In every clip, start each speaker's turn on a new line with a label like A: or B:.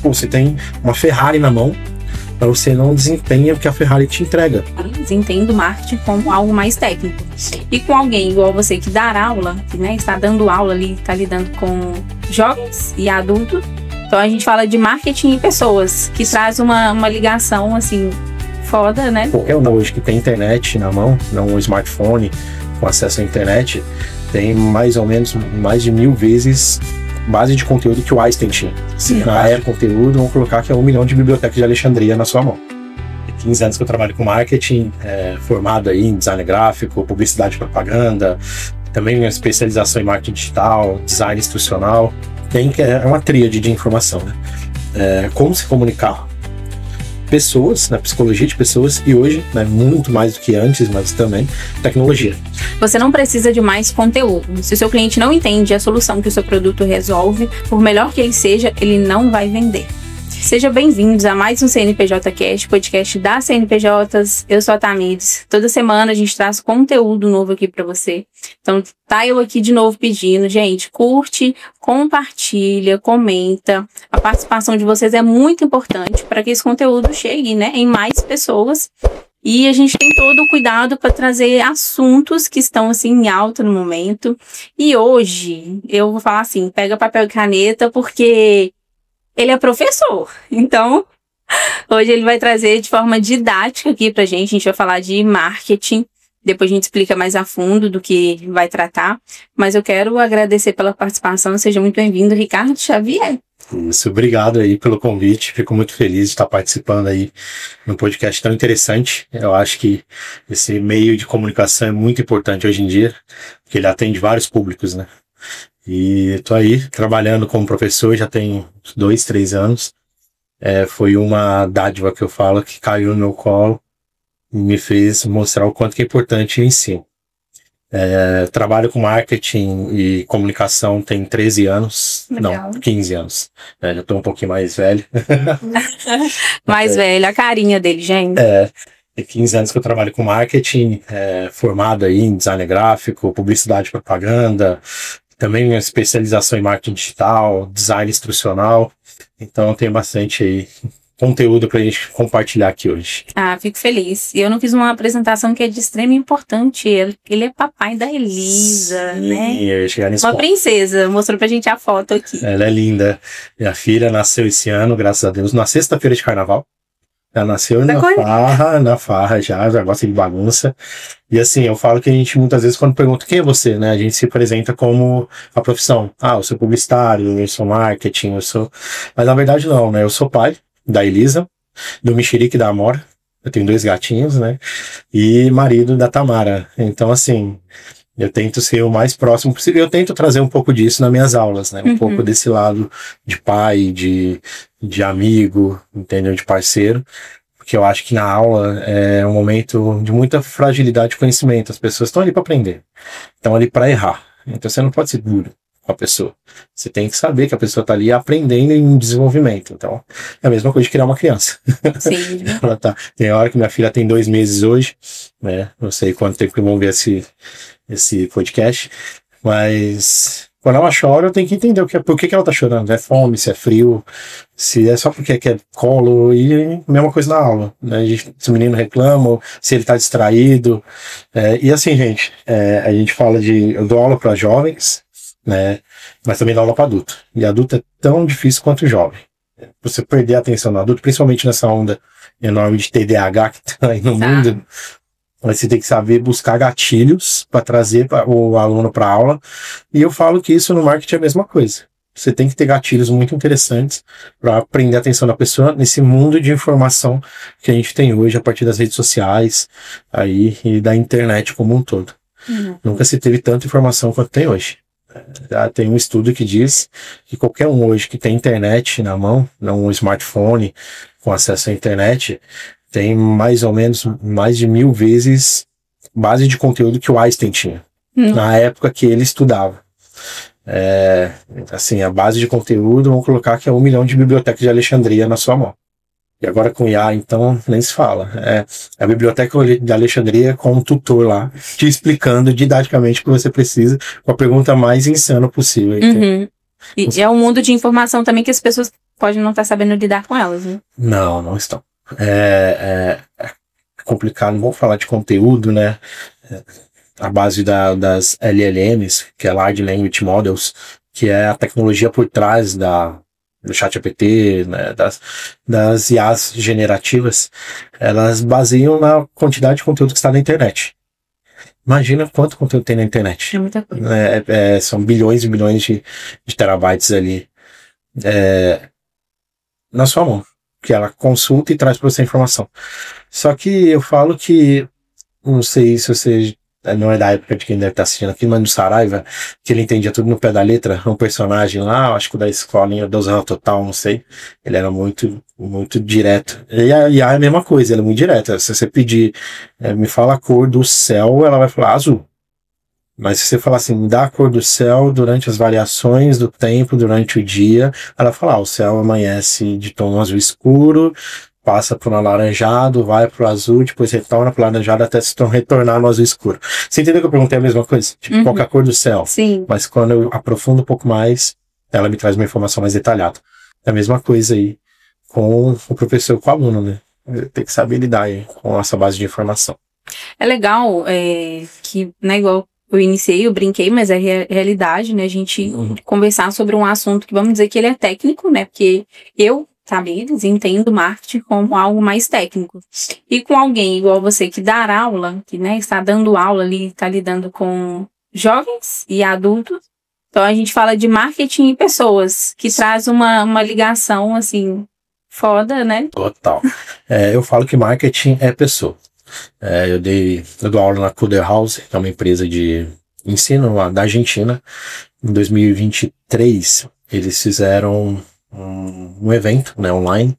A: Pô, você tem uma Ferrari na mão, mas você não desempenha o que a Ferrari te entrega.
B: Eles entendem o marketing como algo mais técnico. E com alguém igual você que dá aula, que, né, está dando aula ali, está lidando com jovens e adultos, então a gente fala de marketing em pessoas, que traz uma ligação assim, foda, né?
A: Qualquer um hoje que tem internet na mão, não um smartphone com acesso à internet, tem mais ou menos mais de 1000 vezes base de conteúdo que o Einstein tinha. Na era conteúdo, vamos colocar que é 1 milhão de bibliotecas de Alexandria na sua mão. 15 anos que eu trabalho com marketing, formado aí em design gráfico, publicidade e propaganda, também minha especialização em marketing digital, design instrucional. É uma tríade de informação, né? Como se comunicar pessoas, na psicologia de pessoas, e hoje, né, muito mais do que antes, mas também tecnologia.
B: Você não precisa de mais conteúdo. Se o seu cliente não entende a solução que o seu produto resolve, por melhor que ele seja, ele não vai vender. Sejam bem-vindos a mais um CNPJ Cast, podcast da CNPJs. Eu sou a Tamires. Toda semana a gente traz conteúdo novo aqui para você. Então, tá eu aqui de novo pedindo, gente, curte, compartilha, comenta. A participação de vocês é muito importante para que esse conteúdo chegue, né, em mais pessoas. E a gente tem todo o cuidado para trazer assuntos que estão assim em alta no momento. E hoje eu vou falar assim, pega papel e caneta, porque ele é professor, então hoje ele vai trazer de forma didática aqui pra gente. A gente vai falar de marketing, depois a gente explica mais a fundo do que vai tratar, mas eu quero agradecer pela participação. Seja muito bem-vindo, Ricardo Xavier.
A: Isso, obrigado aí pelo convite, fico muito feliz de estar participando aí num podcast tão interessante. Eu acho que esse meio de comunicação é muito importante hoje em dia, porque ele atende vários públicos, né? E tô aí trabalhando como professor já tem 2, 3 anos. Foi uma dádiva que eu falo que caiu no meu colo e me fez mostrar o quanto que é importante o ensino. Trabalho com marketing e comunicação tem 13 anos,
B: Legal.
A: Não, 15 anos. Já tô um pouquinho mais velho.
B: Mais velho, a carinha dele, gente.
A: Tem 15 anos que eu trabalho com marketing, formado aí em design gráfico, publicidade e propaganda, também minha especialização em marketing digital, design instrucional. Então tem bastante aí conteúdo pra gente compartilhar aqui hoje.
B: Ah, fico feliz. E eu não fiz uma apresentação que é de extrema importância. Ele é papai da Elisa,
A: Sim,
B: né?
A: Eu ia chegar nesse
B: Uma
A: ponto.
B: Princesa. Mostrou pra gente a foto aqui.
A: Ela é linda. Minha filha nasceu esse ano, graças a Deus, na sexta-feira de carnaval. Ela nasceu na farra já gosta de bagunça. E assim, eu falo que a gente muitas vezes quando pergunta quem é você, né? A gente se apresenta como a profissão. Eu sou publicitário, eu sou marketing, eu sou... Mas na verdade não, né? Eu sou pai da Elisa, do Mexerique e da Amora. Eu tenho 2 gatinhos, né? E marido da Tamara. Então assim, eu tento ser o mais próximo possível. Eu tento trazer um pouco disso nas minhas aulas, né? Um pouco desse lado de pai, de amigo, entendeu? De parceiro. Porque eu acho que na aula é um momento de muita fragilidade de conhecimento. As pessoas estão ali para aprender. Estão ali para errar. Então você não pode ser duro com a pessoa. Você tem que saber que a pessoa está ali aprendendo em desenvolvimento. Então é a mesma coisa de criar uma criança.
B: Sim.
A: Tem hora que minha filha tem 2 meses hoje, né? Não sei quanto tempo que vão ver esse podcast, mas quando ela chora eu tenho que entender por que ela tá chorando. É fome, se é frio, se é só porque quer colo, e mesma coisa na aula, né? Se o menino reclama, se ele tá distraído, e assim, gente, a gente fala eu dou aula para jovens, né? Mas também dou aula para adulto, e adulto é tão difícil quanto o jovem. Você perder a atenção no adulto, principalmente nessa onda enorme de TDAH que tá aí no mundo, você tem que saber buscar gatilhos para trazer o aluno para a aula. E eu falo que isso no marketing é a mesma coisa. Você tem que ter gatilhos muito interessantes para prender a atenção da pessoa nesse mundo de informação que a gente tem hoje a partir das redes sociais aí, e da internet como um todo. Nunca se teve tanta informação quanto tem hoje. Já tem um estudo que diz que qualquer um hoje que tem internet na mão, não um smartphone com acesso à internet, tem mais ou menos mais de 1000 vezes base de conteúdo que o Einstein tinha, na época que ele estudava. Assim, a base de conteúdo, vamos colocar que é 1 milhão de bibliotecas de Alexandria na sua mão. E agora com IA, então, nem se fala. A biblioteca de Alexandria com um tutor lá, te explicando didaticamente o que você precisa, com a pergunta mais insana possível.
B: E é um mundo de informação também que as pessoas pode não estar sabendo lidar com elas, né?
A: Não estão. É complicado, não vou falar de conteúdo, né? A base das LLMs, que é Large Language Models, que é a tecnologia por trás do ChatGPT, né, das IAs generativas, elas baseiam na quantidade de conteúdo que está na internet. Imagina quanto conteúdo tem na internet.
B: É muita coisa.
A: São bilhões e bilhões de terabytes ali na sua mão, que ela consulta e traz para você a informação. Só que eu falo que, não sei se você não é da época de quem deve estar assistindo aqui, mas no Saraiva, que ele entendia tudo no pé da letra, um personagem lá, acho que da escolinha do Zorro Total, não sei, ele era muito, muito direto. E a IA é a mesma coisa, ela é muito direta. Se você pedir, me fala a cor do céu, ela vai falar azul. Mas se você falar assim, me dá a cor do céu durante as variações do tempo, durante o dia, ela fala, o céu amanhece de tom azul escuro, passa para o alaranjado, vai para o azul, depois retorna para o alaranjado até se retornar no azul escuro. Você entendeu que eu perguntei a mesma coisa? Tipo, qual que é a cor do céu?
B: Sim.
A: Mas quando eu aprofundo um pouco mais, ela me traz uma informação mais detalhada. É a mesma coisa aí com o professor, com o aluno, né? Tem que saber lidar aí com essa base de informação.
B: É legal que, né, igual eu iniciei, eu brinquei, mas é realidade, né? A gente conversar sobre um assunto que vamos dizer que ele é técnico, né? Porque eu, sabe, eles entendo marketing como algo mais técnico. E com alguém igual você que dá aula, que, né, está dando aula ali, está lidando com jovens e adultos. Então a gente fala de marketing e pessoas, que traz uma ligação, assim, foda, né?
A: Total. Eu falo que marketing é pessoa. Eu dou aula na Coder House, que é uma empresa de ensino lá da Argentina. Em 2023, eles fizeram um evento, né, online,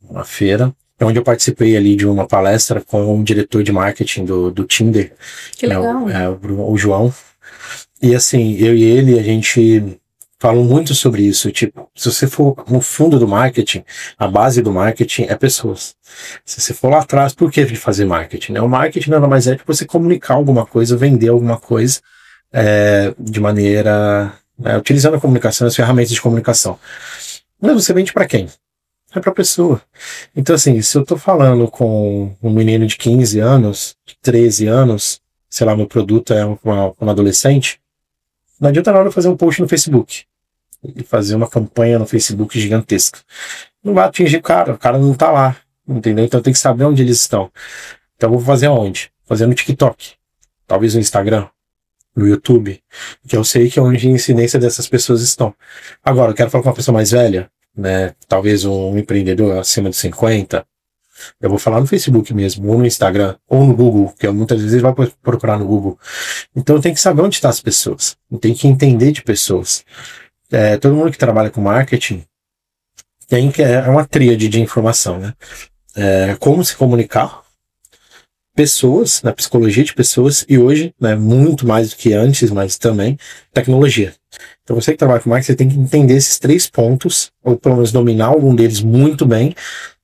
A: uma feira, onde eu participei ali de uma palestra com o diretor de marketing do Tinder.
B: Que legal.
A: O João. E assim, eu e ele, a gente falou muito sobre isso. Tipo, se você for no fundo do marketing, a base do marketing é pessoas. Se você for lá atrás, por que de fazer marketing? O marketing nada mais é que você comunicar alguma coisa, vender alguma coisa de maneira... utilizando a comunicação, as ferramentas de comunicação. Mas você vende para quem? É para a pessoa. Então assim, se eu tô falando com um menino de 15 anos, de 13 anos, sei lá, meu produto é um adolescente, não adianta nada fazer um post no Facebook e fazer uma campanha no Facebook gigantesca. Não vai atingir o cara não tá lá, entendeu? Então tem que saber onde eles estão. Então eu vou fazer onde? Fazer no TikTok, talvez no Instagram, no YouTube, que eu sei que é onde a incidência dessas pessoas estão. Agora, eu quero falar com uma pessoa mais velha, né? Talvez um empreendedor acima de 50, eu vou falar no Facebook mesmo, ou no Instagram, ou no Google, que muitas vezes vai procurar no Google. Então tem que saber onde estão as pessoas, tem que entender de pessoas. Todo mundo que trabalha com marketing é uma tríade de informação, né? Como se comunicar, pessoas, na psicologia de pessoas, e hoje, né, muito mais do que antes, mas também tecnologia. Então você que trabalha com marketing, você tem que entender esses 3 pontos, ou pelo menos dominar algum deles muito bem,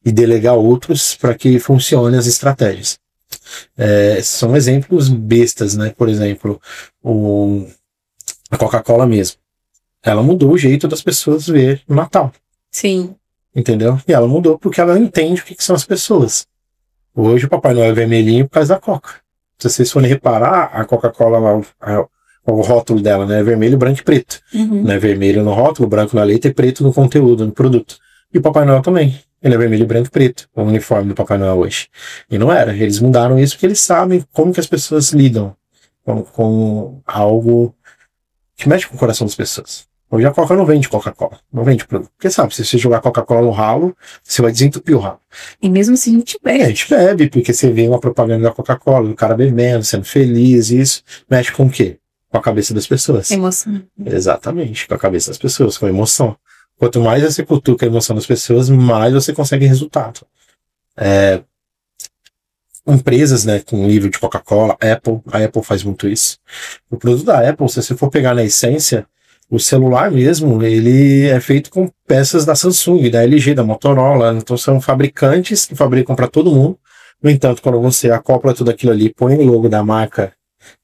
A: e delegar outros para que funcionem as estratégias. São exemplos bestas, né? Por exemplo, a Coca-Cola mesmo. Ela mudou o jeito das pessoas ver o Natal.
B: Sim. Entendeu?
A: E ela mudou porque ela entende o que são as pessoas. Hoje o Papai Noel é vermelhinho por causa da Coca. Se vocês forem reparar, a Coca-Cola, o rótulo dela, né, é vermelho, branco e preto. Né, vermelho no rótulo, branco na letra e preto no conteúdo, no produto. E o Papai Noel também. Ele é vermelho, branco e preto, o uniforme do Papai Noel hoje. E não era. Eles mudaram isso porque eles sabem como que as pessoas lidam com algo que mexe com o coração das pessoas. Hoje a Coca não vende Coca-Cola, não vende produto. Porque sabe, se você jogar Coca-Cola no ralo, você vai desentupir o ralo.
B: E mesmo assim a gente bebe.
A: A gente bebe, porque você vê uma propaganda da Coca-Cola, do cara bebendo, sendo feliz, e isso mexe com o quê? Com a cabeça das pessoas.
B: Emoção.
A: Exatamente, com a cabeça das pessoas, com a emoção. Quanto mais você cutuca a emoção das pessoas, mais você consegue resultado. Empresas, né, com livro de Coca-Cola, a Apple faz muito isso. O produto da Apple, se você for pegar na essência, o celular mesmo, ele é feito com peças da Samsung, da LG, da Motorola, então são fabricantes que fabricam para todo mundo. No entanto, quando você acopla tudo aquilo ali, põe o logo da marca,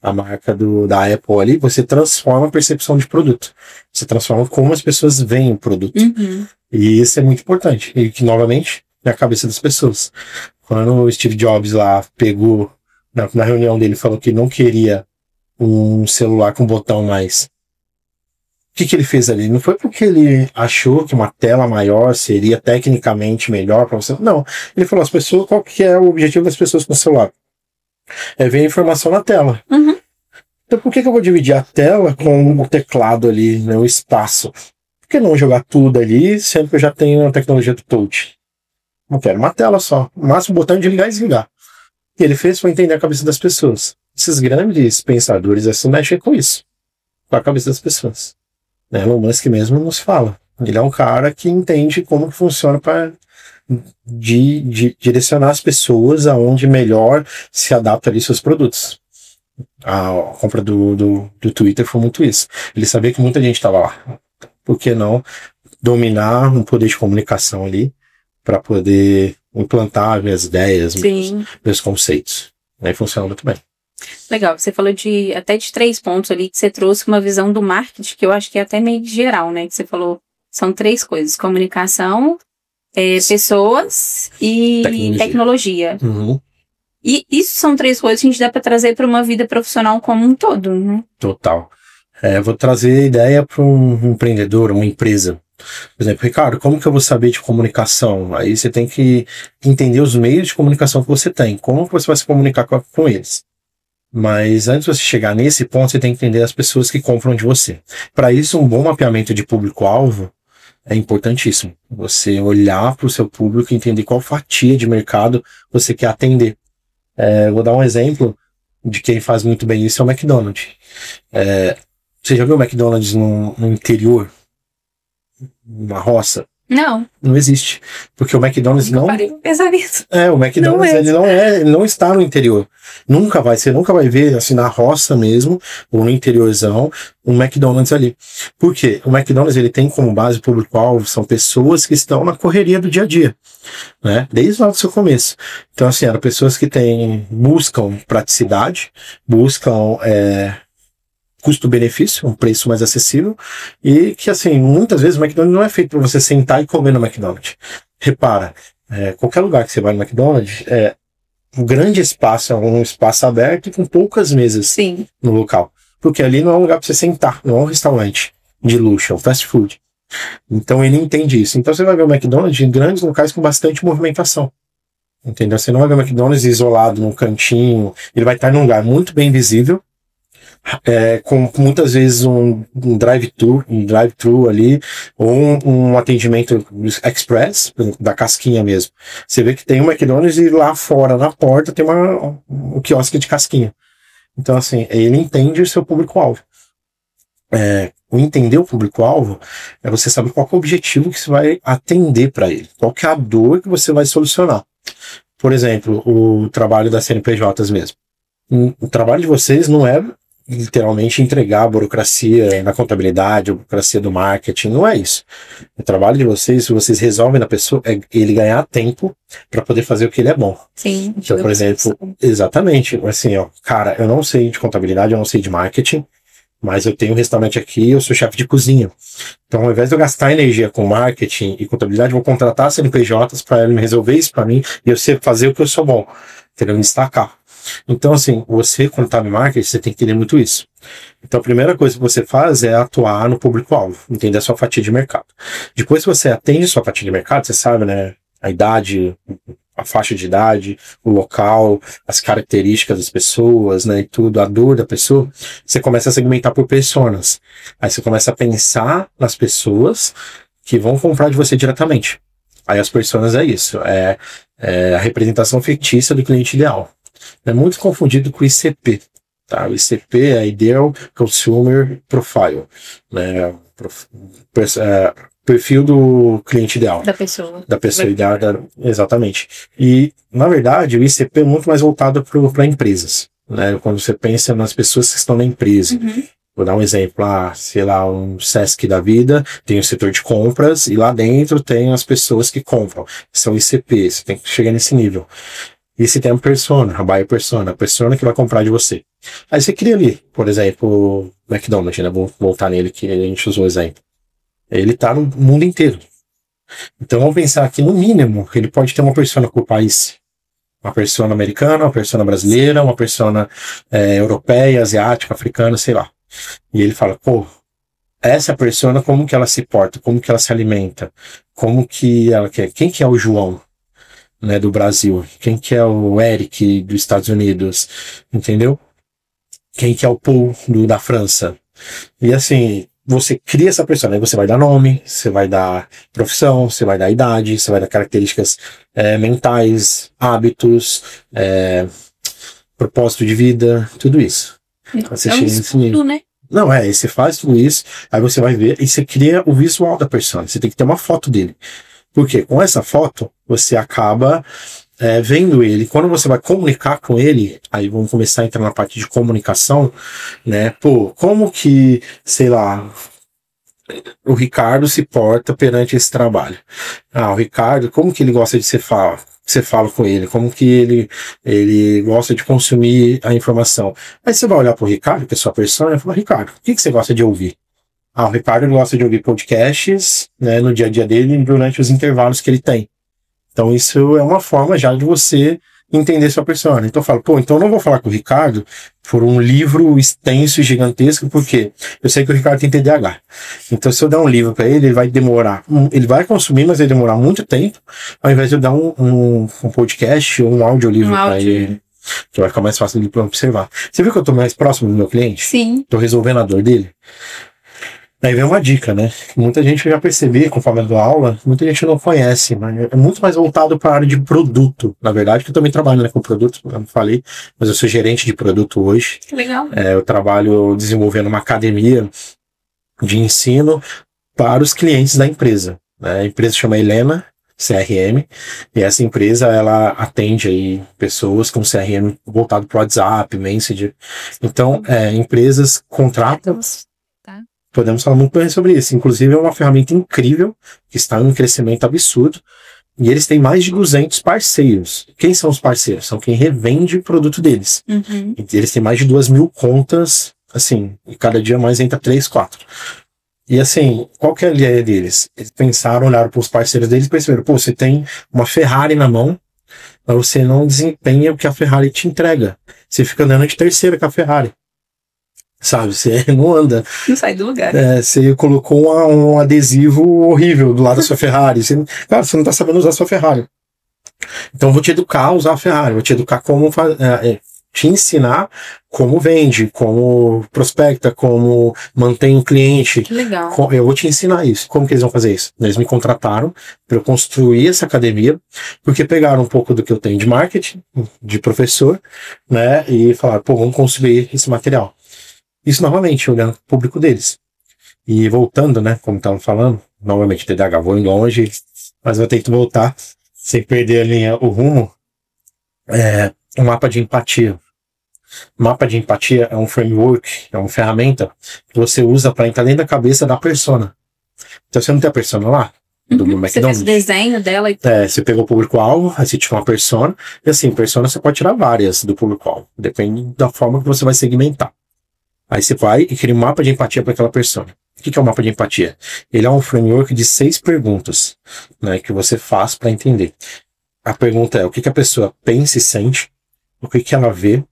A: a marca da Apple ali, você transforma a percepção de produto. Você transforma como as pessoas veem o produto. E isso é muito importante. E que, novamente, é a cabeça das pessoas. Quando o Steve Jobs lá pegou, na reunião dele, falou que não queria um celular com botão mais. O que ele fez ali? Não foi porque ele achou que uma tela maior seria tecnicamente melhor para você. Não. Ele falou, as pessoas, qual que é o objetivo das pessoas com o celular? É ver a informação na tela.
B: Uhum.
A: Então por que eu vou dividir a tela com o teclado ali, né, o espaço? Por que não jogar tudo ali, sendo que eu já tenho a tecnologia do touch? Não quero uma tela só. O máximo botão de ligar e desligar. O que ele fez foi entender a cabeça das pessoas. Esses grandes pensadores assim mexem com isso. Com a cabeça das pessoas. Né? Elon Musk mesmo nos fala. Ele é um cara que entende como que funciona para direcionar as pessoas aonde melhor se adapta ali seus produtos. A compra do Twitter foi muito isso. Ele sabia que muita gente estava lá. Por que não dominar um poder de comunicação ali para poder implantar minhas ideias, meus conceitos? Aí funciona muito bem.
B: Legal, você falou até de 3 pontos ali que você trouxe uma visão do marketing, que eu acho que é até meio geral, né? Que você falou, são 3 coisas: comunicação, pessoas e tecnologia.
A: Uhum.
B: E isso são 3 coisas que a gente dá para trazer para uma vida profissional como um todo, né?
A: Total. Vou trazer ideia para um empreendedor, uma empresa. Por exemplo, Ricardo, como que eu vou saber de comunicação? Aí você tem que entender os meios de comunicação que você tem. Como que você vai se comunicar com eles? Mas antes de você chegar nesse ponto, você tem que entender as pessoas que compram de você. Para isso, um bom mapeamento de público-alvo é importantíssimo. Você olhar para o seu público e entender qual fatia de mercado você quer atender. Vou dar um exemplo de quem faz muito bem isso, é o McDonald's. Você já viu o McDonald's no interior? Numa roça?
B: Não.
A: Não existe. Porque o McDonald's não...
B: Parei pra pensar nisso.
A: O McDonald's ele não está no interior. Você nunca vai ver, assim, na roça mesmo, ou no interiorzão, um McDonald's ali. Por quê? O McDonald's, ele tem como base público-alvo, são pessoas que estão na correria do dia a dia, né? Desde lá do seu começo. Então, assim, eram pessoas que buscam praticidade, buscam custo-benefício, um preço mais acessível, e que, assim, muitas vezes o McDonald's não é feito para você sentar e comer no McDonald's. Repara, qualquer lugar que você vai no McDonald's, um grande espaço, é um espaço aberto e com poucas mesas no local. Porque ali não é um lugar para você sentar, não é um restaurante de luxo, é um fast food. Então ele entende isso. Então você vai ver o McDonald's em grandes locais com bastante movimentação. Entendeu? Você não vai ver o McDonald's isolado num cantinho, ele vai estar num lugar muito bem visível, com muitas vezes um drive-thru ali, ou um atendimento express, da casquinha mesmo. Você vê que tem um McDonald's e lá fora, na porta, tem um quiosque de casquinha. Então, assim, ele entende o seu público-alvo. O entender o público-alvo é você saber qual é o objetivo que você vai atender para ele, qual que é a dor que você vai solucionar. Por exemplo, o trabalho das CNPJs mesmo. O trabalho de vocês não é literalmente entregar a burocracia na contabilidade, a burocracia do marketing, não é isso. O trabalho de vocês, se vocês resolvem na pessoa, é ele ganhar tempo para poder fazer o que ele é bom.
B: Sim.
A: Então, por exemplo, exatamente, assim, cara, eu não sei de contabilidade, eu não sei de marketing, mas eu tenho um restaurante aqui, eu sou chefe de cozinha. Então, ao invés de eu gastar energia com marketing e contabilidade, eu vou contratar CNPJs para ele me resolver isso para mim e eu sei fazer o que eu sou bom, entendeu? Me destacar. Então, assim, você, quando está no marketing, você tem que entender muito isso. Então, a primeira coisa que você faz é atuar no público-alvo, entender a sua fatia de mercado. Depois que você atende a sua fatia de mercado, você sabe, né, a idade, a faixa de idade, o local, as características das pessoas, né, e tudo, a dor da pessoa, você começa a segmentar por personas. Aí você começa a pensar nas pessoas que vão comprar de você diretamente. Aí as personas é isso, é a representação fictícia do cliente ideal. É muito confundido com o ICP, tá? O ICP é Ideal Consumer Profile, né? Perfil do cliente ideal.
B: Da pessoa.
A: Da pessoa ideal, exatamente. E, na verdade, o ICP é muito mais voltado para empresas, né? Quando você pensa nas pessoas que estão na empresa.
B: Uhum.
A: Vou dar um exemplo, sei lá, um Sesc da vida, tem o setor de compras, e lá dentro tem as pessoas que compram. São ICP, você tem que chegar nesse nível. E você tem a persona, a buyer persona, a persona que vai comprar de você. Aí você cria ali, por exemplo, o McDonald's, né? Vou voltar nele que a gente usou o exemplo. Ele tá no mundo inteiro. Então vamos pensar que, no mínimo, ele pode ter uma persona com o país. Uma persona americana, uma persona brasileira, uma persona europeia, asiática, africana, sei lá. E ele fala, pô, essa persona, como que ela se porta? Como que ela se alimenta? Como que ela quer? Quem que é o João, né, do Brasil? Quem que é o Eric dos Estados Unidos? Entendeu? Quem que é o Paul da França? E assim, você cria essa persona, aí você vai dar nome, você vai dar profissão, você vai dar idade, você vai dar características mentais, hábitos, propósito de vida, tudo isso. Você chega nesse nível.
B: Né?
A: Não, você faz tudo isso, aí você vai ver e você cria o visual da persona. Você tem que ter uma foto dele. Porque com essa foto, você acaba vendo ele. Quando você vai comunicar com ele, aí vamos começar a entrar na parte de comunicação, né? Pô, como que, sei lá, o Ricardo se porta perante esse trabalho? O Ricardo, como que ele gosta de ser fala? Você fala com ele, como que ele gosta de consumir a informação. Aí você vai olhar pro Ricardo, que é sua persona, e fala, Ricardo, o que você gosta de ouvir? O Ricardo gosta de ouvir podcasts, né, no dia a dia dele, durante os intervalos que ele tem. Então isso é uma forma já de você entender sua persona. Então eu falo, pô, então eu não vou falar com o Ricardo por um livro extenso e gigantesco, porque eu sei que o Ricardo tem TDAH. Então se eu der um livro para ele vai demorar, ele vai consumir, mas vai demorar muito tempo, ao invés de eu dar um podcast ou um audiolivro para ele, que vai ficar mais fácil de observar. Você viu que eu tô mais próximo do meu cliente?
B: Sim.
A: Tô resolvendo a dor dele. Aí vem uma dica, né? Muita gente já percebeu, conforme eu dou aula, muita gente não conhece, mas é muito mais voltado para a área de produto. Na verdade, que eu também trabalho, né, com produto, eu não falei, mas eu sou gerente de produto hoje.
B: Que legal.
A: Eu trabalho desenvolvendo uma academia de ensino para os clientes da empresa. Né? A empresa chama Helena CRM, e essa empresa, ela atende aí pessoas com CRM voltado para o WhatsApp, Messenger. Então, empresas contratam... Podemos falar muito bem sobre isso. Inclusive, é uma ferramenta incrível, que está em um crescimento absurdo. E eles têm mais de 200 parceiros. Quem são os parceiros? São quem revende o produto deles.
B: Uhum.
A: E eles têm mais de 2.000 contas, assim, e cada dia mais entra 3, 4. E assim, qual que é a ideia deles? Eles pensaram, olharam para os parceiros deles e perceberam, pô, você tem uma Ferrari na mão, mas você não desempenha o que a Ferrari te entrega. Você fica andando de terceira com a Ferrari. Sabe, você não anda.
B: Não sai do lugar.
A: Você colocou um adesivo horrível do lado da sua Ferrari. Cara, você não tá sabendo usar a sua Ferrari. Então eu vou te educar a usar a Ferrari. Vou te educar como te ensinar como vende, como prospecta, como mantém o cliente.
B: Que legal.
A: Eu vou te ensinar isso. Como que eles vão fazer isso? Eles me contrataram para eu construir essa academia, porque pegaram um pouco do que eu tenho de marketing, de professor, né, e falaram, pô, vamos construir esse material. Isso novamente, olhando para o público deles. E voltando, né, como estavam falando, novamente, TDAH, vou indo longe, mas eu tento voltar, sem perder a linha, o rumo. Um mapa de empatia. Mapa de empatia é um framework, é uma ferramenta que você usa para entrar dentro da cabeça da persona. Então você não tem a persona lá? Do McDonald's.
B: Você fez o desenho dela e
A: você pegou o público-alvo, aí você tinha uma persona, e assim, persona você pode tirar várias do público-alvo, depende da forma que você vai segmentar. Aí você vai e cria um mapa de empatia para aquela persona. O que é o mapa de empatia? Ele é um framework de 6 perguntas, né, que você faz para entender. A pergunta é o que a pessoa pensa e sente, o que ela vê,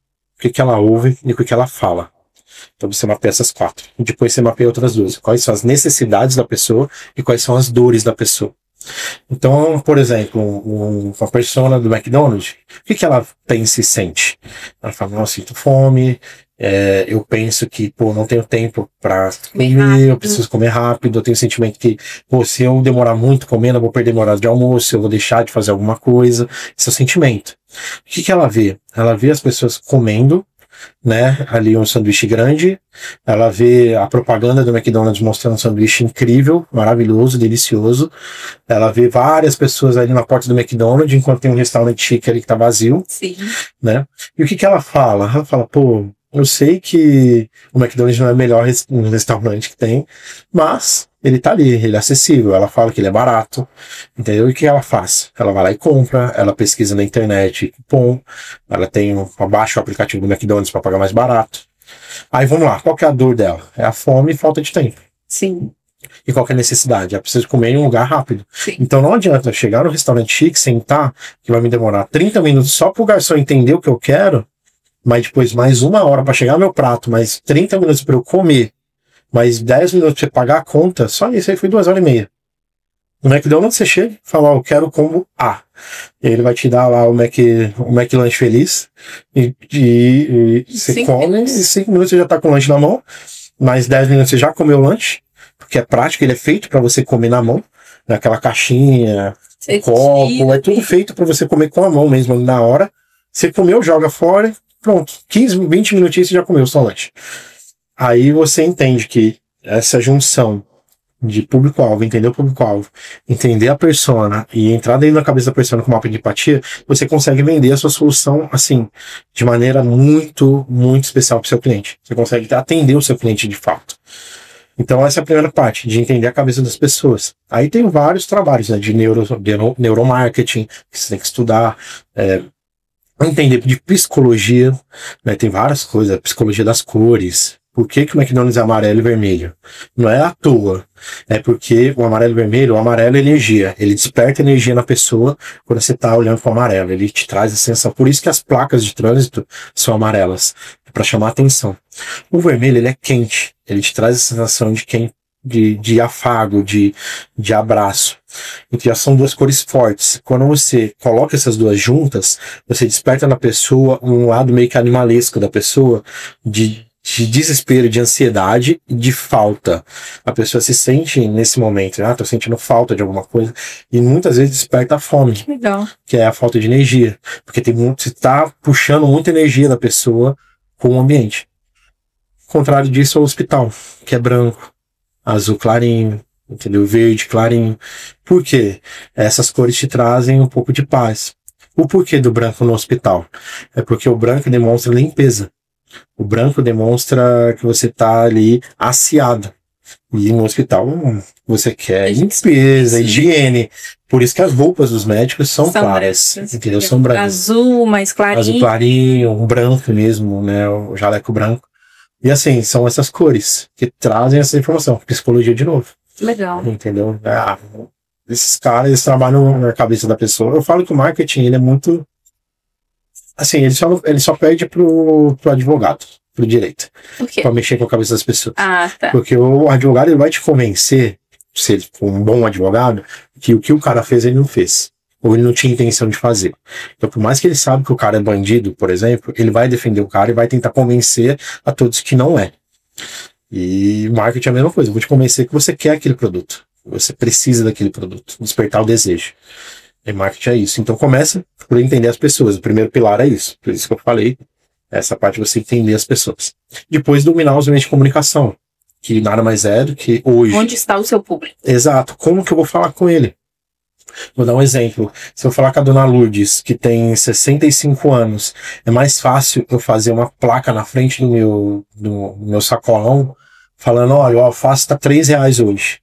A: o que ela ouve e o que ela fala. Então você mapeia essas 4. E depois você mapeia outras 2. Quais são as necessidades da pessoa e quais são as dores da pessoa. Então, por exemplo, uma persona do McDonald's, o que ela pensa e sente? Ela fala, nossa, sinto fome, eu penso que, pô, não tenho tempo para comer, eu preciso comer rápido, eu tenho o sentimento que, pô, se eu demorar muito comendo, eu vou perder meu horário de almoço, eu vou deixar de fazer alguma coisa. Esse é o sentimento. O que ela vê? Ela vê as pessoas comendo, né, ali um sanduíche grande, ela vê a propaganda do McDonald's mostrando um sanduíche incrível, maravilhoso, delicioso, ela vê várias pessoas ali na porta do McDonald's, enquanto tem um restaurante chique ali que tá vazio.
B: Sim.
A: Né, e o que ela fala? Ela fala, pô, eu sei que o McDonald's não é o melhor restaurante que tem, mas ele tá ali, ele é acessível, ela fala que ele é barato, entendeu? E o que ela faz? Ela vai lá e compra, ela pesquisa na internet cupom, ela baixa o aplicativo do McDonald's para pagar mais barato. Aí vamos lá, qual que é a dor dela? É a fome e falta de tempo.
B: Sim.
A: E qual que é a necessidade? É preciso comer em um lugar rápido.
B: Sim.
A: Então não adianta eu chegar no restaurante chique, sentar, que vai me demorar 30 minutos só pro garçom entender o que eu quero, mas depois mais 1 hora para chegar no meu prato, mais 30 minutos para eu comer, mais 10 minutos para você pagar a conta, só isso aí foi 2 horas e meia. No McDonald's você chega e fala, ó, eu quero o combo A. E ele vai te dar lá o Mac Lanche Feliz, e você come, e 5 minutos você já tá com o lanche na mão, mais 10 minutos você já comeu o lanche, porque é prático, ele é feito para você comer na mão, naquela caixinha, copo, é tudo feito para você comer com a mão mesmo, na hora. Você comeu, joga fora, pronto, 15, 20 minutinhos você já comeu o seu lanche. Aí você entende que essa junção de público-alvo, entender o público-alvo, entender a persona e entrar dentro da cabeça da persona com mapa de empatia, você consegue vender a sua solução, assim, de maneira muito, muito especial para o seu cliente. Você consegue atender o seu cliente de fato. Então essa é a primeira parte, de entender a cabeça das pessoas. Aí tem vários trabalhos, né, de neuromarketing, que você tem que estudar, entender de psicologia, né, tem várias coisas, psicologia das cores. Por que o McDonald's é amarelo e vermelho? Não é à toa. É porque o amarelo e vermelho, o amarelo é energia. Ele desperta energia na pessoa quando você está olhando para o amarelo. Ele te traz a sensação. Por isso que as placas de trânsito são amarelas, para chamar atenção. O vermelho, ele é quente. Ele te traz a sensação de afago, de abraço. Então já são duas cores fortes. Quando você coloca essas duas juntas, você desperta na pessoa um lado meio que animalesco da pessoa, de desespero, de ansiedade e de falta. A pessoa se sente nesse momento, tô sentindo falta de alguma coisa, e muitas vezes desperta a fome,
B: Legal.
A: Que é a falta de energia, porque você está puxando muita energia da pessoa com o ambiente. O contrário disso é o hospital, que é branco, azul clarinho, entendeu? Verde clarinho. Por quê? Essas cores te trazem um pouco de paz. O porquê do branco no hospital? É porque o branco demonstra limpeza. O branco demonstra que você está ali aciado. E no hospital você quer limpeza, higiene. Por isso que as roupas dos médicos são claras. Entendeu? São brancas.
B: Azul, mais clarinho.
A: Azul clarinho, um branco mesmo, né? O jaleco branco. E assim, são essas cores que trazem essa informação. Psicologia de novo.
B: Legal.
A: Entendeu? Esses caras, eles trabalham na cabeça da pessoa. Eu falo que o marketing, ele é muito... Assim, ele só perde pro advogado, pro direito.
B: Por quê?
A: Pra mexer com a cabeça das pessoas.
B: Tá.
A: Porque o advogado, ele vai te convencer, se ele for um bom advogado, que o que o cara fez, ele não fez. Ou ele não tinha intenção de fazer. Então, por mais que ele saiba que o cara é bandido, por exemplo, ele vai defender o cara e vai tentar convencer a todos que não é. E marketing é a mesma coisa. Eu vou te convencer que você quer aquele produto. Você precisa daquele produto. Despertar o desejo. E marketing é isso. Então começa por entender as pessoas. O primeiro pilar é isso. Por isso que eu falei. Essa parte de você entender as pessoas. Depois dominar os meios de comunicação. Que nada mais é do que hoje.
B: Onde está o seu público?
A: Exato. Como que eu vou falar com ele? Vou dar um exemplo. Se eu falar com a dona Lourdes, que tem 65 anos, é mais fácil eu fazer uma placa na frente do meu sacolão, falando, olha, o alface tá R$3 hoje.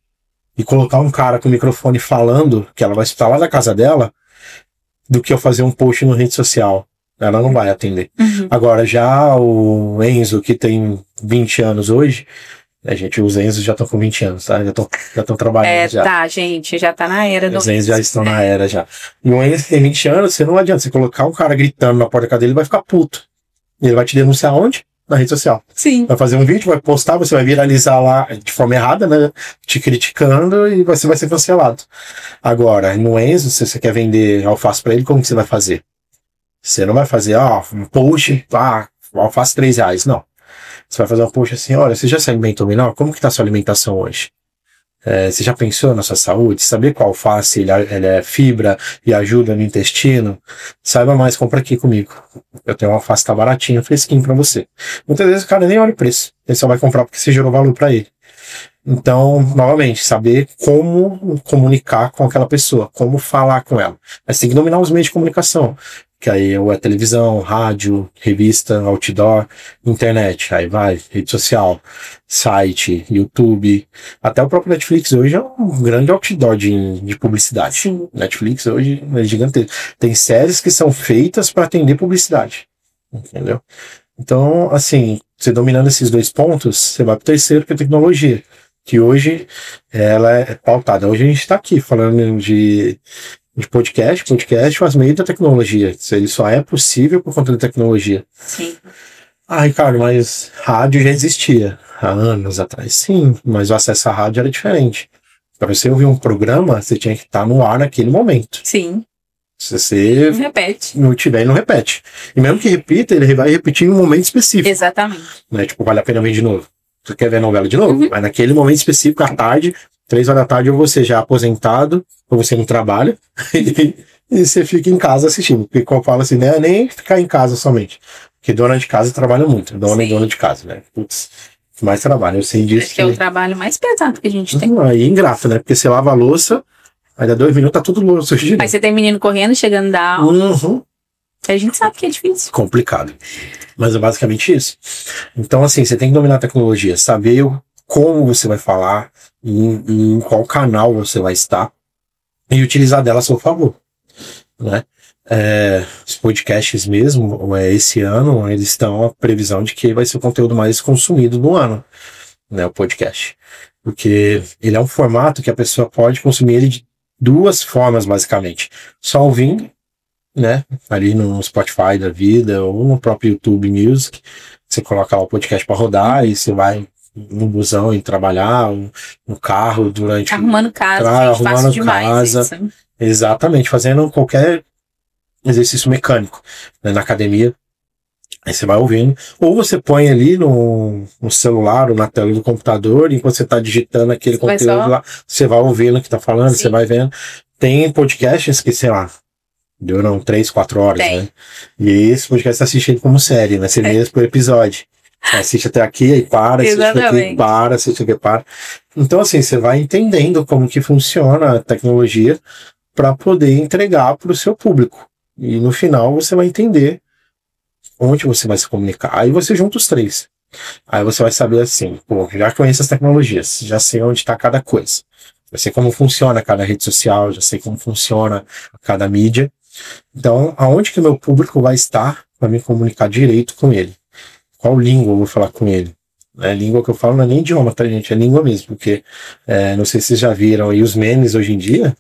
A: E colocar um cara com o microfone falando, que ela vai escutar lá da casa dela, do que eu fazer um post na rede social. Ela não vai atender.
B: Uhum.
A: Agora, já o Enzo, que tem 20 anos hoje, os Enzos já estão com 20 anos, tá? Já estão trabalhando já.
B: Tá, gente, já tá na era do...
A: Os Enzos já estão na era já. E o Enzo que tem 20 anos, você não adianta. Você colocar um cara gritando na porta da casa dele, ele vai ficar puto. E ele vai te denunciar onde? Na rede social.
B: Sim.
A: Vai fazer um vídeo, vai postar, você vai viralizar lá de forma errada, né? Te criticando e você vai ser cancelado. Agora, no Enzo, se você quer vender alface pra ele, como que você vai fazer? Você não vai fazer, um post, alface R$3. Não. Você vai fazer um post assim, olha, você já se alimentou melhor? Como que tá a sua alimentação hoje? Você já pensou na sua saúde? Saber qual alface ele é fibra e ajuda no intestino? Saiba mais, compra aqui comigo. Eu tenho uma alface que tá baratinha, fresquinho pra você. Muitas vezes o cara nem olha o preço. Ele só vai comprar porque você gerou valor pra ele. Então, novamente, saber como comunicar com aquela pessoa, como falar com ela. Mas tem que dominar os meios de comunicação. Que aí é televisão, rádio, revista, outdoor, internet, aí vai, rede social, site, YouTube, até o próprio Netflix hoje é um grande outdoor de publicidade.
B: Sim.
A: Netflix hoje é gigantesco. Tem séries que são feitas para atender publicidade, entendeu? Então, assim, você dominando esses dois pontos, você vai pro terceiro, que é tecnologia, que hoje ela é pautada. Hoje a gente está aqui falando de podcast faz meio da tecnologia. Ele só é possível por conta da tecnologia.
B: Sim.
A: Ah, Ricardo, mas rádio já existia há anos atrás. Sim, mas o acesso à rádio era diferente. Para você ouvir um programa, você tinha que estar no ar naquele momento.
B: Sim.
A: Se você
B: Não repete.
A: não tiver, ele não repete. E mesmo que repita, ele vai repetir em um momento específico.
B: Exatamente.
A: Né? Tipo, vale a pena ver de novo. Você quer ver a novela de novo? Mas naquele momento específico, à tarde, 3 horas da tarde, ou você já é aposentado, ou você não trabalha, e você fica em casa assistindo. Porque como eu falo assim, não é nem ficar em casa somente. Porque dona de casa trabalha muito. Dona e dona de casa, né? Putz, mais trabalho. Eu sei disso.
B: Acho que é o trabalho mais pesado que a gente tem.
A: Aí é ingrato, né? Porque você lava a louça, aí dá 2 minutos, tá tudo louça.
B: Aí você tem menino correndo, chegando da aula. A gente sabe que é difícil.
A: Complicado. Mas é basicamente isso. Então, assim, você tem que dominar a tecnologia, saber como você vai falar, em qual canal você vai estar, e utilizar dela a seu favor, né? Os podcasts mesmo, esse ano, eles estão a previsão de que vai ser o conteúdo mais consumido do ano, né? O podcast. Porque ele é um formato que a pessoa pode consumir ele de 2 formas, basicamente. Só ouvindo, né? Ali no Spotify da vida, ou no próprio YouTube Music. Você coloca lá o podcast para rodar e você vai no busão e trabalhar, no carro, durante...
B: Arrumando casa, gente, fácil demais isso.
A: Exatamente, fazendo qualquer exercício mecânico, né, na academia. Aí você vai ouvindo. Ou você põe ali no celular ou na tela do computador, enquanto você está digitando aquele conteúdo lá, você vai ouvindo o que está falando, você vai vendo. Tem podcasts que, sei lá, duram 3, 4 horas, né? E esse podcast está assistindo como série, né? Você mesmo por episódio. Assiste até aqui, aí para, assiste até aqui, para, assiste aqui, para. Então, assim, você vai entendendo como que funciona a tecnologia para poder entregar para o seu público. E no final você vai entender onde você vai se comunicar. Aí você junta os 3. Aí você vai saber assim, pô, já conheço as tecnologias, já sei onde está cada coisa. Já sei como funciona cada rede social, já sei como funciona cada mídia. Então, aonde que o meu público vai estar para me comunicar direito com ele? Qual língua eu vou falar com ele? A língua que eu falo não é nem idioma, tá, gente? É língua mesmo, porque não sei se vocês já viram aí os memes hoje em dia.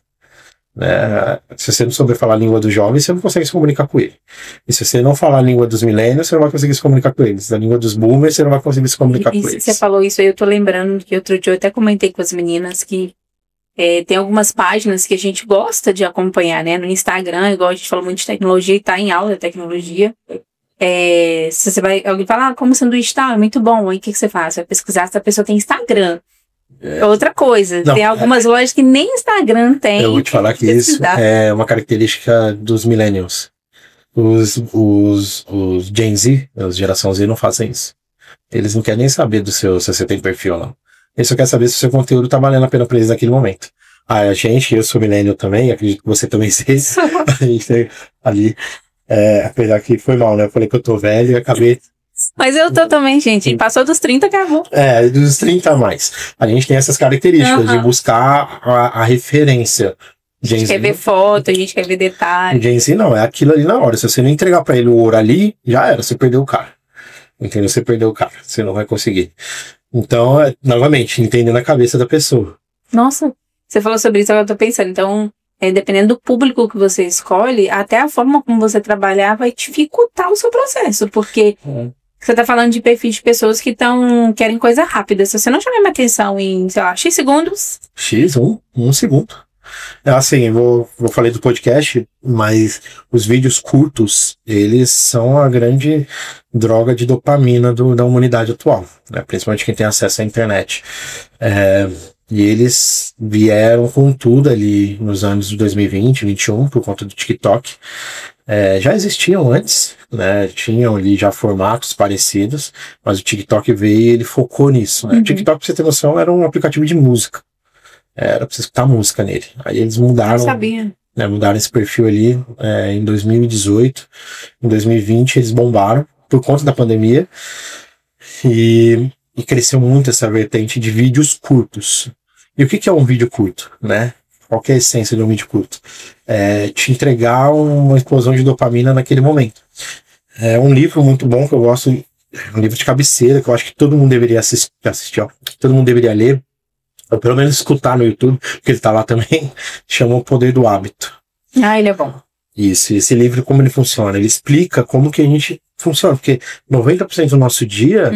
A: Se você não souber falar a língua dos jovens, você não consegue se comunicar com ele. E se você não falar a língua dos millennials, você não vai conseguir se comunicar com eles. A língua dos boomers, você não vai conseguir se comunicar com eles.
B: Você falou isso aí, eu tô lembrando que outro dia eu até comentei com as meninas que tem algumas páginas que a gente gosta de acompanhar, né? No Instagram, igual a gente falou muito de tecnologia e tá em aula de tecnologia. Se você vai, alguém fala, como sanduíche tá, é muito bom. Aí o que você faz? Você vai pesquisar se a pessoa tem Instagram. Outra coisa, tem algumas lojas que nem Instagram tem.
A: Eu vou te falar que isso é uma característica dos millennials. Os Gen Z, a geração Z, não fazem isso. Eles não querem nem saber se você tem perfil ou não. Eles só querem saber se o seu conteúdo tá valendo a pena pra eles naquele momento. Eu sou millennial também, acredito que você também seja. A gente tem ali, apesar que foi mal, né? Eu falei que eu tô velho e acabei...
B: Mas eu tô também, gente. Passou dos 30, acabou.
A: Dos 30 a mais. A gente tem essas características de buscar a referência.
B: A gente quer ver foto, a gente quer ver detalhes.
A: Gen Z não, é aquilo ali na hora. Se você não entregar pra ele o ouro ali, já era, você perdeu o cara. Entendeu? Você perdeu o cara. Você não vai conseguir. Então, novamente, entendendo a cabeça da pessoa.
B: Nossa, você falou sobre isso, agora eu tô pensando. Então, dependendo do público que você escolhe, até a forma como você trabalhar vai dificultar o seu processo, porque... Você tá falando de perfil de pessoas que querem coisa rápida. Se você não chamar minha atenção em, sei lá, X segundos...
A: Um segundo. Assim, eu falei do podcast, mas os vídeos curtos, eles são a grande droga de dopamina da humanidade atual, né? Principalmente quem tem acesso à internet. E eles vieram com tudo ali nos anos de 2020, 2021, por conta do TikTok. Já existiam antes, né? Tinham ali já formatos parecidos, mas o TikTok veio e ele focou nisso, né? O TikTok, pra você ter noção, era um aplicativo de música. Era pra você escutar música nele. Aí eles mudaram.
B: Eu sabia.
A: Mudaram esse perfil ali em 2018. Em 2020 eles bombaram por conta da pandemia. E cresceu muito essa vertente de vídeos curtos. E o que é um vídeo curto, né? Qual que é a essência de um vídeo curto? Te entregar uma explosão de dopamina naquele momento. Um livro muito bom que eu gosto, um livro de cabeceira, que eu acho que todo mundo deveria assistir, ó, todo mundo deveria ler, ou pelo menos escutar no YouTube, porque ele tá lá também, chama O Poder do Hábito.
B: Ah, ele é bom.
A: Isso, esse livro, como ele funciona? Ele explica como que a gente funciona, porque 90% do nosso dia,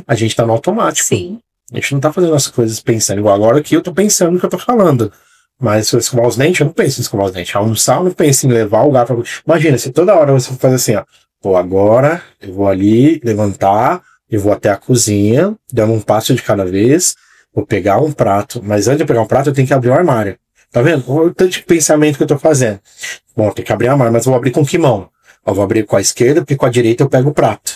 A: a gente tá no automático.
B: Sim.
A: A gente não tá fazendo as coisas pensando, igual agora aqui eu tô pensando no que eu tô falando. Mas se eu escovar os dentes, eu não penso em escovar os dentes. Almoçar, eu não penso em levar o gato pra... Imagina, se toda hora você faz assim, ó. Pô, agora eu vou ali levantar, eu vou até a cozinha, dando um passo de cada vez, vou pegar um prato. Mas antes de eu pegar um prato, eu tenho que abrir o armário. Tá vendo? O tanto de pensamento que eu tô fazendo. Bom, eu tenho que abrir o armário, mas eu vou abrir com que mão? Eu vou abrir com a esquerda, porque com a direita eu pego o prato.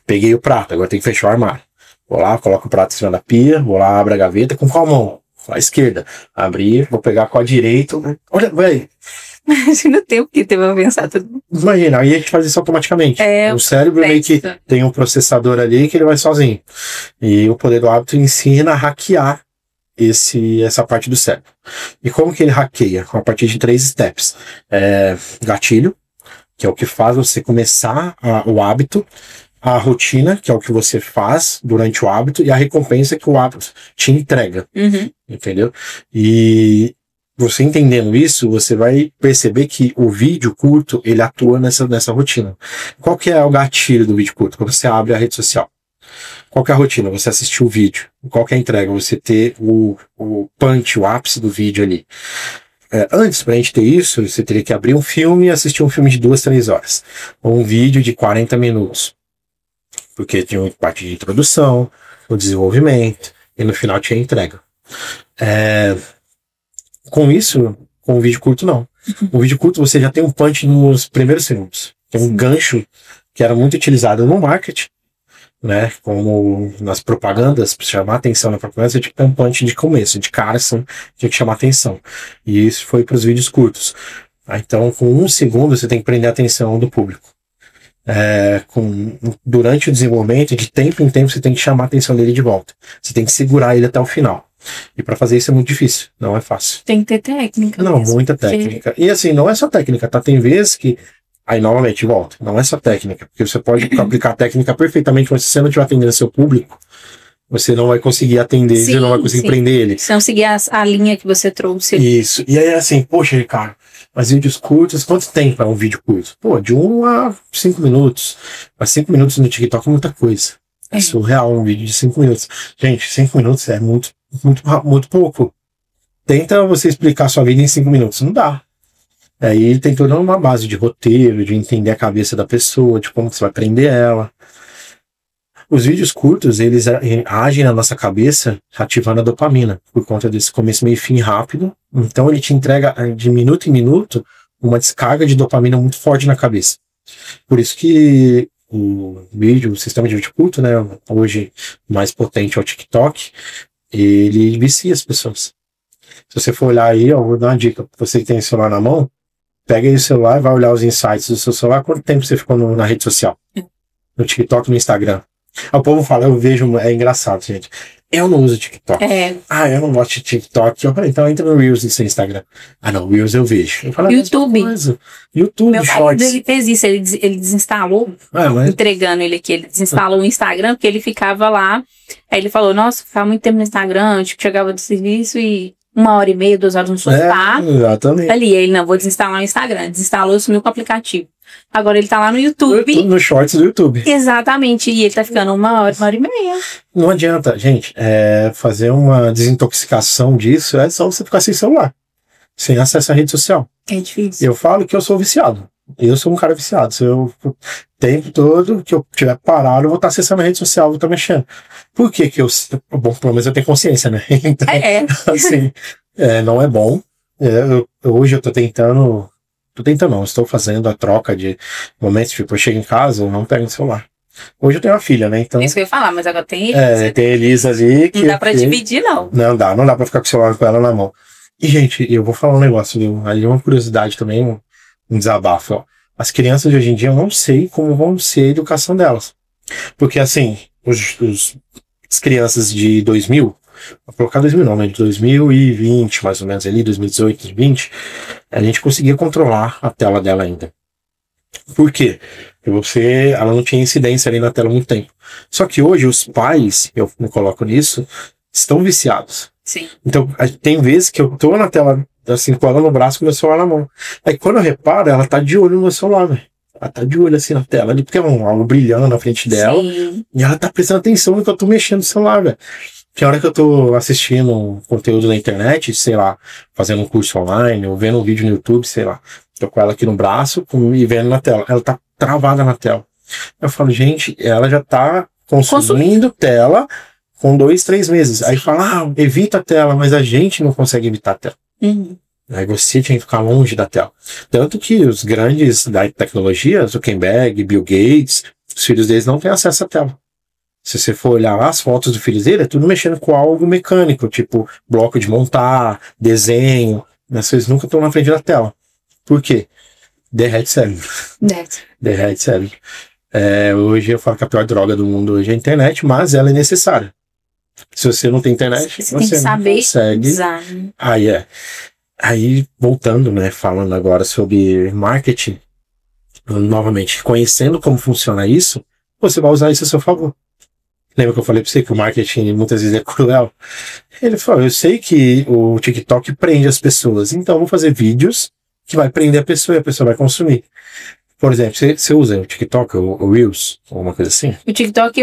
A: Peguei o prato, agora eu tenho que fechar o armário. Vou lá, coloco o prato em cima da pia, vou lá, abro a gaveta com qual mão? Com a esquerda. Abrir, vou pegar com a direita. Olha, velho.
B: Imagina o tempo que teve a pensar tudo.
A: Imagina, aí a gente faz isso automaticamente. O cérebro meio que tem um processador ali que ele vai sozinho. E o Poder do Hábito ensina a hackear essa parte do cérebro. E como que ele hackeia? A partir de 3 steps. Gatilho, que é o que faz você começar o hábito. A rotina, que é o que você faz durante o hábito, e a recompensa que o hábito te entrega. Entendeu? E você entendendo isso, você vai perceber que o vídeo curto, ele atua nessa rotina. Qual que é o gatilho do vídeo curto? Quando você abre a rede social. Qual que é a rotina? Você assistir o vídeo. Qual que é a entrega? Você ter o punch, o ápice do vídeo ali. Antes, pra gente ter isso, você teria que abrir um filme e assistir um filme de 2, 3 horas. Ou um vídeo de 40 minutos. Porque tinha uma parte de introdução, o desenvolvimento, e no final tinha a entrega. Com isso, com o vídeo curto, não. O vídeo curto você já tem um punch nos primeiros segundos. Tem um gancho que era muito utilizado no marketing, né? Como nas propagandas, para chamar atenção na propaganda, você tinha que ter um punch de começo, de cara, assim, tinha que chamar atenção. E isso foi para os vídeos curtos. Então, com 1 segundo, você tem que prender a atenção do público. Durante o desenvolvimento, de tempo em tempo, você tem que chamar a atenção dele de volta. Você tem que segurar ele até o final. E para fazer isso é muito difícil, não é fácil.
B: Tem que ter técnica.
A: Não, muita técnica. E assim, não é só técnica, tá? Tem vezes que... Aí, novamente, volta. Não é só técnica, porque você pode aplicar a técnica perfeitamente, mas se você não estiver atendendo seu público, você não vai conseguir atender, você não vai conseguir prender ele.
B: Se não seguir a linha que você trouxe.
A: Isso. E aí, assim, poxa, Ricardo, mas vídeos curtos, quanto tempo é um vídeo curto? Pô, de 1 a 5 minutos. Mas 5 minutos no TikTok é muita coisa. É surreal um vídeo de 5 minutos. Gente, 5 minutos é muito pouco. Tenta você explicar a sua vida em 5 minutos. Não dá. Aí tem toda uma base de roteiro, de entender a cabeça da pessoa, de como você vai prender ela. Os vídeos curtos, eles agem na nossa cabeça ativando a dopamina, por conta desse começo, meio e fim rápido. Então ele te entrega de minuto em minuto uma descarga de dopamina muito forte na cabeça. Por isso que o sistema de vídeo curto, né, hoje mais potente é o TikTok, ele vicia as pessoas. Se você for olhar aí, eu vou dar uma dica, você que tem o celular na mão, pega aí o celular e vai olhar os insights do seu celular. Quanto tempo você ficou na rede social? No TikTok, no Instagram? O povo fala, eu vejo, é engraçado, gente. Eu não uso TikTok. Eu não gosto de TikTok. Eu falei, então entra no Reels do seu Instagram. Não, Reels eu vejo. Eu falei,
B: YouTube.
A: YouTube,
B: meu
A: Shorts.
B: Ele fez isso, ele desinstalou, entregando ele aqui, ele desinstalou o Instagram, porque ele ficava lá. Aí ele falou, nossa, ficava muito tempo no Instagram, tipo, chegava do serviço e 1h30, 2 horas no sofá.
A: Exatamente.
B: Ali, ele, não, vou desinstalar o Instagram. Desinstalou, sumiu com o aplicativo. Agora ele tá lá no YouTube.
A: No Shorts do YouTube.
B: Exatamente. E ele tá ficando 1h30.
A: Não adianta, gente, fazer uma desintoxicação disso é só você ficar sem celular. Sem acesso à rede social.
B: É difícil.
A: Eu falo que eu sou viciado. Eu sou um cara viciado. Se eu o tempo todo que eu tiver parado, eu vou estar acessando a rede social, vou estar mexendo. Por que que eu... Bom, pelo menos eu tenho consciência, né? Então, assim, não é bom. Hoje eu tô tentando... estou fazendo a troca de momentos, tipo, eu chego em casa, eu não pego o celular. Hoje eu tenho uma filha, né? Então,
B: isso que eu ia falar, mas agora tem Elisa.
A: Tem a Elisa ali.
B: Não dá pra dividir, não.
A: Não dá pra ficar com o celular com ela na mão. E, gente, eu vou falar um negócio, viu? Aí uma curiosidade também, um desabafo. Ó. As crianças de hoje em dia, eu não sei como vão ser a educação delas. Porque, assim, as crianças de 2000, vou colocar 2000 não, né? De 2020, mais ou menos ali, 2018, 2020, a gente conseguia controlar a tela dela ainda. Por quê? Porque ela não tinha incidência ali na tela há muito tempo. Só que hoje os pais, eu me coloco nisso, estão viciados.
B: Sim.
A: Então, tem vezes que eu tô na tela, assim, com ela no braço, com o meu celular na mão. Aí quando eu reparo, ela tá de olho no meu celular, velho. Ela tá de olho assim na tela ali, porque é algo brilhando na frente dela.
B: Sim.
A: E ela tá prestando atenção no que eu tô mexendo no celular, velho. Tem hora que eu tô assistindo um conteúdo na internet, sei lá, fazendo um curso online, ou vendo um vídeo no YouTube, sei lá. Tô com ela aqui no braço e vendo na tela. Ela tá travada na tela. Eu falo, gente, ela já tá consumindo tela com 2, 3 meses. Aí fala, evita a tela, mas a gente não consegue evitar a tela.
B: Uhum.
A: Aí você tinha que ficar longe da tela. Tanto que os grandes da tecnologia, Zuckerberg, Bill Gates, os filhos deles não têm acesso à tela. Se você for olhar as fotos dos filhos dele, é tudo mexendo com algo mecânico, tipo bloco de montar, desenho. Mas vocês nunca estão na frente da tela. Por quê? Derrete cérebro. Derrete cérebro. Hoje eu falo que a pior droga do mundo hoje é a internet, mas ela é necessária. Se você não tem internet,
B: você tem que saber
A: consegue
B: usar.
A: Aí, voltando, né, falando agora sobre marketing, novamente, conhecendo como funciona isso, você vai usar isso a seu favor. Lembra que eu falei pra você que o marketing muitas vezes é cruel? Ele falou, eu sei que o TikTok prende as pessoas, então eu vou fazer vídeos que vai prender a pessoa e a pessoa vai consumir. Por exemplo, você usa o TikTok ou o Reels, ou uma coisa assim?
B: O TikTok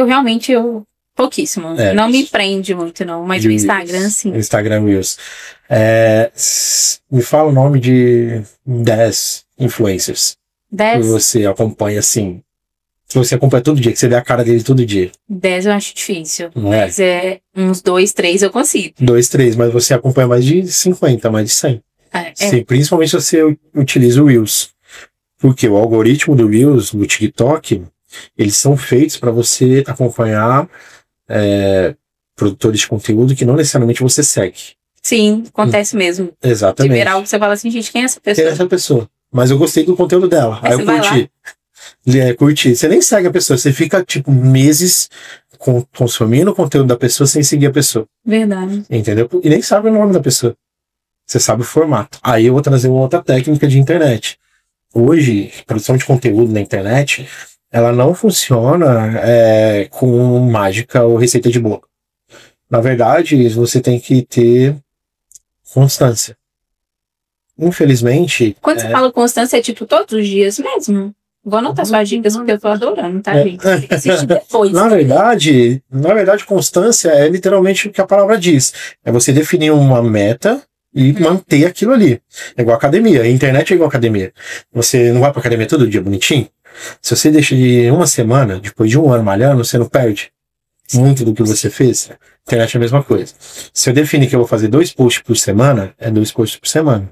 B: pouquíssimo. Não me prende muito, não. Mas o Instagram, sim.
A: O Instagram Reels. Me fala o nome de 10 influencers.
B: 10?
A: Que você acompanha assim. Que você acompanha todo dia, que você vê a cara dele todo dia.
B: 10 eu acho difícil.
A: Não é?
B: Mas uns 2, 3 eu consigo.
A: 2, 3, mas você acompanha mais de 50, mais de 100. Sim, principalmente se você utiliza o Reels. Porque o algoritmo do Reels, do TikTok, eles são feitos para você acompanhar produtores de conteúdo que não necessariamente você segue.
B: Sim, acontece mesmo.
A: Exatamente.
B: De ver algo que você fala assim, gente, quem é essa pessoa?
A: Quem é essa pessoa? Mas eu gostei do conteúdo dela. Aí eu curti. Curti. Você nem segue a pessoa, você fica, tipo, meses consumindo o conteúdo da pessoa sem seguir a pessoa.
B: Verdade.
A: Entendeu? E nem sabe o nome da pessoa. Você sabe o formato. Aí eu vou trazer uma outra técnica de internet. Hoje, produção de conteúdo na internet, ela não funciona com mágica ou receita de bolo. Na verdade, você tem que ter constância. Infelizmente...
B: Quando você fala constância, é tipo todos os dias mesmo? Vou anotar suas dicas porque eu tô adorando, tá, gente? Tem que assistir depois.
A: Na verdade, constância é literalmente o que a palavra diz. É você definir uma meta e manter aquilo ali. É igual academia. A internet é igual academia. Você não vai pra academia todo dia bonitinho? Se você deixa de uma semana, depois de um ano malhando, você não perde muito do que você fez. Internet é a mesma coisa. Se eu definir que eu vou fazer 2 posts por semana, é 2 posts por semana.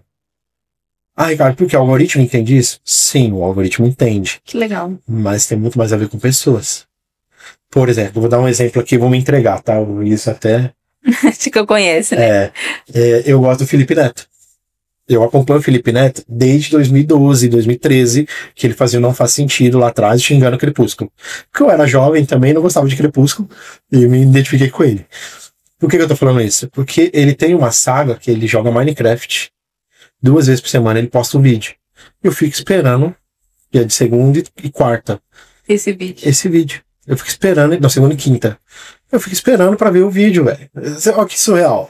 A: Ricardo, porque o algoritmo entende isso? Sim, o algoritmo entende.
B: Que legal.
A: Mas tem muito mais a ver com pessoas. Por exemplo, vou dar um exemplo aqui, vou me entregar, tá? Isso até...
B: Acho que eu conheço, né?
A: Eu gosto do Felipe Neto. Eu acompanho o Felipe Neto desde 2012, 2013, que ele fazia o Não Faz Sentido lá atrás, xingando o Crepúsculo. Porque eu era jovem também, não gostava de Crepúsculo, e me identifiquei com ele. Por que eu tô falando isso? Porque ele tem uma saga que ele joga Minecraft. 2 vezes por semana ele posta um vídeo. Eu fico esperando, dia de segunda e quarta.
B: Esse vídeo.
A: Eu fico esperando, na segunda e quinta. Eu fico esperando pra ver o vídeo, velho. Olha que surreal.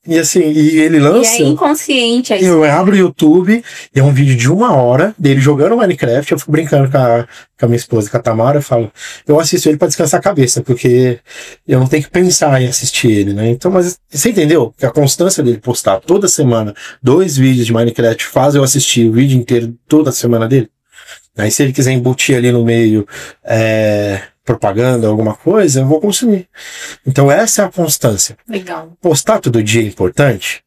A: E assim, e ele lança...
B: E é inconsciente.
A: Eu abro o YouTube e é um vídeo de 1 hora dele jogando Minecraft. Eu fico brincando com a minha esposa, com a Tamara. Eu falo, eu assisto ele pra descansar a cabeça, porque eu não tenho que pensar em assistir ele, né? Então, mas você entendeu? Que a constância dele postar toda semana 2 vídeos de Minecraft faz eu assistir o vídeo inteiro toda semana dele. Aí se ele quiser embutir ali no meio propaganda, alguma coisa, eu vou consumir. Então essa é a constância.
B: Legal.
A: Postar todo dia é importante?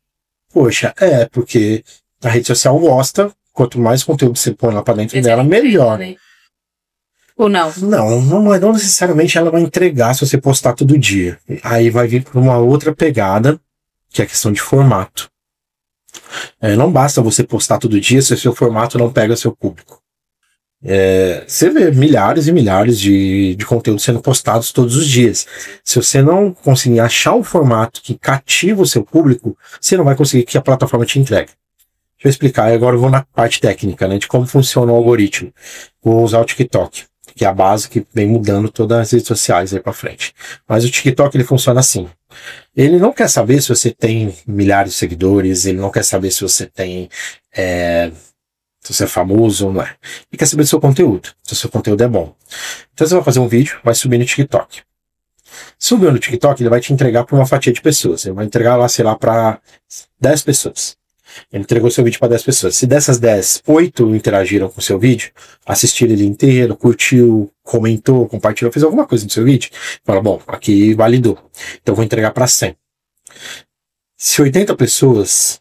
A: Poxa, porque a rede social gosta, quanto mais conteúdo você põe lá pra dentro dela, melhor.
B: Né? Ou não?
A: Não necessariamente ela vai entregar se você postar todo dia. Aí vai vir por uma outra pegada, que é a questão de formato. Não basta você postar todo dia se o seu formato não pega seu público. Você vê milhares e milhares de conteúdos sendo postados todos os dias. Se você não conseguir achar o formato que cativa o seu público, você não vai conseguir que a plataforma te entregue. Deixa eu explicar, agora eu vou na parte técnica, né, de como funciona o algoritmo. Vou usar o TikTok, que é a base que vem mudando todas as redes sociais aí pra frente. Mas o TikTok, ele funciona assim. Ele não quer saber se você tem milhares de seguidores, ele não quer saber se você tem, se você é famoso ou não é. Ele quer saber do seu conteúdo, se o seu conteúdo é bom. Então você vai fazer um vídeo, vai subir no TikTok. Subiu no TikTok, ele vai te entregar para uma fatia de pessoas. Ele vai entregar lá, sei lá, para 10 pessoas. Ele entregou seu vídeo para 10 pessoas. Se dessas 10, 8 interagiram com o seu vídeo, assistiram ele inteiro, curtiu, comentou, compartilhou, fez alguma coisa no seu vídeo, fala, bom, aqui validou. Então eu vou entregar para 100. Se 80 pessoas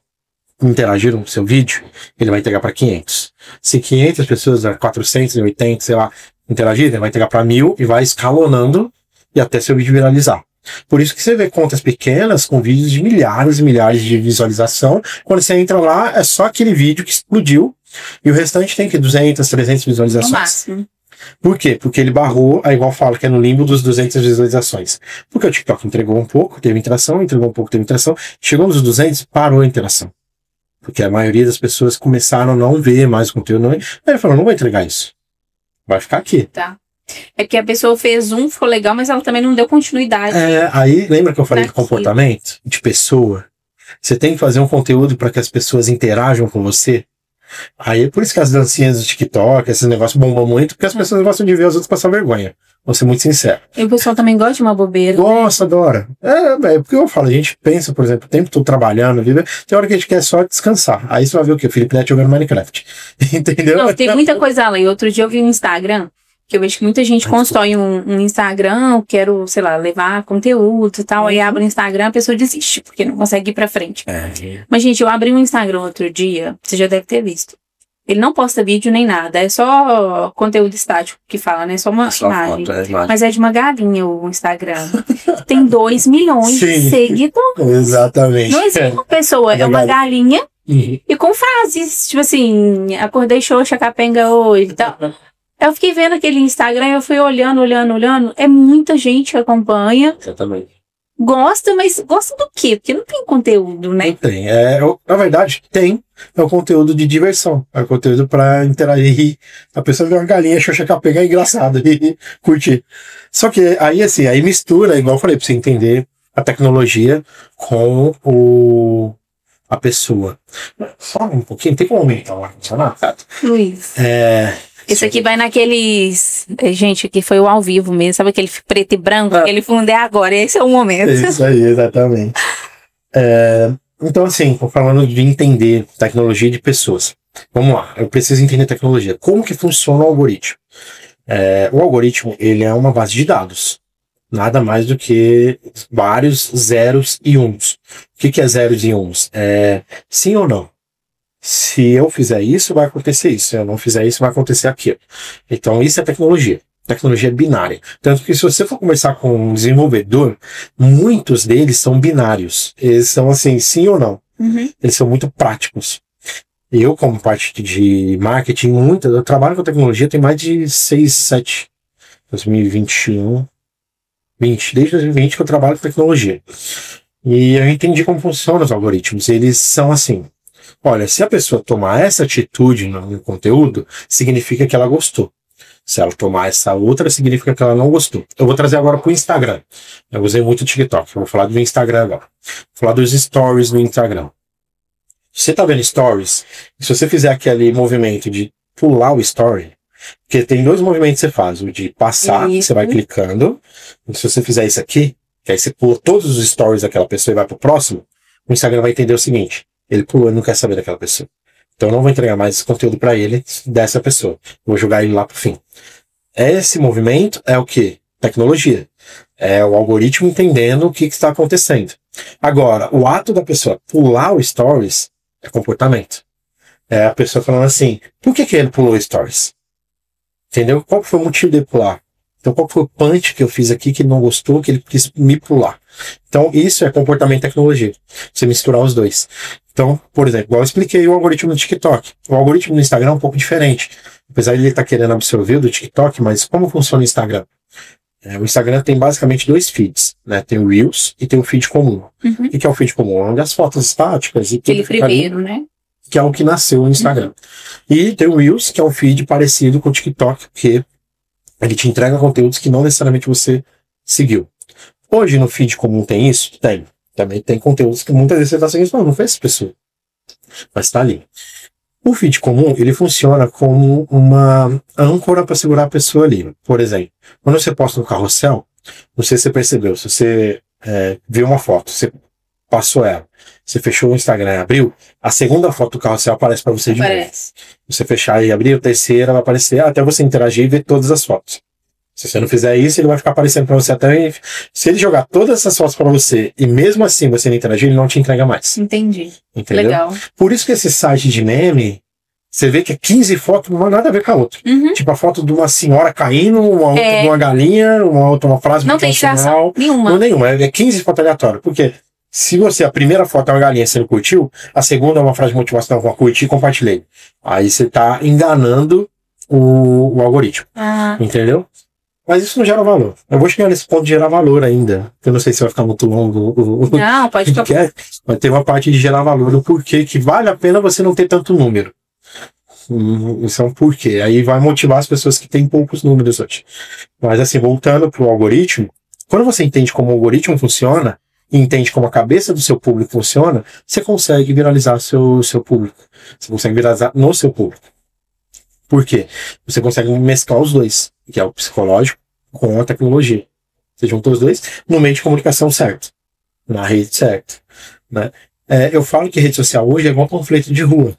A: interagiram com o seu vídeo, ele vai entregar para 500. Se 500 pessoas, 480, sei lá, interagiram, ele vai entregar para 1000 e vai escalonando e até seu vídeo viralizar. Por isso que você vê contas pequenas com vídeos de milhares e milhares de visualização. Quando você entra lá, é só aquele vídeo que explodiu e o restante tem que 200, 300 visualizações.
B: No máximo.
A: Por quê? Porque ele barrou, igual fala que é no limbo dos 200 visualizações. Porque o TikTok entregou um pouco, teve interação, entregou um pouco, teve interação. Chegou nos 200, parou a interação. Porque a maioria das pessoas começaram a não ver mais o conteúdo. Aí ele falou, não vou entregar isso. Vai ficar aqui.
B: Tá. É porque a pessoa fez ficou legal, mas ela também não deu continuidade.
A: Aí lembra que eu falei de comportamento? De pessoa? Você tem que fazer um conteúdo para que as pessoas interajam com você. Aí é por isso que as dancinhas do TikTok, esses negócios bombam muito, porque as pessoas gostam de ver os outros passar vergonha. Vou ser muito sincero.
B: E o pessoal também gosta de uma bobeira.
A: Gosta, adora. Porque eu falo, a gente pensa, por exemplo, o tempo todo trabalhando, vive, tem hora que a gente quer só descansar. Aí você vai ver o quê? O Felipe Neto jogando Minecraft. Entendeu?
B: Não, tem muita coisa além. Outro dia eu vi no Instagram, que eu vejo que muita gente constrói um Instagram, eu quero, sei lá, levar conteúdo e tal, aí abre o Instagram, a pessoa desiste, porque não consegue ir pra frente. Mas, gente, eu abri um Instagram outro dia, você já deve ter visto. Ele não posta vídeo nem nada, é só conteúdo estático que fala, né? Só uma imagem. Foto, mas é de uma galinha o Instagram. Tem 2 milhões de seguidores.
A: Exatamente.
B: Não existe uma pessoa, é uma galinha e com frases, tipo assim, acordei xoxa, capenga hoje e tal. Eu fiquei vendo aquele Instagram, eu fui olhando. É muita gente que acompanha.
A: Exatamente.
B: Gosta, mas gosta do quê? Porque não tem conteúdo, né?
A: Não tem. Na verdade, tem. É o conteúdo de diversão. É o conteúdo pra interagir. A pessoa vê uma galinha, xoxa capenga, é engraçado. E curtir. Só que aí, assim, aí mistura, igual eu falei, pra você entender a tecnologia com a pessoa. Só um pouquinho. Tem como aumentar o ar-condicionado?
B: Luiz. Esse aqui vai naqueles... Gente, aqui foi o ao vivo mesmo. Sabe aquele preto e branco? Aquele fundo é agora. Esse é o momento.
A: Isso aí, exatamente. Então, assim, falando de entender tecnologia de pessoas. Vamos lá. Eu preciso entender tecnologia. Como que funciona o algoritmo? O algoritmo, ele é uma base de dados. Nada mais do que vários zeros e uns. O que é zeros e uns? Sim ou não? Se eu fizer isso, vai acontecer isso. Se eu não fizer isso, vai acontecer aquilo. Então, isso é tecnologia. Tecnologia binária. Tanto que se você for conversar com um desenvolvedor, muitos deles são binários. Eles são assim, sim ou não. Eles são muito práticos. Eu, como parte de marketing, eu trabalho com tecnologia tem mais de 6, 7, 2021, 20, desde 2020 que eu trabalho com tecnologia. E eu entendi como funcionam os algoritmos. Eles são assim. Olha, se a pessoa tomar essa atitude no conteúdo, significa que ela gostou. Se ela tomar essa outra, significa que ela não gostou. Eu vou trazer agora para o Instagram. Eu usei muito o TikTok. Eu vou falar do Instagram agora. Vou falar dos stories no Instagram. Você tá vendo stories? Se você fizer aquele movimento de pular o story, porque tem 2 movimentos que você faz. O de passar, você vai clicando. E se você fizer isso aqui, que aí você pula todos os stories daquela pessoa e vai pro próximo, o Instagram vai entender o seguinte. Ele pulou e não quer saber daquela pessoa. Então eu não vou entregar mais esse conteúdo para ele dessa pessoa. Vou jogar ele lá pro fim. Esse movimento é o quê? Tecnologia. É o algoritmo entendendo o que está acontecendo. Agora, o ato da pessoa pular o stories é comportamento. É a pessoa falando assim, por que ele pulou o stories? Entendeu? Qual foi o motivo dele pular? Então, qual foi o punch que eu fiz aqui que ele não gostou, que ele quis me pular? Então, isso é comportamento e tecnologia. Você misturar os dois. Então, por exemplo, igual eu expliquei o algoritmo do TikTok. O algoritmo do Instagram é um pouco diferente. Apesar de ele estar querendo absorver o do TikTok, mas como funciona o Instagram? O Instagram tem basicamente 2 feeds, né? Tem o Reels e tem o feed comum. O que é o feed comum? Onde as fotos estáticas e
B: aquele primeiro, né?
A: Que é o que nasceu no Instagram. E tem o Reels, que é um feed parecido com o TikTok, que ele te entrega conteúdos que não necessariamente você seguiu. Hoje no feed comum tem isso? Tem. Também tem conteúdos que muitas vezes você está seguindo, não foi essa pessoa. Mas está ali. O feed comum, ele funciona como uma âncora para segurar a pessoa ali. Por exemplo, quando você posta no carrossel, não sei se você percebeu, se você viu uma foto, você passou ela, você fechou o Instagram e abriu, a segunda foto do carrossel aparece para você de novo. Você fechar e abrir, a terceira vai aparecer até você interagir e ver todas as fotos. Se você não fizer isso, ele vai ficar aparecendo para você até... Se ele jogar todas essas fotos para você e mesmo assim você não interagir, ele não te entrega mais.
B: Entendi.
A: Entendeu?
B: Legal.
A: Por isso que esse site de meme, você vê que é 15 fotos, não tem nada a ver com a outra.
B: Uhum.
A: Tipo a foto de uma senhora caindo, uma outra de uma galinha, uma outra uma frase
B: não tem graça nenhuma.
A: Não nenhuma, é 15 fotos aleatórias. Porque se você, a primeira foto é uma galinha e você não curtiu, a segunda é uma frase de motivação, eu curti e compartilhei. Aí você tá enganando o algoritmo. Entendeu? Mas isso não gera valor. Eu vou chegar nesse ponto de gerar valor ainda. Eu não sei se vai ficar muito longo.
B: Não, pode ficar.
A: Vai ter uma parte de gerar valor, o porquê que vale a pena você não ter tanto número. Isso é um porquê. Aí vai motivar as pessoas que têm poucos números hoje. Mas assim, voltando pro algoritmo, quando você entende como o algoritmo funciona, e entende como a cabeça do seu público funciona, você consegue viralizar seu público. Você consegue viralizar no seu público. Por quê? Você consegue mesclar os dois, que é o psicológico com a tecnologia. Você junta os dois no meio de comunicação certo, na rede certa. Né? Eu falo que rede social hoje é igual panfleto de rua.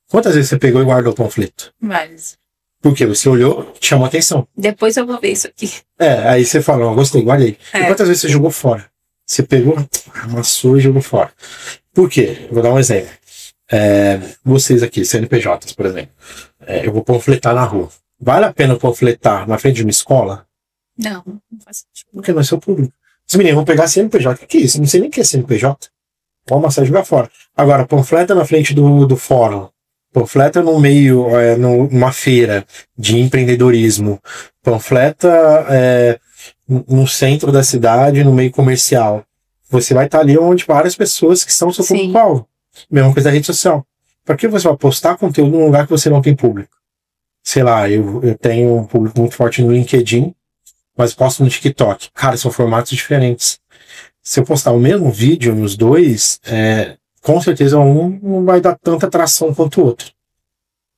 A: Quantas vezes você pegou e guardou o panfleto?
B: Várias.
A: Porque você olhou, te chamou atenção.
B: Depois eu vou ver isso aqui.
A: Aí você fala, gostei, guardei. E quantas vezes você jogou fora? Você pegou, amassou e jogou fora. Por quê? Eu vou dar um exemplo. Vocês aqui, CNPJs, por exemplo. Eu vou panfletar na rua. Vale a pena panfletar na frente de uma escola?
B: Não faz sentido.
A: Porque não é seu público. Os meninos vão pegar CNPJ. O que é isso? Não sei nem o que é CNPJ. Vão amassar e jogar fora. Agora, panfleta na frente do fórum. Panfleta no meio, numa feira de empreendedorismo. Panfleta no centro da cidade, no meio comercial. Você vai estar ali onde várias pessoas que são seu público-alvo. Mesma coisa da rede social. Para que você vai postar conteúdo num lugar que você não tem público? Sei lá, eu tenho um público muito forte no LinkedIn, mas posto no TikTok. Cara, são formatos diferentes. Se eu postar o mesmo vídeo nos dois, com certeza um não vai dar tanta atração quanto o outro.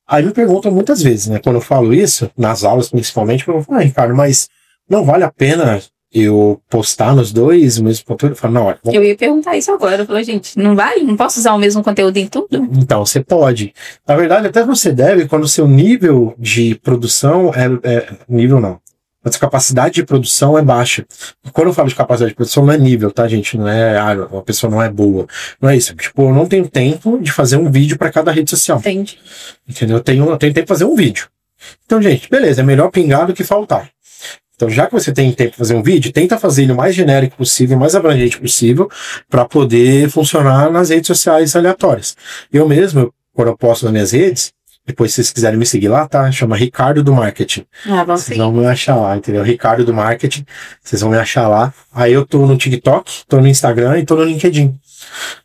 A: Aí me perguntam muitas vezes, né? Quando eu falo isso, nas aulas principalmente, eu falo, Ricardo, mas não vale a pena eu postar nos dois o mesmo conteúdo? Eu falo, não, olha.
B: Eu ia perguntar isso agora. Eu falei, gente, não vale? Não posso usar o mesmo conteúdo em tudo?
A: Então, você pode. Na verdade, até você deve, quando o seu nível de produção nível não. A sua capacidade de produção é baixa. Quando eu falo de capacidade de produção, não é nível, tá, gente? Não é, a pessoa não é boa. Não é isso. Tipo, eu não tenho tempo de fazer um vídeo para cada rede social.
B: Entendi.
A: Entendeu? Eu tenho tempo de fazer um vídeo. Então, gente, beleza, é melhor pingar do que faltar. Então, já que você tem tempo para fazer um vídeo, tenta fazer ele o mais genérico possível, mais abrangente possível, para poder funcionar nas redes sociais aleatórias. Eu mesmo, quando eu posto nas minhas redes, depois se vocês quiserem me seguir lá, tá? Chama Ricardo do Marketing. Vocês vão me achar lá, entendeu? Ricardo do Marketing, vocês vão me achar lá. Aí eu tô no TikTok, tô no Instagram e tô no LinkedIn.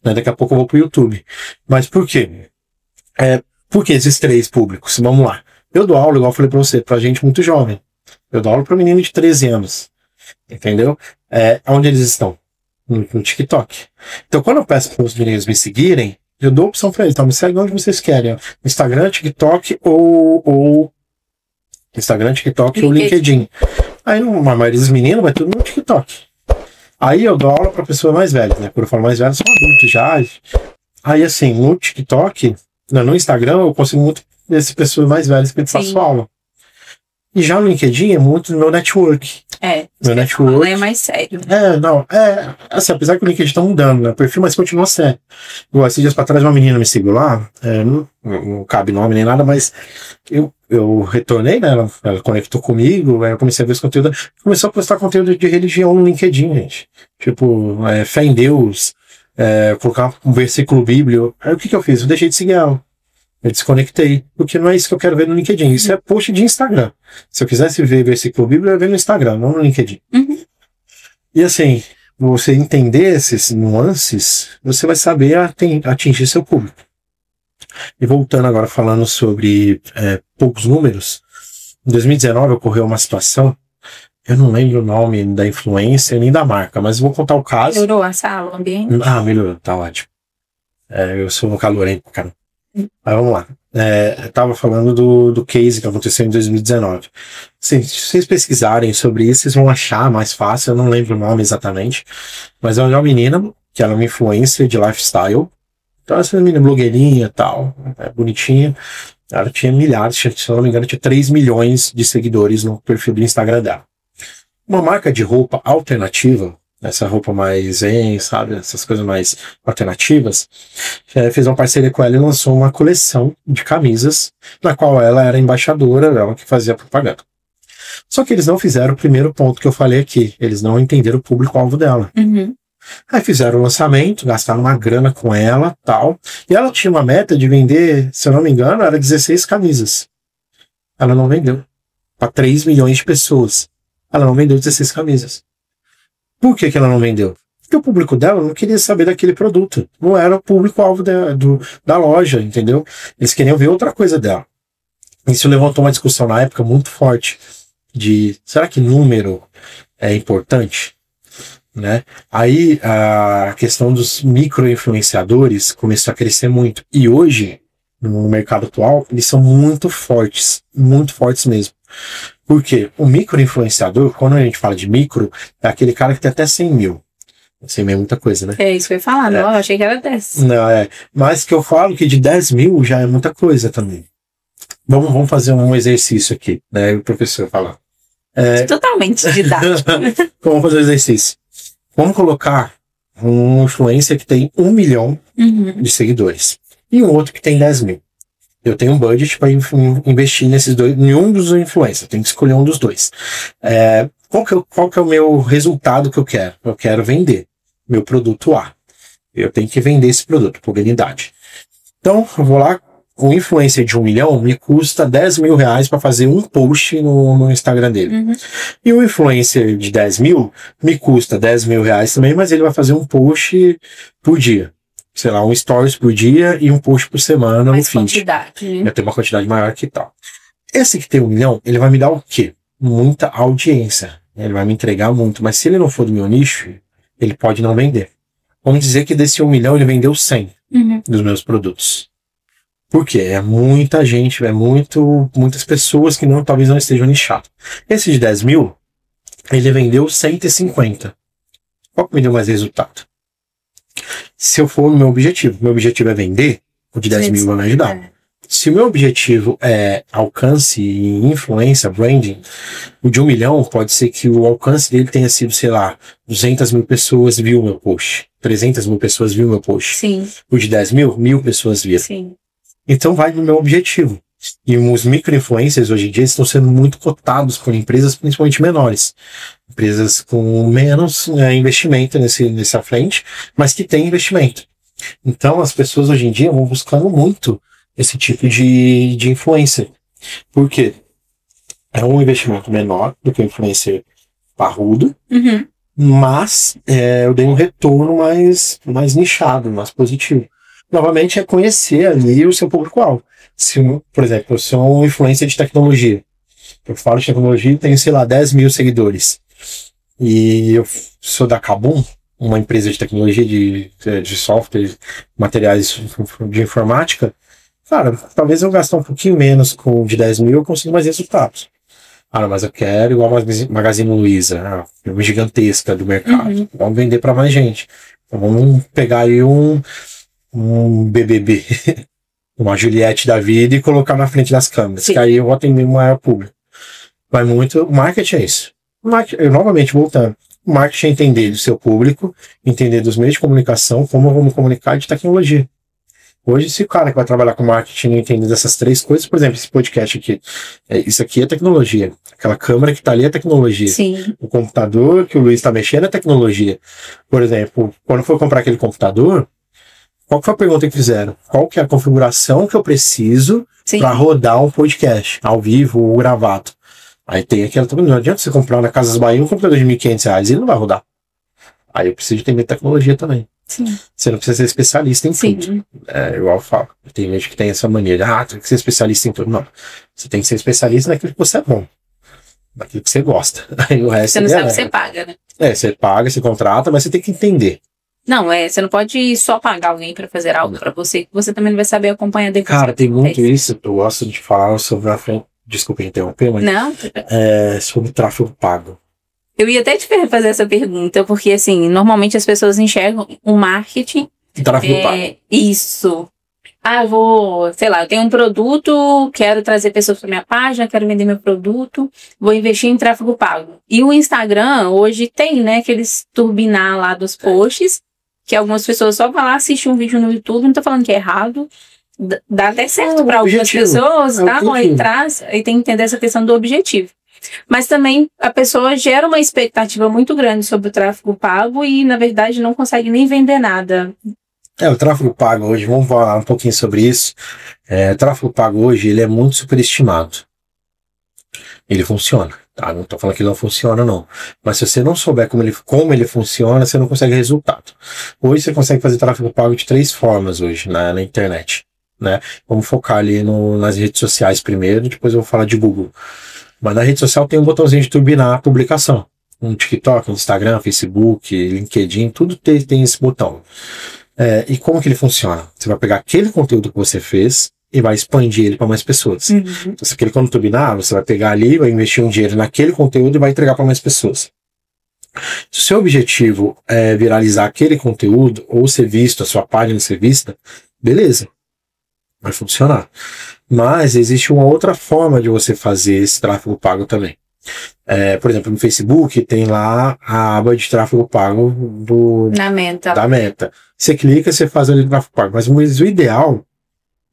A: Daqui a pouco eu vou pro YouTube. Mas por quê? Por que esses três públicos? Vamos lá. Eu dou aula, igual eu falei pra você, pra gente muito jovem. Eu dou aula para menino de 13 anos. Entendeu? Onde eles estão? No TikTok. Então, quando eu peço para os meninos me seguirem, eu dou a opção para eles. Então, me segue onde vocês querem. Instagram, TikTok ou Instagram, TikTok ou LinkedIn. Aí, a maioria dos meninos vai tudo no TikTok. Aí eu dou aula para pessoas mais velhas, né? Quando eu falo mais velhas, são adultos já. Aí, assim, no TikTok, no Instagram, eu consigo muito dessas pessoas mais velhas que eu faço aula. E já no LinkedIn é muito do meu network. Meu network
B: é mais sério.
A: Assim, apesar que o LinkedIn tá mudando, né? O perfil, mas continua sério. Igual, esses dias pra trás, uma menina me seguiu lá, não cabe nome nem nada, mas eu retornei, né? Ela conectou comigo, aí eu comecei a ver os conteúdos. Começou a postar conteúdo de religião no LinkedIn, gente. Tipo, fé em Deus, colocar um versículo bíblico. Aí o que eu fiz? Eu deixei de seguir ela. Eu desconectei, porque não é isso que eu quero ver no LinkedIn. Isso é post de Instagram. Se eu quisesse ver versículo bíblico, eu ia ver no Instagram, não no LinkedIn. E assim, você entender esses nuances, você vai saber atingir seu público. E voltando agora falando sobre poucos números, em 2019 ocorreu uma situação, Eu não lembro o nome da influencer nem da marca, mas vou contar o caso.
B: Melhorou a sala, o ambiente?
A: Melhorou, tá ótimo. Eu sou um calorento, cara. Mas vamos lá. Eu tava falando do case que aconteceu em 2019. Sim, se vocês pesquisarem sobre isso, vocês vão achar mais fácil. Eu não lembro o nome exatamente. Mas é uma menina que era uma influencer de lifestyle. Então, essa menina blogueirinha e tal, bonitinha. Ela tinha milhares, se eu não me engano, tinha 3 milhões de seguidores no perfil do Instagram dela. Uma marca de roupa alternativa, essa roupa mais sabe, essas coisas mais alternativas, fez uma parceria com ela e lançou uma coleção de camisas, na qual ela era embaixadora, ela que fazia propaganda. Só que eles não fizeram o primeiro ponto que eu falei aqui, eles não entenderam o público-alvo dela.
B: Uhum.
A: Aí fizeram o lançamento, gastaram uma grana com ela, tal, e ela tinha uma meta de vender, se eu não me engano, era 16 camisas. Ela não vendeu. Para 3 milhões de pessoas. Ela não vendeu 16 camisas. Por que ela não vendeu? Porque o público dela não queria saber daquele produto. Não era o público-alvo da loja, entendeu? Eles queriam ver outra coisa dela. Isso levantou uma discussão na época muito forte de, será que número é importante? Né? Aí a questão dos micro-influenciadores começou a crescer muito. E hoje, no mercado atual, eles são muito fortes mesmo. Por quê? O micro-influenciador, quando a gente fala de micro, é aquele cara que tem até 100 mil. 100 mil é muita coisa, né?
B: É isso que eu ia falar, não, eu achei que era 10.
A: Não, mas que eu falo que de 10 mil já é muita coisa também. Vamos fazer um exercício aqui, né? O professor fala.
B: Totalmente didático.
A: Vamos fazer um exercício. Vamos colocar um influencer que tem 1 milhão de seguidores e um outro que tem 10 mil. Eu tenho um budget para investir nesses dois, em um dos influencers. Eu tenho que escolher um dos dois. Qual que é o meu resultado que eu quero? Eu quero vender meu produto A. Eu tenho que vender esse produto por unidade. Então, eu vou lá, um influencer de 1 milhão me custa 10 mil reais para fazer um post no Instagram dele. E um influencer de 10 mil me custa 10 mil reais também, mas ele vai fazer um post por dia. Sei lá, um stories por dia e um post por semana no feed.
B: Quantidade, né?
A: Eu tenho uma quantidade maior que tal. Esse que tem 1 milhão, ele vai me dar o quê? Muita audiência. Ele vai me entregar muito. Mas se ele não for do meu nicho, ele pode não vender. Vamos dizer que desse 1 milhão ele vendeu 100 dos meus produtos. Por quê? É muita gente, muitas pessoas que talvez não estejam nichadas. Esse de 10 mil, ele vendeu 150. Qual que me deu mais resultado? Se eu for no meu objetivo é vender, o de 10 mil vai me ajudar. Se o meu objetivo é alcance e influência, branding, o de 1 milhão pode ser que o alcance dele tenha sido, sei lá, 200 mil pessoas viu meu post, 300 mil pessoas viu meu post.
B: Sim.
A: O de 10 mil, 1.000 pessoas viram.
B: Sim.
A: Então vai no meu objetivo. E os micro-influencers hoje em dia estão sendo muito cotados por empresas, principalmente menores. Empresas com menos investimento nessa frente, mas que têm investimento. Então as pessoas hoje em dia vão buscando muito esse tipo de influencer. Por quê? É um investimento menor do que o influencer parrudo, mas eu dei um retorno mais nichado, mais positivo. Novamente é conhecer ali o seu público-alvo. Por exemplo, eu sou um influencer de tecnologia. Eu falo de tecnologia e tenho, sei lá, 10 mil seguidores. E eu sou da Kabum, uma empresa de tecnologia de software, materiais de informática. Cara, talvez eu gastar um pouquinho menos com de 10 mil, eu consigo mais resultados. Mas eu quero igual a Magazine Luiza, uma gigantesca do mercado. Vamos vender para mais gente. Então vamos pegar aí um BBB, uma Juliette da vida e colocar na frente das câmeras. Sim. Que aí eu vou atender o maior público. Vai muito. O marketing é isso. Eu, novamente, voltando. O marketing é entender do seu público, entender dos meios de comunicação, como vamos comunicar de tecnologia. Hoje, se o cara que vai trabalhar com marketing não entender dessas 3 coisas, por exemplo, esse podcast aqui, isso aqui é tecnologia. Aquela câmera que tá ali é tecnologia.
B: Sim. O
A: computador que o Luiz tá mexendo é tecnologia. Por exemplo, quando for comprar aquele computador, qual que foi a pergunta que fizeram? Qual que é a configuração que eu preciso para rodar um podcast ao vivo ou gravado? Aí tem aquela... Não adianta você comprar na Casas Bahia um computador de R$1.500, ele não vai rodar. Aí eu preciso entender tecnologia também.
B: Sim.
A: Você não precisa ser especialista em tudo. Igual eu falo. Tem gente que tem essa mania de, tem que ser especialista em tudo. Não. Você tem que ser especialista naquilo que você é bom. daquilo que você gosta. Aí o resto
B: Você não sabe que você paga, né?
A: Você paga, você contrata, mas você tem que entender.
B: Não, você não pode só pagar alguém pra fazer algo pra você, que você também não vai saber acompanhar depois.
A: Cara, tem muito isso. Eu gosto de falar sobre desculpa interromper, mas
B: Não.
A: sobre tráfego pago.
B: Eu ia até te fazer essa pergunta, porque assim, normalmente as pessoas enxergam o marketing.
A: Tráfego pago.
B: Isso. Eu tenho um produto, quero trazer pessoas para minha página, quero vender meu produto, vou investir em tráfego pago. E o Instagram hoje tem, né, aqueles turbinar lá dos posts, que algumas pessoas só vão lá assistir um vídeo no YouTube, não tô falando que é errado, dá até certo para algumas pessoas, tá? Aí tem que entender essa questão do objetivo. Mas também a pessoa gera uma expectativa muito grande sobre o tráfego pago e, na verdade, não consegue nem vender nada.
A: O tráfego pago hoje, vamos falar um pouquinho sobre isso. O tráfego pago hoje, ele é muito superestimado. Ele funciona, tá? Não tô falando que ele não funciona, não. Mas se você não souber como ele funciona, você não consegue resultado. Hoje você consegue fazer tráfego pago de 3 formas hoje na internet, né? Vamos focar ali nas redes sociais primeiro, depois eu vou falar de Google. Mas na rede social tem um botãozinho de turbinar a publicação. No TikTok, no Instagram, Facebook, LinkedIn, tudo tem esse botão. E como que ele funciona? Você vai pegar aquele conteúdo que você fez e vai expandir ele para mais pessoas.
B: Uhum.
A: Então, se aquele quando turbinar, você vai pegar ali, vai investir um dinheiro naquele conteúdo e vai entregar para mais pessoas. Se o seu objetivo é viralizar aquele conteúdo ou ser visto, a sua página ser vista, beleza, vai funcionar. Mas existe uma outra forma de você fazer esse tráfego pago também. Por exemplo, no Facebook tem lá a aba de tráfego pago da Meta. Você clica, você faz ali o tráfego pago. Mas o ideal,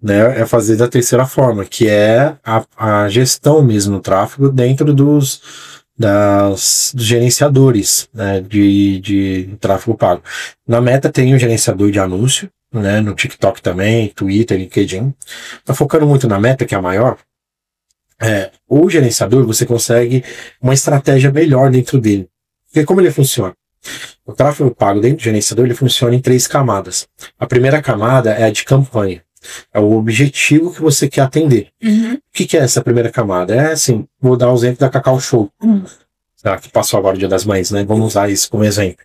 A: né, é fazer da terceira forma, que é a gestão mesmo do tráfego dentro dos gerenciadores, né, de tráfego pago. Na Meta tem o gerenciador de anúncio, né, no TikTok também, Twitter, LinkedIn. Tá focando muito na Meta, que é a maior. O gerenciador, você consegue uma estratégia melhor dentro dele. Porque como ele funciona? O tráfego pago dentro do gerenciador, ele funciona em 3 camadas. A primeira camada é a de campanha. É o objetivo que você quer atender.
B: Uhum.
A: O que é essa primeira camada? Assim, vou dar o exemplo da Cacau Show. Que passou agora o Dia das Mães, né? Vamos usar isso como exemplo.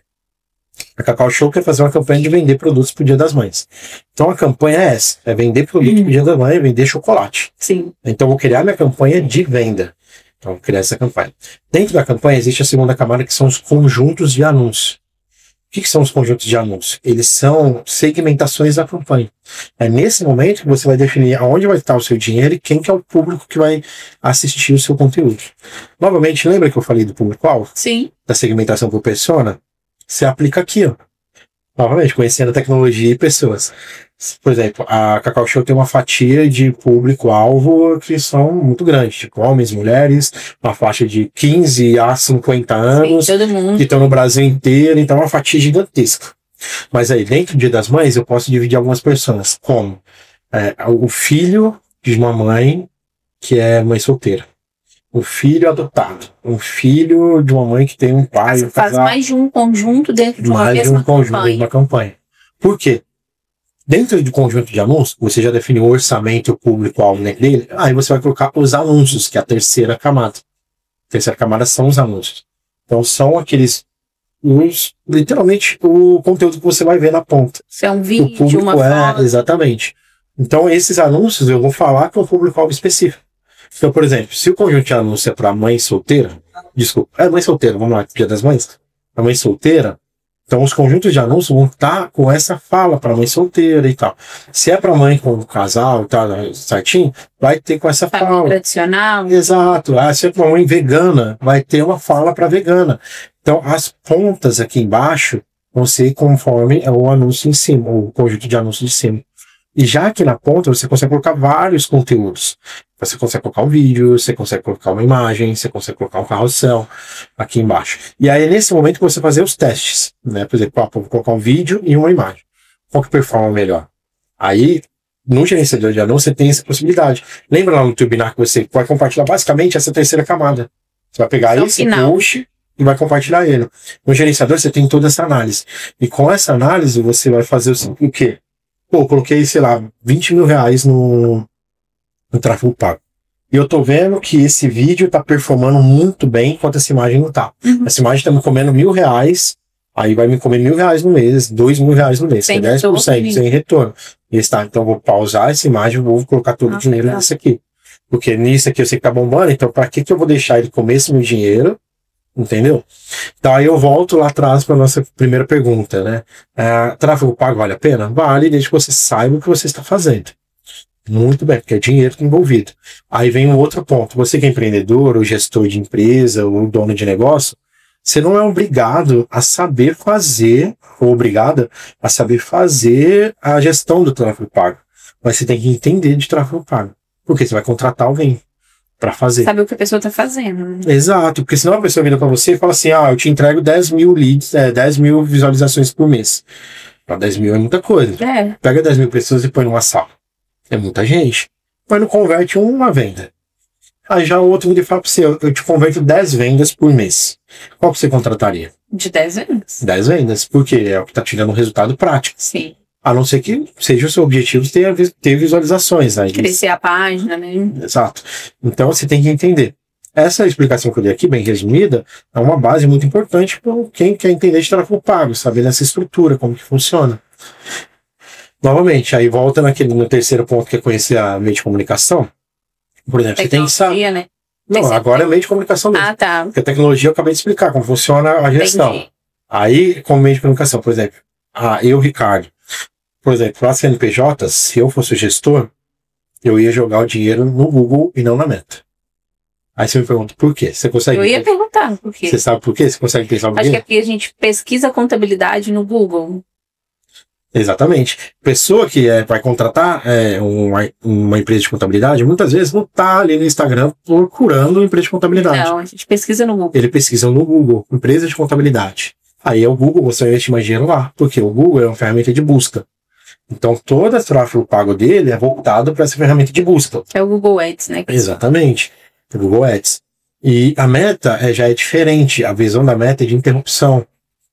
A: A Cacau Show quer fazer uma campanha de vender produtos pro Dia das Mães. Então a campanha é essa, é vender produto pro Dia das Mães, vender chocolate.
B: Sim.
A: Então eu vou criar minha campanha de venda. Então eu vou criar essa campanha. Dentro da campanha existe a segunda camada, que são os conjuntos de anúncios. O que são os conjuntos de anúncios? Eles são segmentações da campanha. É nesse momento que você vai definir aonde vai estar o seu dinheiro e quem que é o público que vai assistir o seu conteúdo. Novamente, lembra que eu falei do público-alvo?
B: Sim.
A: Da segmentação por persona? Você aplica aqui, ó. Novamente, conhecendo a tecnologia e pessoas. Por exemplo, a Cacau Show tem uma fatia de público-alvo que são muito grandes, tipo homens, mulheres, uma faixa de 15 a 50 anos,
B: Sim, todo mundo.
A: que estão no Brasil inteiro, então é uma fatia gigantesca. Mas aí, dentro do Dia das Mães, eu posso dividir algumas pessoas, como o filho de uma mãe que é mãe solteira. Um filho adotado, um filho de uma mãe que tem um pai.
B: Você faz mais de um conjunto dentro de uma mesma
A: campanha. Por quê? Dentro do conjunto de anúncios, você já definiu o orçamento e o público-alvo dele, aí você vai colocar os anúncios, que é a terceira camada. A terceira camada são os anúncios. Então são literalmente o conteúdo que você vai ver na ponta.
B: Se é um vídeo, uma foto.
A: Exatamente. Então esses anúncios eu vou falar com o público-alvo específico. Então, por exemplo, se o conjunto de anúncio é para mãe solteira, mãe solteira, vamos lá, Dia das Mães, a mãe solteira, então os conjuntos de anúncios vão estar com essa fala para mãe solteira e tal. Se é para mãe com casal e tal, certinho, vai ter com essa fala.
B: Tradicional.
A: Exato. Se é para mãe vegana, vai ter uma fala para vegana. Então, as pontas aqui embaixo vão ser conforme o anúncio em cima, o conjunto de anúncios de cima. E já aqui na ponta, você consegue colocar vários conteúdos. Você consegue colocar um vídeo, você consegue colocar uma imagem, você consegue colocar um carrossel aqui embaixo. E aí é nesse momento que você fazer os testes, né? Por exemplo, vou colocar um vídeo e uma imagem. Qual que performa melhor? Aí, no gerenciador de anúncios, você tem essa possibilidade. Lembra lá no Turbinar que você vai compartilhar basicamente essa terceira camada. Você vai pegar esse post e vai compartilhar ele. No gerenciador, você tem toda essa análise. E com essa análise, você vai fazer o quê? Pô, coloquei, sei lá, 20 mil reais no tráfego pago. e eu tô vendo que esse vídeo tá performando muito bem enquanto essa imagem não tá. Essa imagem tá me comendo R$1.000, aí vai me comer R$1.000 no mês, R$2.000 no mês, que é 10% sem retorno. E está, então eu vou pausar essa imagem, vou colocar todo o dinheiro nisso aqui. Porque nisso aqui eu sei que tá bombando, então pra que eu vou deixar ele comer esse meu dinheiro? Entendeu? Então aí eu volto lá atrás para nossa primeira pergunta, né? Tráfego pago vale a pena? Vale, desde que você saiba o que você está fazendo. Muito bem, porque é dinheiro envolvido. Aí vem um outro ponto. Você que é empreendedor, ou gestor de empresa, ou dono de negócio, você não é obrigado a saber fazer, ou obrigada a saber fazer a gestão do tráfego pago. Mas você tem que entender de tráfego pago. Porque você vai contratar alguém para fazer.
B: Saber o que a pessoa tá fazendo. Né?
A: Exato, porque senão a pessoa vira para você e fala assim, eu te entrego 10.000 leads, 10.000 visualizações por mês. 10.000 é muita coisa. Pega 10.000 pessoas e põe numa sala. É muita gente. Mas não converte uma venda. Aí já o outro me fala para você, eu te converto 10 vendas por mês. Qual que você contrataria?
B: De 10 vendas.
A: 10 vendas, porque é o que está te dando um resultado prático.
B: Sim.
A: A não ser que seja o seu objetivo ter visualizaçes. Né?
B: Crescer a página, né?
A: Exato. Então você tem que entender. Essa explicação que eu dei aqui, bem resumida, é uma base muito importante para quem quer entender de tráfego pago, saber dessa estrutura, como que funciona. Novamente, aí volta no terceiro ponto, que é conhecer a meio de comunicação. Por exemplo, você tem que saber. Né? Não, agora é meio de comunicação mesmo. Tá. Porque a tecnologia eu acabei de explicar como funciona a gestão. Entendi. Aí, como meio de comunicação, por exemplo, eu, Ricardo, por exemplo, para a CNPJ, se eu fosse o gestor, eu ia jogar o dinheiro no Google e não na Meta. Aí você me pergunta, por quê? Você consegue?
B: Eu ia perguntar por quê.
A: Você sabe por quê? Você consegue pensar por quê?
B: Acho que é porque a gente pesquisa contabilidade no Google.
A: Exatamente. Pessoa que vai contratar uma empresa de contabilidade, muitas vezes não está ali no Instagram procurando uma empresa de contabilidade.
B: Não, a gente pesquisa no Google.
A: Ele pesquisa no Google, empresa de contabilidade. Aí é o Google, você investe mais dinheiro lá, porque o Google é uma ferramenta de busca. Então todo o tráfego pago dele é voltado para essa ferramenta de busca.
B: É o Google Ads, né?
A: Exatamente, o Google Ads. E a Meta já é diferente, a visão da Meta é de interrupção.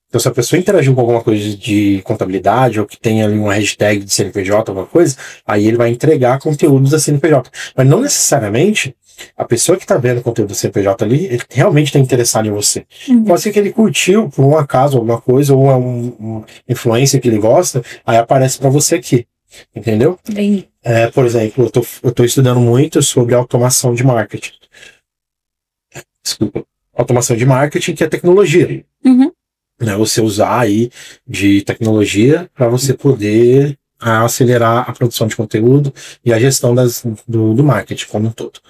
A: Então, se a pessoa interagiu com alguma coisa de contabilidade ou que tem ali uma hashtag de CNPJ, alguma coisa, aí ele vai entregar conteúdos da CNPJ. Mas não necessariamente a pessoa que está vendo o conteúdo da CNPJ ali, ele realmente está interessado em você. Pode ser que ele curtiu, por um acaso, alguma coisa, ou uma influência que ele gosta, aí aparece para você aqui. Entendeu?
B: Bem.
A: Por exemplo, eu tô estudando muito sobre automação de marketing. Desculpa. Automação de marketing, que é tecnologia. Você usar aí de tecnologia para você poder acelerar a produção de conteúdo e a gestão do marketing como um todo.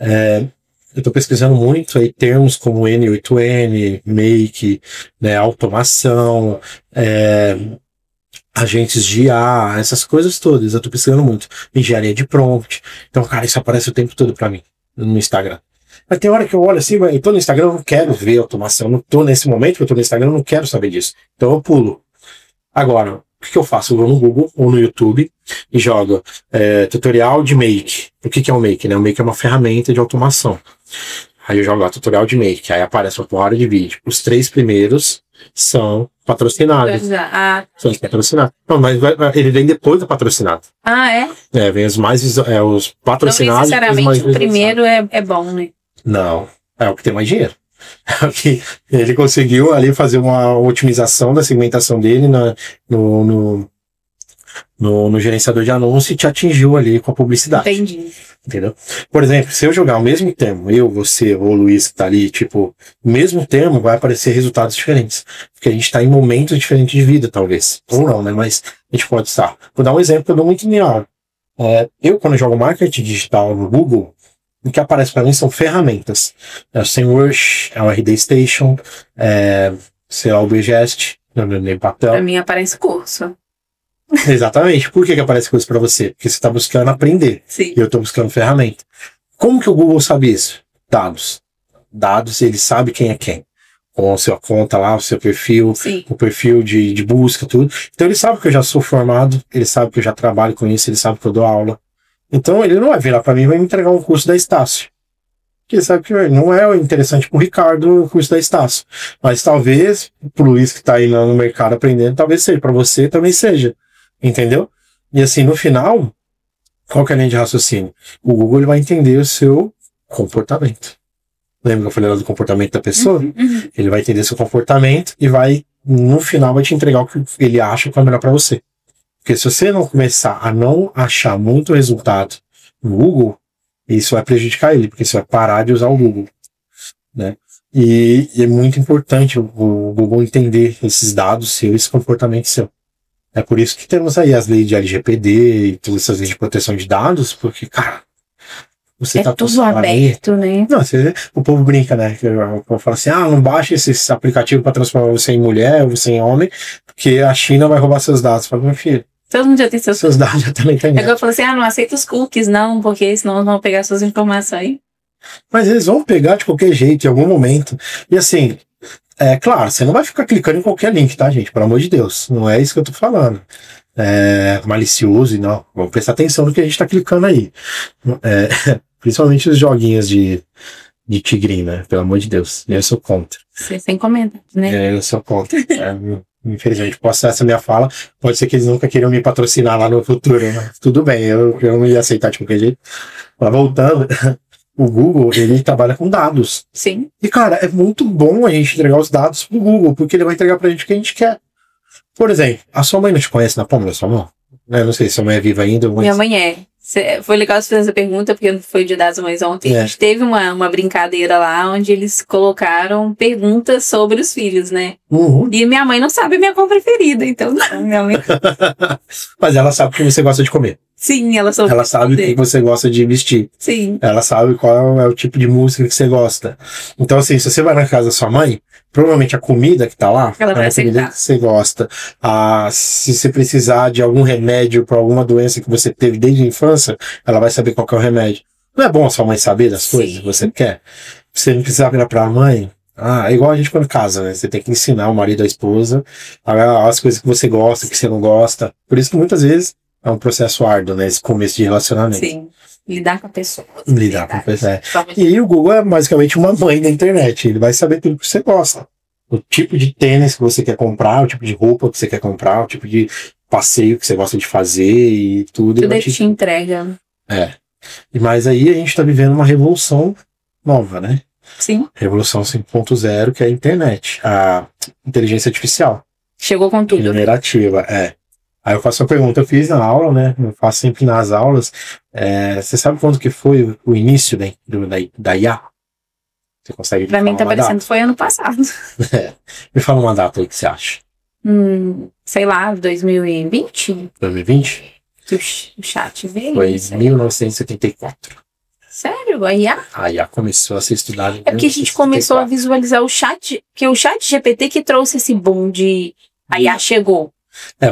A: Eu estou pesquisando muito aí termos como N8N, Make, né, automação, agentes de IA, essas coisas todas. Eu estou pesquisando muito. Engenharia de prompt. Então, cara, isso aparece o tempo todo para mim no Instagram. Mas tem hora que eu olho assim, eu tô no Instagram, eu não quero ver automação, não tô nesse momento que eu tô no Instagram, eu não quero saber disso. Então eu pulo. Agora, o que eu faço? Eu vou no Google ou no YouTube e jogo tutorial de Make. O que é o Make? Né? O Make é uma ferramenta de automação. Aí eu jogo lá, tutorial de Make, aí aparece uma porrada de vídeo. Os 3 primeiros são patrocinados. São os patrocinados. Não, mas ele vem depois do patrocinado. Vem os mais os patrocinados.
B: Não necessariamente o primeiro é bom, né?
A: Não, é o que tem mais dinheiro. Ele conseguiu ali fazer uma otimização da segmentação dele no gerenciador de anúncio e te atingiu ali com a publicidade.
B: Entendi.
A: Entendeu? Por exemplo, se eu jogar o mesmo termo, eu, você ou o Luiz que tá ali, o mesmo termo vai aparecer resultados diferentes. Porque a gente tá em momentos diferentes de vida, talvez. Ou não, né? Mas a gente pode estar. Vou dar um exemplo que eu dou muito em aula. Eu, quando jogo marketing digital no Google, o que aparece para mim são ferramentas. É o SEMrush, é o RD Station, sei lá, o Begest,
B: para mim aparece curso.
A: Exatamente. Por que aparece curso para você? Porque você está buscando aprender.
B: Sim.
A: E eu estou buscando ferramenta. Como que o Google sabe isso? Dados. Dados, ele sabe quem é quem. Com a sua conta lá, o seu perfil,
B: Sim.
A: o perfil de busca, tudo. Então ele sabe que eu já sou formado, ele sabe que eu já trabalho com isso, ele sabe que eu dou aula. Então ele não vai virar para mim e vai me entregar um curso da Estácio. Porque ele sabe que não é interessante pro Ricardo o curso da Estácio. Mas talvez, pro Luiz que tá aí no mercado aprendendo, talvez seja. Para você também seja. Entendeu? E assim, no final, Qual que é a linha de raciocínio? O Google ele vai entender o seu comportamento. Lembra que eu falei lá do comportamento da pessoa? Ele vai entender seu comportamento e vai, no final, vai te entregar o que ele acha que é melhor para você. Porque se você não começar a não achar muito resultado no Google, isso vai prejudicar ele, porque você vai parar de usar o Google, né? E é muito importante o Google entender esses dados seus, esse comportamento seu. É por isso que temos aí as leis de LGPD e todas essas leis de proteção de dados, porque, cara, você tá
B: tudo aberto, né?
A: Não, o povo brinca, né? O povo fala assim, não baixe esse aplicativo para transformar você em mulher, você em homem, porque a China vai roubar seus dados. Fala, meu filho,
B: todo mundo já tem seus
A: dados, já tá na internet.
B: Agora eu falo assim, não aceita os cookies, não, porque senão eles vão pegar suas informações.
A: Mas eles vão pegar de qualquer jeito, em algum momento. E assim, claro, você não vai ficar clicando em qualquer link, tá, gente? Pelo amor de Deus. Não é isso que eu tô falando. É malicioso e não. Vamos prestar atenção no que a gente tá clicando aí. Principalmente os joguinhos de tigrinho, né? Pelo amor de Deus. Eu sou contra.
B: Você sem comentário, né?
A: Eu sou contra. Infelizmente, posso essa minha fala. Pode ser que eles nunca queiram me patrocinar lá no futuro, mas tudo bem, eu não ia aceitar de qualquer jeito. Mas voltando, o Google, ele trabalha com dados.
B: Sim.
A: E, cara, é muito bom a gente entregar os dados pro Google, porque ele vai entregar pra gente o que a gente quer. Por exemplo, a sua mãe não te conhece na palma da sua mão? Eu não sei se sua mãe é viva ainda. Mas...
B: Minha mãe é. Foi legal você fazer essa pergunta, porque foi o Dia das Mães ontem. A gente teve uma brincadeira lá, onde eles colocaram perguntas sobre os filhos, né? E minha mãe não sabe a minha cor preferida, então não, minha mãe...
A: Mas ela sabe o que você gosta de comer.
B: Sim, ela sabe.
A: Ela sabe o que você gosta de vestir.
B: Sim.
A: Ela sabe qual é o tipo de música que você gosta. Então, assim, se você vai na casa da sua mãe, provavelmente a comida que tá lá
B: ela vai
A: a comida que você gosta. Se você precisar de algum remédio para alguma doença que você teve desde a infância, ela vai saber qual que é o remédio. Não é bom a sua mãe saber das coisas que você quer? Você não precisa virar pra mãe. É igual a gente quando casa, né? Você tem que ensinar o marido, a esposa, as coisas que você gosta, que você não gosta. Por isso que muitas vezes é um processo árduo, né? Esse começo de relacionamento.
B: Sim. Lidar com a pessoa.
A: Lidar com a pessoa. E o Google é basicamente uma mãe da internet. Ele vai saber tudo que você gosta. O tipo de tênis que você quer comprar, o tipo de roupa que você quer comprar, o tipo de passeio que você gosta de fazer e tudo.
B: Tudo ele te entrega.
A: Mas aí a gente tá vivendo uma revolução nova, né?
B: Sim.
A: Revolução 5.0, que é a internet. A inteligência artificial.
B: Chegou com tudo.
A: Generativa, Aí eu faço uma pergunta, eu fiz na aula, né? Eu faço sempre nas aulas. Você sabe quando que foi o início da IA? Você consegue
B: pra mim tá parecendo que foi ano passado.
A: Me fala uma data aí que você acha.
B: Sei lá, 2020?
A: 2020?
B: Que o chat veio?
A: Foi em 1974.
B: Sério? A IA?
A: A IA começou a ser estudada em 1974.
B: É porque a gente começou a visualizar o chat, que o chat GPT que trouxe esse boom de a IA chegou.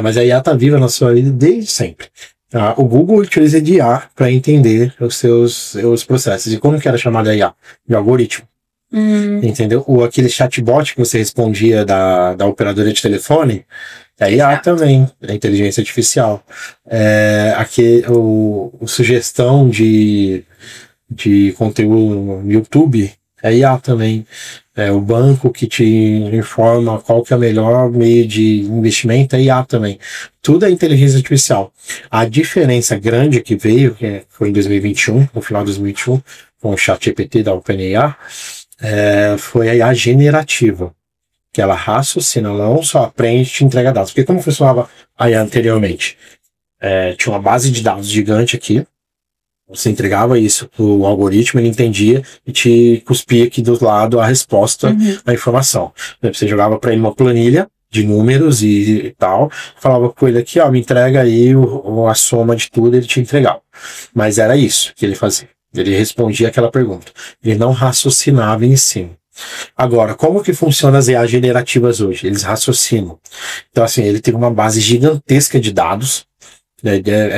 A: Mas a IA tá viva na sua vida desde sempre. O Google utiliza de IA para entender os seus processos. E como que era chamada a IA? De algoritmo. Entendeu? Aquele chatbot que você respondia da operadora de telefone, é IA também, é inteligência artificial. Sugestão de conteúdo no YouTube, é IA também. O banco que te informa qual que é o melhor meio de investimento, é IA também. Tudo é inteligência artificial. A diferença grande que veio, que foi em 2021, no final de 2021, com o ChatGPT da OpenAI, foi a IA generativa, que ela raciocina, ela não só aprende e te entrega dados. Porque como funcionava a IA anteriormente? Tinha uma base de dados gigante aqui, você entregava isso pro algoritmo, ele entendia e te cuspia aqui do lado a resposta, a informação. Você jogava para ele uma planilha de números e tal, falava com ele aqui, me entrega aí a soma de tudo, ele te entregava. Mas era isso que ele fazia. Ele respondia aquela pergunta. Ele não raciocinava em cima. Agora, como que funciona as IA generativas hoje? Eles raciocinam. Então, assim, ele tem uma base gigantesca de dados,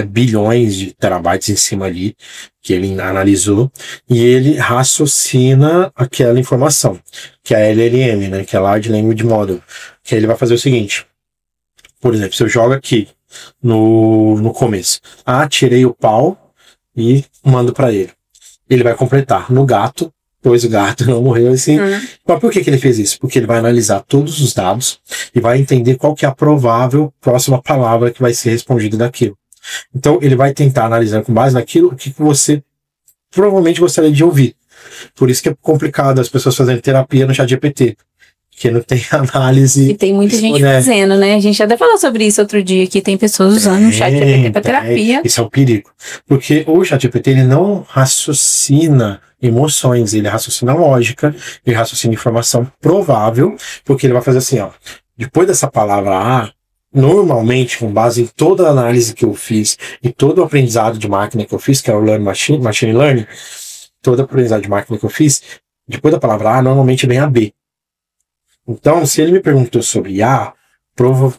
A: bilhões de terabytes em cima ali, que ele analisou, e ele raciocina aquela informação, que é a LLM, né, que é Large Language Model, que ele vai fazer o seguinte, por exemplo, se eu jogo aqui no começo, tirei o pau e mando para ele. Ele vai completar no gato, pois o gato não morreu assim. Mas por que ele fez isso? Porque ele vai analisar todos os dados e vai entender qual que é a provável próxima palavra que vai ser respondida daquilo. Então, ele vai tentar analisar com base naquilo que você provavelmente gostaria de ouvir. Por isso que é complicado as pessoas fazerem terapia no ChatGPT, que não tem análise.
B: E tem muita gente fazendo, né? A gente até falou sobre isso outro dia, que tem pessoas usando o ChatGPT para terapia.
A: Isso é um perigo. Porque o ChatGPT, ele não raciocina emoções, ele raciocina lógica, ele raciocina informação provável, porque ele vai fazer assim, ó. Depois dessa palavra A, normalmente, com base em toda a análise que eu fiz e todo o aprendizado de máquina que eu fiz, que é o Machine Learning, todo o aprendizado de máquina que eu fiz, depois da palavra A, normalmente vem a B. Então, se ele me perguntou sobre A,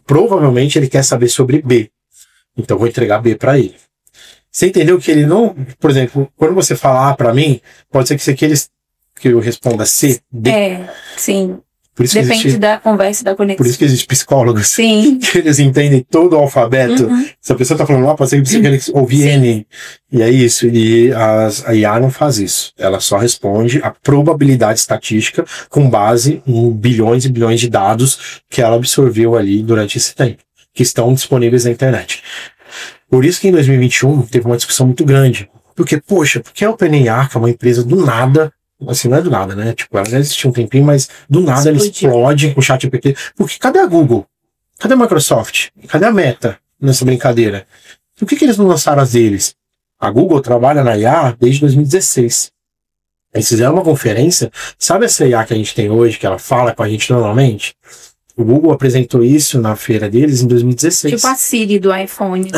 A: provavelmente ele quer saber sobre B. Então, eu vou entregar B para ele. Você entendeu que ele não... Por exemplo, quando você fala A para mim, pode ser que eu responda C, D.
B: Sim.
A: Por isso
B: depende da conversa e da conexão.
A: Por isso que existem psicólogos.
B: Sim.
A: Que eles entendem todo o alfabeto. Se a pessoa está falando lá, pode ser que precisa ouvir N. E é isso. E a IA não faz isso. Ela só responde a probabilidade estatística com base em bilhões e bilhões de dados que ela absorveu ali durante esse tempo, que estão disponíveis na internet. Por isso que em 2021 teve uma discussão muito grande. Porque, poxa, por que a OpenAI, que é uma empresa do nada, assim, não é do nada, né? Tipo, ela já existia um tempinho, mas do nada ela explode com o ChatGPT. Porque cadê a Google? Cadê a Microsoft? Cadê a Meta nessa brincadeira? Por que eles não lançaram as deles? A Google trabalha na IA desde 2016. Eles fizeram uma conferência. Sabe essa IA que a gente tem hoje, que ela fala com a gente normalmente? O Google apresentou isso na feira deles em 2016.
B: Tipo a Siri do iPhone.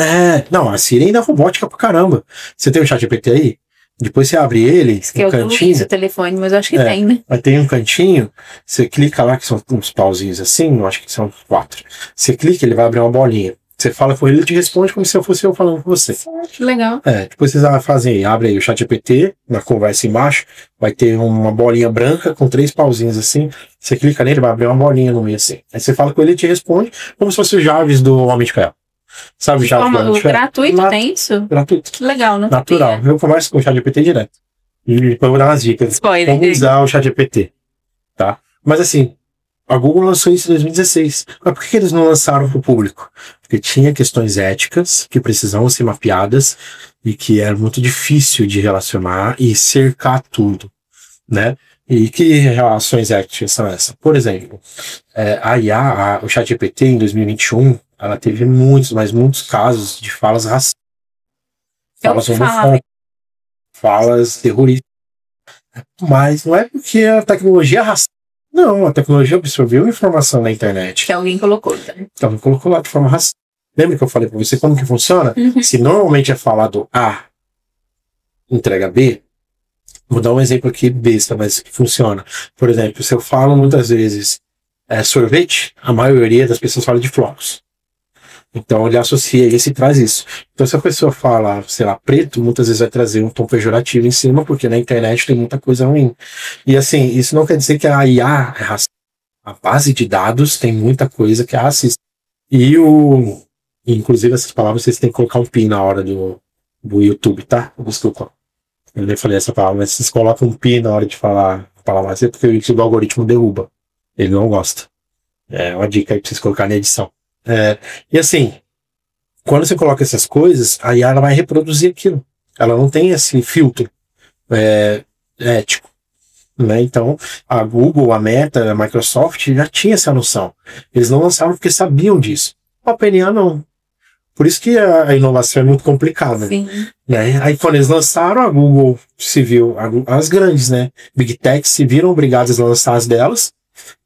A: Não, a Siri ainda é robótica pra caramba. Você tem o ChatGPT aí? Depois você abre ele,
B: um cantinho. Eu telefone, mas eu acho que tem, né?
A: Mas tem um cantinho, você clica lá, que são uns pauzinhos assim, eu acho que são 4. Você clica, ele vai abrir uma bolinha. Você fala com ele, ele te responde como se eu fosse eu falando com você.
B: Que legal.
A: Depois vocês fazem aí, abre aí o ChatGPT, na conversa embaixo, vai ter uma bolinha branca com 3 pauzinhos assim. Você clica nele, vai abrir uma bolinha no meio assim. Aí você fala com ele, ele te responde como se fosse o Jarvis do Homem de Ferro. Sabe o Jarvis do Homem de Ferro?
B: Gratuito tem isso?
A: Gratuito.
B: Que legal, não
A: Natural. Eu converso com o ChatGPT direto. E depois eu vou dar umas dicas.
B: Spoiler.
A: Como usar o ChatGPT. Tá? Mas assim, a Google lançou isso em 2016. Mas por que eles não lançaram para o público? Porque tinha questões éticas que precisavam ser mapeadas e que era muito difícil de relacionar e cercar tudo, né? E que relações éticas são essas? Por exemplo, a IA, o ChatGPT em 2021, ela teve muitos casos de falas racistas, falas homofóbicas, falas terroristas. Mas não é porque a tecnologia é racista. Não, a tecnologia absorveu informação na internet.
B: Que alguém colocou, tá?
A: Então, colocou lá de forma racista. Lembra que eu falei pra você como que funciona? Se normalmente é falado A, entrega B, vou dar um exemplo aqui besta, mas que funciona. Por exemplo, se eu falo muitas vezes sorvete, a maioria das pessoas fala de flocos. Então ele associa isso e traz isso. Então se a pessoa fala, sei lá, preto, muitas vezes vai trazer um tom pejorativo em cima, porque na internet tem muita coisa ruim. E assim, isso não quer dizer que a IA é racista. A base de dados tem muita coisa que é racista. Inclusive essas palavras vocês têm que colocar um pi na hora do YouTube, tá? Desculpa. Eu nem falei essa palavra, mas vocês colocam um pi na hora de falar a palavra racista, porque o YouTube, o algoritmo derruba. Ele não gosta. É uma dica aí pra vocês colocarem na edição. E assim, quando você coloca essas coisas, a IA ela vai reproduzir aquilo. Ela não tem esse filtro ético, né? Então, a Google, a Meta, a Microsoft já tinha essa noção. Eles não lançaram porque sabiam disso. A OpenAI não. Por isso que a inovação é muito complicada.
B: Sim.
A: Né? Aí quando eles lançaram, a Google se viu, as grandes, né? Big Tech se viram obrigadas a lançar as delas.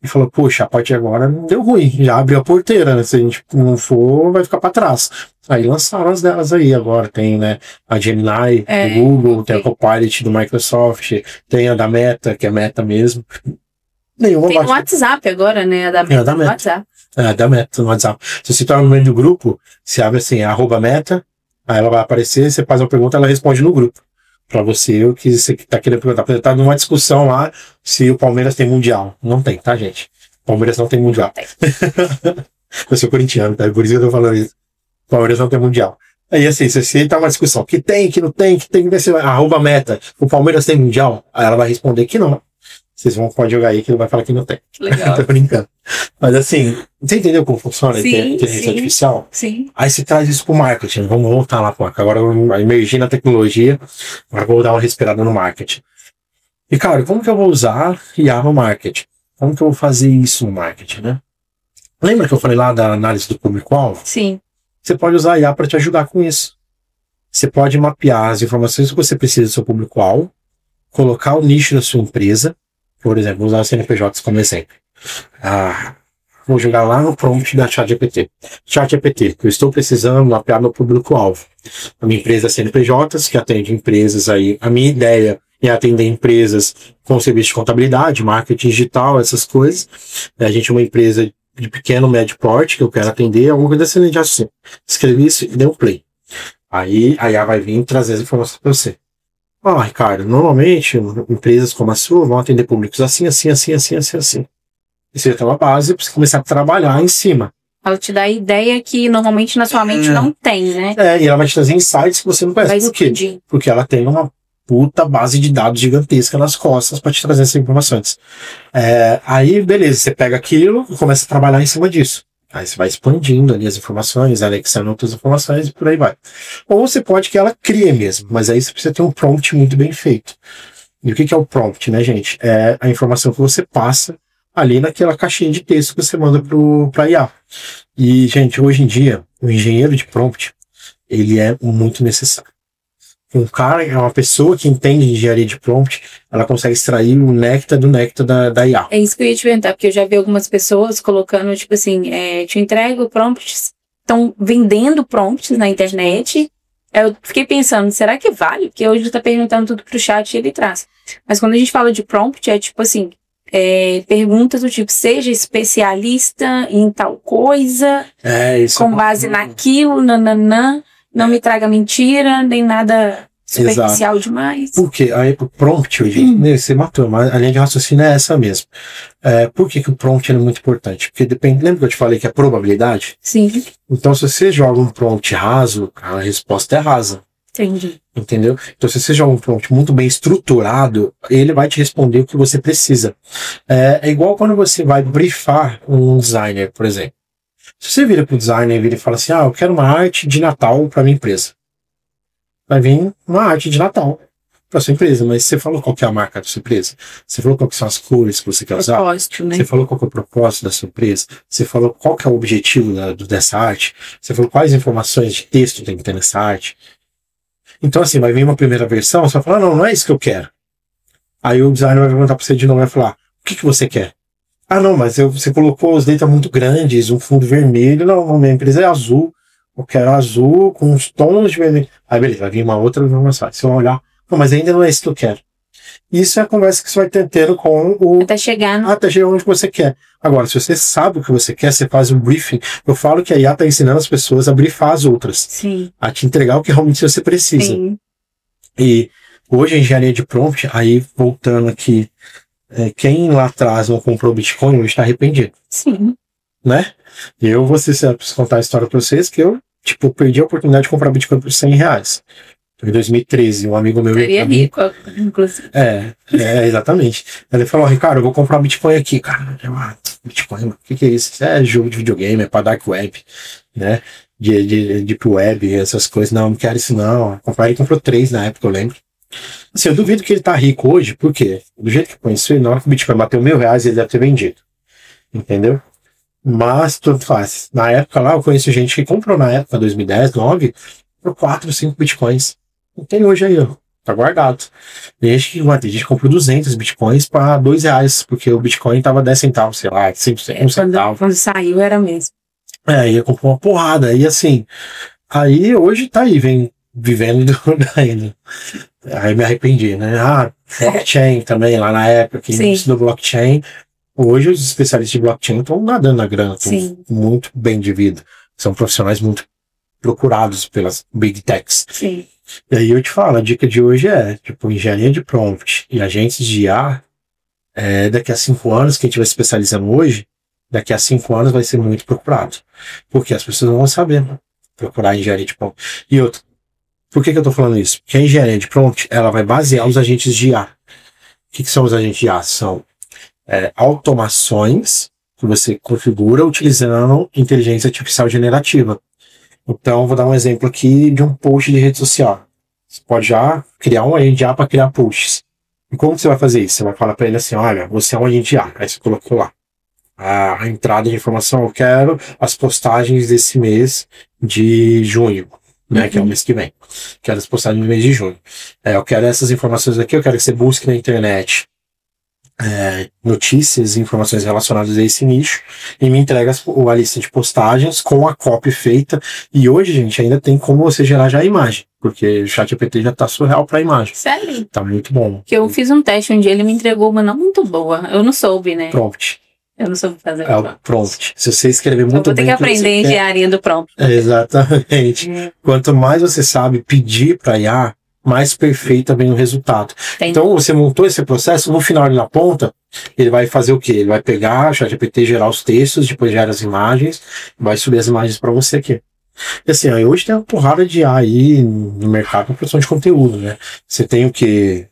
A: E falou, poxa, a partir de agora não deu ruim, já abriu a porteira, né? Se a gente não for, vai ficar para trás. Aí lançaram as delas aí agora, tem, né, a Gemini do Google, tem a Copilot do Microsoft, tem a da Meta, que é Meta mesmo.
B: Tem o WhatsApp agora, né? A da Meta no WhatsApp.
A: Da Meta no WhatsApp. Se você está no meio do grupo, você abre assim, @Meta, aí ela vai aparecer, você faz uma pergunta, ela responde no grupo. Pra você, o que você tá querendo perguntar. Tá numa discussão lá se o Palmeiras tem mundial. Não tem, tá, gente? O Palmeiras não tem mundial. Eu sou corintiano, tá? Por isso que eu tô falando isso. O Palmeiras não tem mundial. Aí assim, se você tá numa discussão que tem, que não tem, que tem, que ser @Meta, o Palmeiras tem mundial? Aí ela vai responder que não. Vocês podem jogar aí que ele vai falar que não tem.
B: Legal.
A: Tô brincando. Mas assim, você entendeu como funciona a
B: Sim,
A: inteligência
B: sim.
A: artificial?
B: Sim.
A: Aí você traz isso pro marketing. Vamos voltar lá, pô. Agora eu emergi na tecnologia, agora vou dar uma respirada no marketing. E, cara, como que eu vou usar IA no marketing? Como que eu vou fazer isso no marketing, né? Lembra que eu falei lá da análise do público-alvo?
B: Sim.
A: Você pode usar a IA para te ajudar com isso. Você pode mapear as informações que você precisa do seu público-alvo, colocar o nicho da sua empresa, por exemplo, vou usar o CNPJ como exemplo. Vou jogar lá no prompt da ChatGPT. ChatGPT, eu estou precisando mapear meu público-alvo. A minha empresa é CNPJs, que atende empresas aí. A minha ideia é atender empresas com serviço de contabilidade, marketing digital, essas coisas. A gente é uma empresa de pequeno, médio porte, que eu quero atender, alguma coisa assim, já assim. Escrevi isso e dei um play. Aí a IA vai vir trazer as informações para você. Ricardo, normalmente empresas como a sua vão atender públicos assim. Isso já tem uma base para você começar a trabalhar em cima.
B: Ela te dá a ideia que normalmente na sua mente não tem, né?
A: E ela vai te trazer insights que você não conhece. Por quê? Porque ela tem uma puta base de dados gigantesca nas costas para te trazer essas informações. Aí, beleza, você pega aquilo e começa a trabalhar em cima disso. Aí você vai expandindo ali as informações, anexando outras informações e por aí vai. Ou você pode que ela crie mesmo, mas aí você precisa ter um prompt muito bem feito. E o que é o prompt, né, gente? É a informação que você passa ali naquela caixinha de texto que você manda para IA. E, gente, hoje em dia, o engenheiro de prompt, ele é muito necessário. Um cara, é uma pessoa que entende de engenharia de prompt, ela consegue extrair o néctar do néctar da IA.
B: É isso que eu ia te perguntar, porque eu já vi algumas pessoas colocando, tipo assim, te entrego prompts, estão vendendo prompts na internet. Eu fiquei pensando, será que vale? Porque hoje tá perguntando tudo pro chat e ele traz. Mas quando a gente fala de prompt, é tipo assim, perguntas do tipo, seja especialista em tal coisa,
A: isso
B: com base naquilo, nananã. Não me traga mentira, nem nada superficial demais.
A: Por quê? Aí o prompt hoje, você matou, mas a linha de raciocínio é essa mesmo. Por que o prompt é muito importante? Porque depende, lembra que eu te falei que é probabilidade?
B: Sim.
A: Então se você joga um prompt raso, a resposta é rasa.
B: Entendi.
A: Entendeu? Então se você joga um prompt muito bem estruturado, ele vai te responder o que você precisa. É igual quando você vai briefar um designer, por exemplo. Se você vira pro designer e fala assim, eu quero uma arte de Natal para minha empresa. Vai vir uma arte de Natal para sua empresa, mas você falou qual que é a marca da sua empresa? Você falou qual que são as cores que você quer usar?
B: Propósito, né?
A: Você falou qual que é o propósito da sua empresa? Você falou qual que é o objetivo dessa arte? Você falou quais informações de texto tem que ter nessa arte? Então assim, vai vir uma primeira versão, você vai falar, não é isso que eu quero. Aí o designer vai perguntar para você de novo, vai falar, o que você quer? Não, mas você colocou as letras muito grandes, um fundo vermelho. Não, minha empresa é azul. Eu quero azul com uns tons de vermelho. Aí beleza, vai vir uma outra informação. Você vai olhar, mas ainda não é isso que eu quero. Isso é a conversa que você vai tendo com o...
B: Até chegar
A: onde você quer. Agora, se você sabe o que você quer, você faz um briefing. Eu falo que a IA está ensinando as pessoas a briefar as outras.
B: Sim.
A: A te entregar o que realmente você precisa.
B: Sim.
A: E hoje a engenharia de prompt, aí voltando aqui, quem lá atrás não comprou Bitcoin hoje está arrependido.
B: Sim.
A: Né? Eu vou contar a história para vocês que eu perdi a oportunidade de comprar Bitcoin por R$100. Em 2013, um amigo meu...
B: Seria rico, inclusive.
A: Exatamente. Ele falou, Ricardo, eu vou comprar Bitcoin aqui, cara. Bitcoin, o que é isso? Isso é jogo de videogame, é para dark web, né? De deep web, essas coisas. Não quero isso não. Ele comprou 3 na época, eu lembro. Assim, eu duvido que ele tá rico hoje, porque do jeito que eu conheci ele, na hora que o Bitcoin bateu R$1.000, ele deve ter vendido. Entendeu? Mas tudo faz. Na época lá, eu conheço gente que comprou na época, 2010, 2009, por 4, 5 Bitcoins. Não tem hoje aí, ó. Tá guardado. Tem gente que comprou 200 Bitcoins para R$2, porque o Bitcoin tava 10 centavos, sei lá, 5 centavos.
B: Quando saiu era mesmo.
A: Aí comprou uma porrada. E assim, aí hoje tá aí, vem vivendo ainda. Aí me arrependi, né? Blockchain também, lá na época, que ensinou blockchain. Hoje os especialistas de blockchain estão nadando na grana, estão muito bem de vida. São profissionais muito procurados pelas big techs.
B: Sim.
A: E aí eu te falo, a dica de hoje é, engenharia de prompt e agentes de IA, daqui a 5 anos, quem estiver se especializando hoje, daqui a 5 anos vai ser muito procurado. Porque as pessoas não vão saber procurar engenharia de prompt. E outra, por que eu tô falando isso? Porque a engenharia de prompt, ela vai basear os agentes de IA. que são os agentes de IA? São automações que você configura utilizando inteligência artificial generativa. Então, vou dar um exemplo aqui de um post de rede social. Você pode já criar um agente de IA para criar posts. E como você vai fazer isso? Você vai falar para ele assim, olha, você é um agente de IA. Aí você colocou lá a entrada de informação, eu quero as postagens desse mês de junho, né, que é o mês que vem. Quero as postagens do mês de junho. Eu quero essas informações aqui, eu quero que você busque na internet notícias e informações relacionadas a esse nicho e me entrega a lista de postagens com a copy feita. E hoje, gente, ainda tem como você gerar já a imagem, porque o ChatGPT já tá surreal pra imagem.
B: Sério?
A: Tá muito bom.
B: Que eu fiz um teste um dia, ele me entregou uma não muito boa. Eu não soube, né?
A: Prompt.
B: Eu não soube fazer.
A: É o prompt. Se você escrever muito
B: bem... Eu vou ter que aprender a engenharia do prompt.
A: Exatamente. Quanto mais você sabe pedir pra IA, mais perfeita vem o resultado. Entendi. Então, você montou esse processo, no final, ali na ponta, ele vai fazer o quê? Ele vai pegar o ChatGPT, gerar os textos, depois gera as imagens, vai subir as imagens para você aqui. E assim, hoje tem uma porrada de IA aí no mercado para produção de conteúdo, né? Você tem o quê?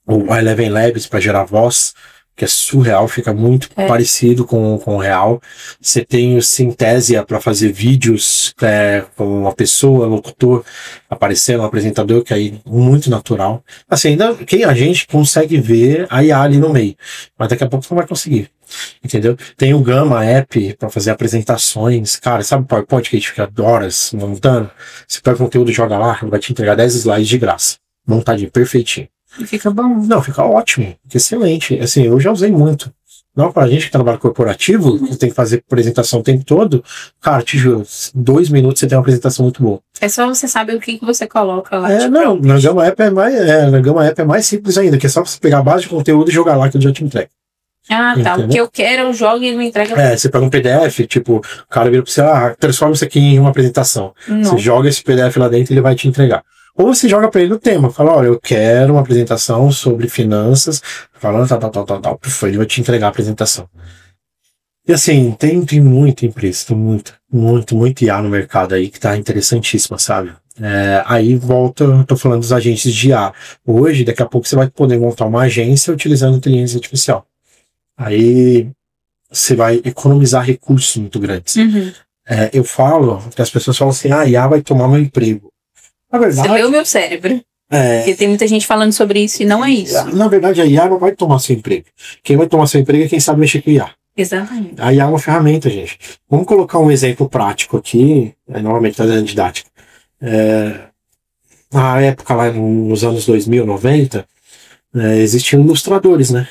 A: O Eleven Labs para gerar voz, que é surreal, fica muito parecido com o real. Você tem o Synthesia para fazer vídeos com uma pessoa, locutor, aparecendo, um apresentador, que é muito natural. Assim, ainda quem a gente consegue ver a IA ali no meio, mas daqui a pouco não vai conseguir. Entendeu? Tem o Gamma App para fazer apresentações. Cara, sabe o PowerPoint que a gente fica horas montando? Você pega o conteúdo e joga lá, ele vai te entregar 10 slides de graça. Montadinho, perfeitinho.
B: E fica bom.
A: Não, fica ótimo, fica excelente. Assim, eu já usei muito. Não, pra gente que trabalha corporativo, que tem que fazer apresentação o tempo todo, cara, te juro, 2 minutos você tem uma apresentação muito boa.
B: É só você saber o que você coloca lá.
A: Não, na Gamma App na Gamma App é mais simples ainda, que é só você pegar a base de conteúdo e jogar lá que ele já te entrega.
B: Ah, tá. Entendeu? O que eu quero, eu jogo e ele me entrega.
A: Você pega um PDF, tipo, o cara vira pra você, transforma isso aqui em uma apresentação. Não. Você joga esse PDF lá dentro e ele vai te entregar. Ou você joga para ele o tema, fala, olha, eu quero uma apresentação sobre finanças, falando tal, ele vai te entregar a apresentação. E assim, tem muita empresa, tem muito IA no mercado aí que tá interessantíssima, sabe? Aí volta, eu tô falando dos agentes de IA. Hoje, daqui a pouco você vai poder montar uma agência utilizando inteligência artificial. Aí você vai economizar recursos muito grandes.
B: Uhum.
A: Eu falo, que as pessoas falam assim, IA vai tomar meu emprego. Na verdade,
B: você leu meu cérebro. Porque tem muita gente falando sobre isso e não é isso.
A: Na verdade, a IA não vai tomar seu emprego. Quem vai tomar seu emprego é quem sabe mexer com IA.
B: Exatamente.
A: A IA é uma ferramenta, gente. Vamos colocar um exemplo prático aqui, normalmente está dando didática. Na época, lá nos anos 2000, 90, existiam ilustradores, né?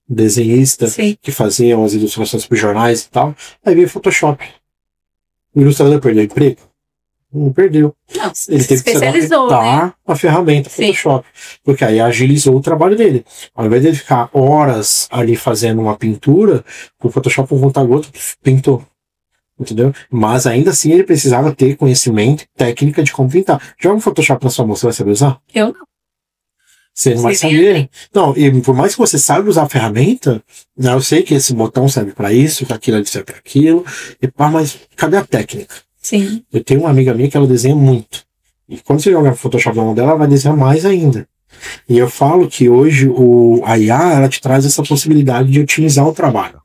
A: Desenhistas que faziam as ilustrações para jornais e tal. Aí veio o Photoshop. O ilustrador perdeu o emprego? Não perdeu.
B: Não,
A: ele teve que se adaptar
B: né?
A: à ferramenta Photoshop. Porque aí agilizou o trabalho dele. Ao invés de ele ficar horas ali fazendo uma pintura, com o Photoshop um conta-gota, pintou. Entendeu? Mas ainda assim ele precisava ter conhecimento, técnica de como pintar. Joga um Photoshop na sua mão, você vai saber usar?
B: Eu não.
A: Você não vai saber. Não, e por mais que você saiba usar a ferramenta, né, eu sei que esse botão serve para isso, que aquilo serve para aquilo, mas cadê a técnica?
B: Sim.
A: Eu tenho uma amiga minha que ela desenha muito. E quando você joga Photoshop na mão dela, ela vai desenhar mais ainda. E eu falo que hoje a IA, ela te traz essa possibilidade de otimizar o trabalho.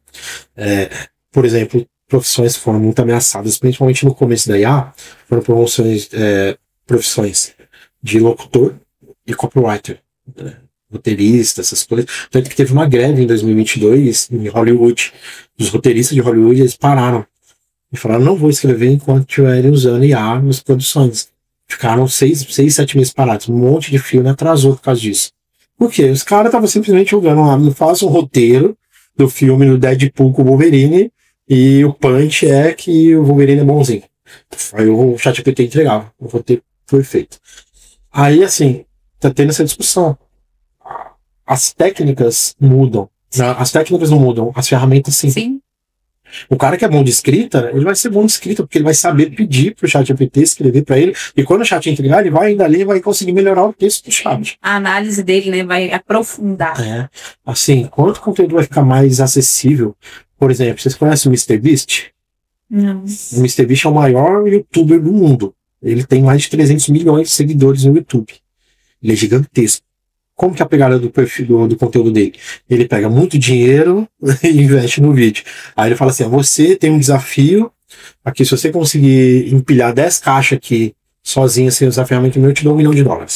A: Por exemplo, profissões que foram muito ameaçadas, principalmente no começo da IA, foram profissões de locutor e copywriter. Roteirista, essas coisas. Tanto que teve uma greve em 2022 em Hollywood. Os roteiristas de Hollywood, eles pararam. E falaram, não vou escrever enquanto estiverem usando IA nas produções. Ficaram 7 meses parados. Um monte de filme atrasou por causa disso. Por quê? Os caras estavam simplesmente jogando lá, façam um roteiro do filme do Deadpool com o Wolverine e o punch é que o Wolverine é bonzinho. Aí o ChatGPT entregava. O roteiro foi feito. Aí, assim, tá tendo essa discussão. As técnicas mudam. As técnicas não mudam, as ferramentas sim.
B: Sim.
A: O cara que é bom de escrita, ele vai ser bom de escrita, porque ele vai saber pedir pro ChatGPT escrever para ele, e quando o chat entregar, ele vai ainda ali e vai conseguir melhorar o texto do chat.
B: A análise dele, né, vai aprofundar.
A: Assim, quanto o conteúdo vai ficar mais acessível? Por exemplo, vocês conhecem o MrBeast?
B: Não.
A: O MrBeast é o maior youtuber do mundo. Ele tem mais de 300 milhões de seguidores no YouTube. Ele é gigantesco. como que é a pegada do perfil do conteúdo dele? Ele pega muito dinheiro e investe no vídeo. Aí ele fala assim, você tem um desafio aqui, se você conseguir empilhar 10 caixas aqui sozinha, sem usar ferramenta meu, eu te dou $1 milhão.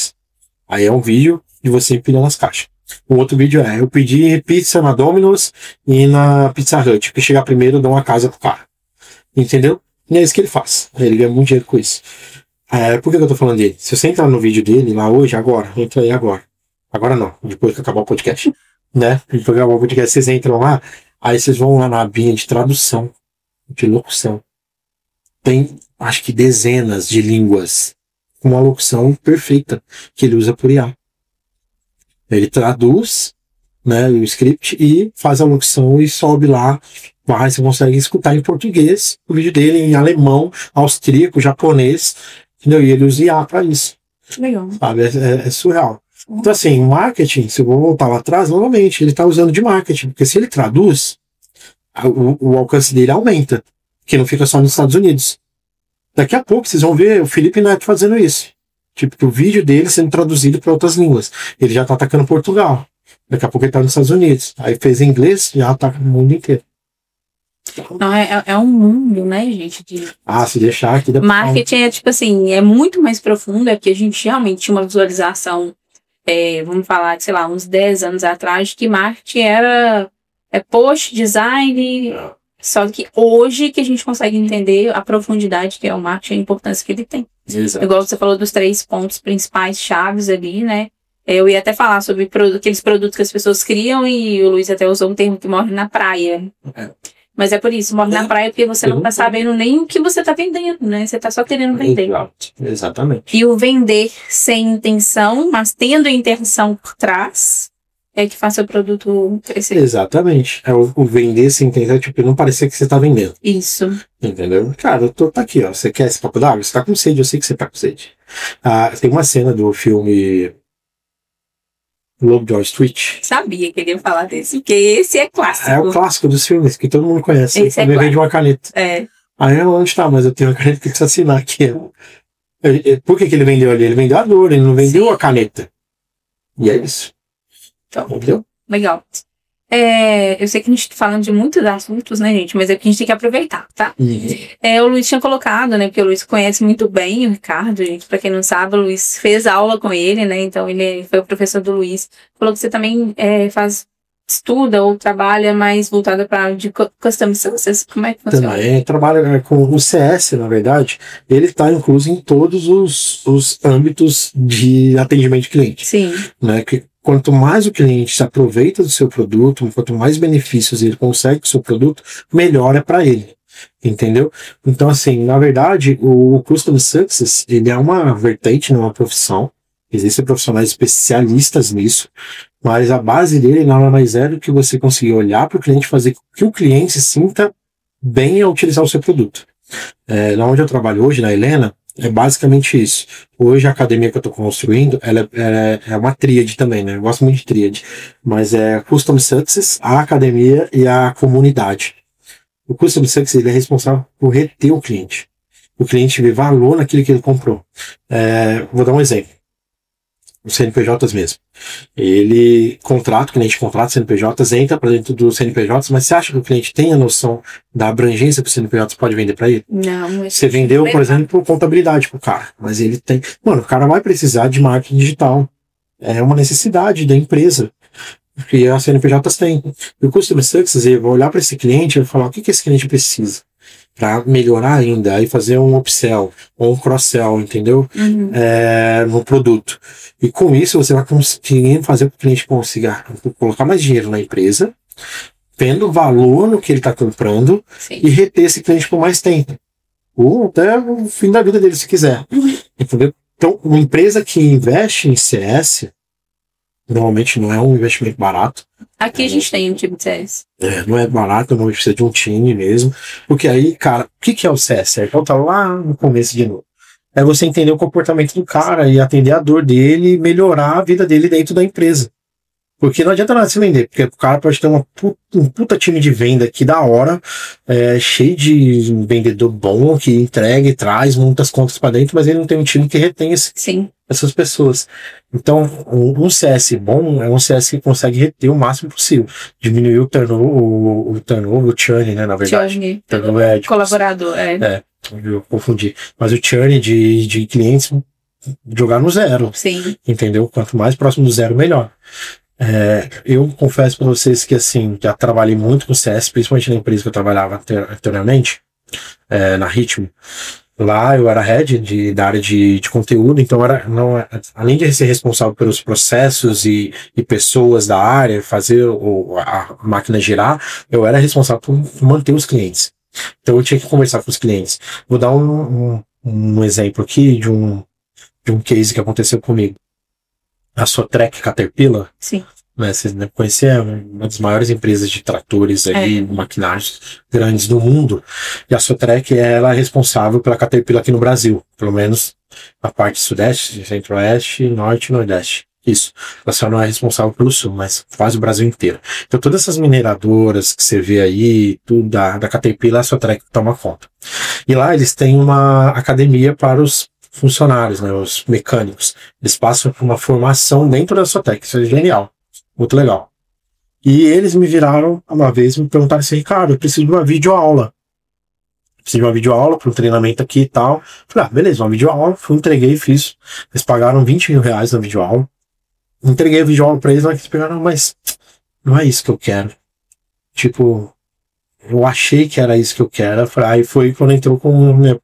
A: Aí é um vídeo de você empilhando as caixas. O outro vídeo eu pedi pizza na Domino's e na Pizza Hut. Que chegar primeiro, eu dou uma casa pro cara. Entendeu? E é isso que ele faz. Ele ganha muito dinheiro com isso. Por que eu tô falando dele? Se você entrar no vídeo dele lá hoje, agora, entra aí agora. Agora não, depois que acabar o podcast. Né? Depois que acabar o podcast, vocês entram lá, aí vocês vão lá na abinha de tradução, de locução. Tem, acho que dezenas de línguas com uma locução perfeita que ele usa por IA. Ele traduz, né, o script e faz a locução e sobe lá. Você consegue escutar em português o vídeo dele, em alemão, austríaco, japonês, entendeu? E ele usa IA para isso.
B: Legal.
A: Sabe? É surreal. Então, assim, marketing, se eu vou voltar lá atrás, novamente, ele está usando de marketing, porque se ele traduz, o alcance dele aumenta, que não fica só nos Estados Unidos. Daqui a pouco vocês vão ver o Felipe Neto fazendo isso. Tipo, o vídeo dele sendo traduzido para outras línguas. Ele já tá atacando Portugal. Daqui a pouco ele tá nos Estados Unidos. Aí fez em inglês, já ataca no mundo inteiro.
B: Não, é um mundo, né, gente?
A: Se deixar aqui...
B: Marketing é, tipo assim, é muito mais profundo. É que a gente realmente tinha uma visualização, vamos falar, sei lá, uns 10 anos atrás, que marketing era post, design... Só que hoje que a gente consegue entender a profundidade que é o marketing e a importância que ele tem.
A: Exato.
B: Igual você falou dos 3 pontos principais chaves ali, né? Eu ia até falar sobre aqueles produtos que as pessoas criam e o Luiz até usou um termo que morre na praia. Mas é por isso, morre na praia porque você não tá sabendo nem o que você tá vendendo, né? Você tá só querendo vender.
A: Exatamente.
B: E o vender sem intenção, mas tendo a intenção por trás... é que faz seu produto crescer.
A: Exatamente. O vender sem intenção, tipo, não parecer que você tá vendendo.
B: Isso. Entendeu?
A: Cara, tá aqui, ó. Você quer esse copo d'água? Você tá com sede, eu sei que você tá com sede. Tem uma cena do filme Lobo de Wall Street.
B: Sabia que ele ia falar desse, porque esse é clássico.
A: É o clássico dos filmes, que todo mundo conhece.
B: Esse
A: Ele vende uma caneta. Aí onde tá? Mas eu tenho uma caneta que precisa assinar aqui. Por que ele vendeu ali? Ele vendeu a dor, ele não vendeu a caneta. E é isso.
B: Então, legal. Eu sei que a gente tá falando de muitos assuntos, né, gente? Mas é que a gente tem que aproveitar, tá? O Luiz tinha colocado, né? Porque o Luiz conhece muito bem o Ricardo, gente. Pra quem não sabe, o Luiz fez aula com ele, né? Então, ele foi o professor do Luiz. Falou que você também estuda ou trabalha mais voltada para de custom success. Como é que funciona?
A: Também trabalha com o CS, na verdade. Ele está incluso em todos os âmbitos de atendimento de cliente.
B: Sim.
A: Né? Que quanto mais o cliente se aproveita do seu produto, quanto mais benefícios ele consegue com o seu produto, melhor é para ele. Entendeu? Então, assim, na verdade, o Custom Success, ele é uma vertente, não é uma profissão. Existem profissionais especialistas nisso, mas a base dele nada mais é do que você conseguir olhar para o cliente, fazer com que o cliente se sinta bem ao utilizar o seu produto. Na onde eu trabalho hoje, na Helena, é basicamente isso. Hoje a academia que eu estou construindo, ela é uma tríade também, né? Eu gosto muito de tríade, mas é Custom Success, a academia e a comunidade. O Custom Success, ele é responsável por reter o cliente. O cliente vê valor naquilo que ele comprou. Vou dar um exemplo. Os CNPJs mesmo. O cliente contrata CNPJs, entra para dentro dos CNPJs, mas você acha que o cliente tem a noção da abrangência que o CNPJ pode vender para ele?
B: Não.
A: Você vendeu, por exemplo, contabilidade pro cara, mas ele tem... Mano, o cara vai precisar de marketing digital. É uma necessidade da empresa. Que as CNPJs têm. E o Customer Success, ele vai olhar para esse cliente e vai falar o que esse cliente precisa para melhorar ainda, aí fazer um upsell ou um cross-sell, entendeu? No produto. E com isso você vai conseguir fazer com que o cliente consiga colocar mais dinheiro na empresa, tendo valor no que ele está comprando. Sim. E reter esse cliente por mais tempo. Ou até o fim da vida dele, se quiser. Entendeu? Então, uma empresa que investe em CS, normalmente não é um investimento barato.
B: Aqui a gente tem um time de CS.
A: Não é barato, não precisa de um time mesmo. Porque aí, cara, o que é o CS? Então tá lá no começo de novo. É você entender o comportamento do cara e atender a dor dele e melhorar a vida dele dentro da empresa. Porque não adianta nada se vender, porque o cara pode ter um puta time de venda aqui da hora, cheio de vendedor bom, que entrega e traz muitas contas pra dentro, mas ele não tem um time que retém essas pessoas. Então, um CS bom é um CS que consegue reter o máximo possível. Diminuir o turnover, o churn, né, na verdade.
B: Churn, colaborador,
A: eu confundi. Mas o churn de clientes, jogar no zero.
B: Sim.
A: Entendeu? Quanto mais próximo do zero, melhor. Eu confesso para vocês que, assim, já trabalhei muito com CS, principalmente na empresa que eu trabalhava anteriormente, na Ritmo. Lá eu era head da área de conteúdo, então além de ser responsável pelos processos e pessoas da área, fazer a máquina girar, eu era responsável por manter os clientes. Então eu tinha que conversar com os clientes. Vou dar um exemplo aqui de um case que aconteceu comigo. A Sotrec Caterpillar.
B: Sim.
A: Vocês devem conhecer, uma das maiores empresas de tratores aí, maquinários grandes do mundo. E a Sotrec ela é responsável pela Caterpillar aqui no Brasil, pelo menos na parte sudeste, centro-oeste, norte e nordeste. Isso. Ela só não é responsável pelo sul, mas quase o Brasil inteiro. Então todas essas mineradoras que você vê aí, tudo da Caterpillar, a Sotrec toma conta. E lá eles têm uma academia para os funcionários, né, os mecânicos. Eles passam por uma formação dentro da Sotrec, isso é genial. Muito legal. E eles me viraram uma vez e me perguntaram assim, Ricardo, eu preciso de uma videoaula. Preciso de uma videoaula para um treinamento aqui e tal. Falei, beleza, uma videoaula. Fui, entreguei, fiz. Eles pagaram 20 mil reais na videoaula. Entreguei a videoaula para eles, eles pegaram, mas não é isso que eu quero. Tipo, eu achei que era isso que eu quero. Aí foi quando entrou com minha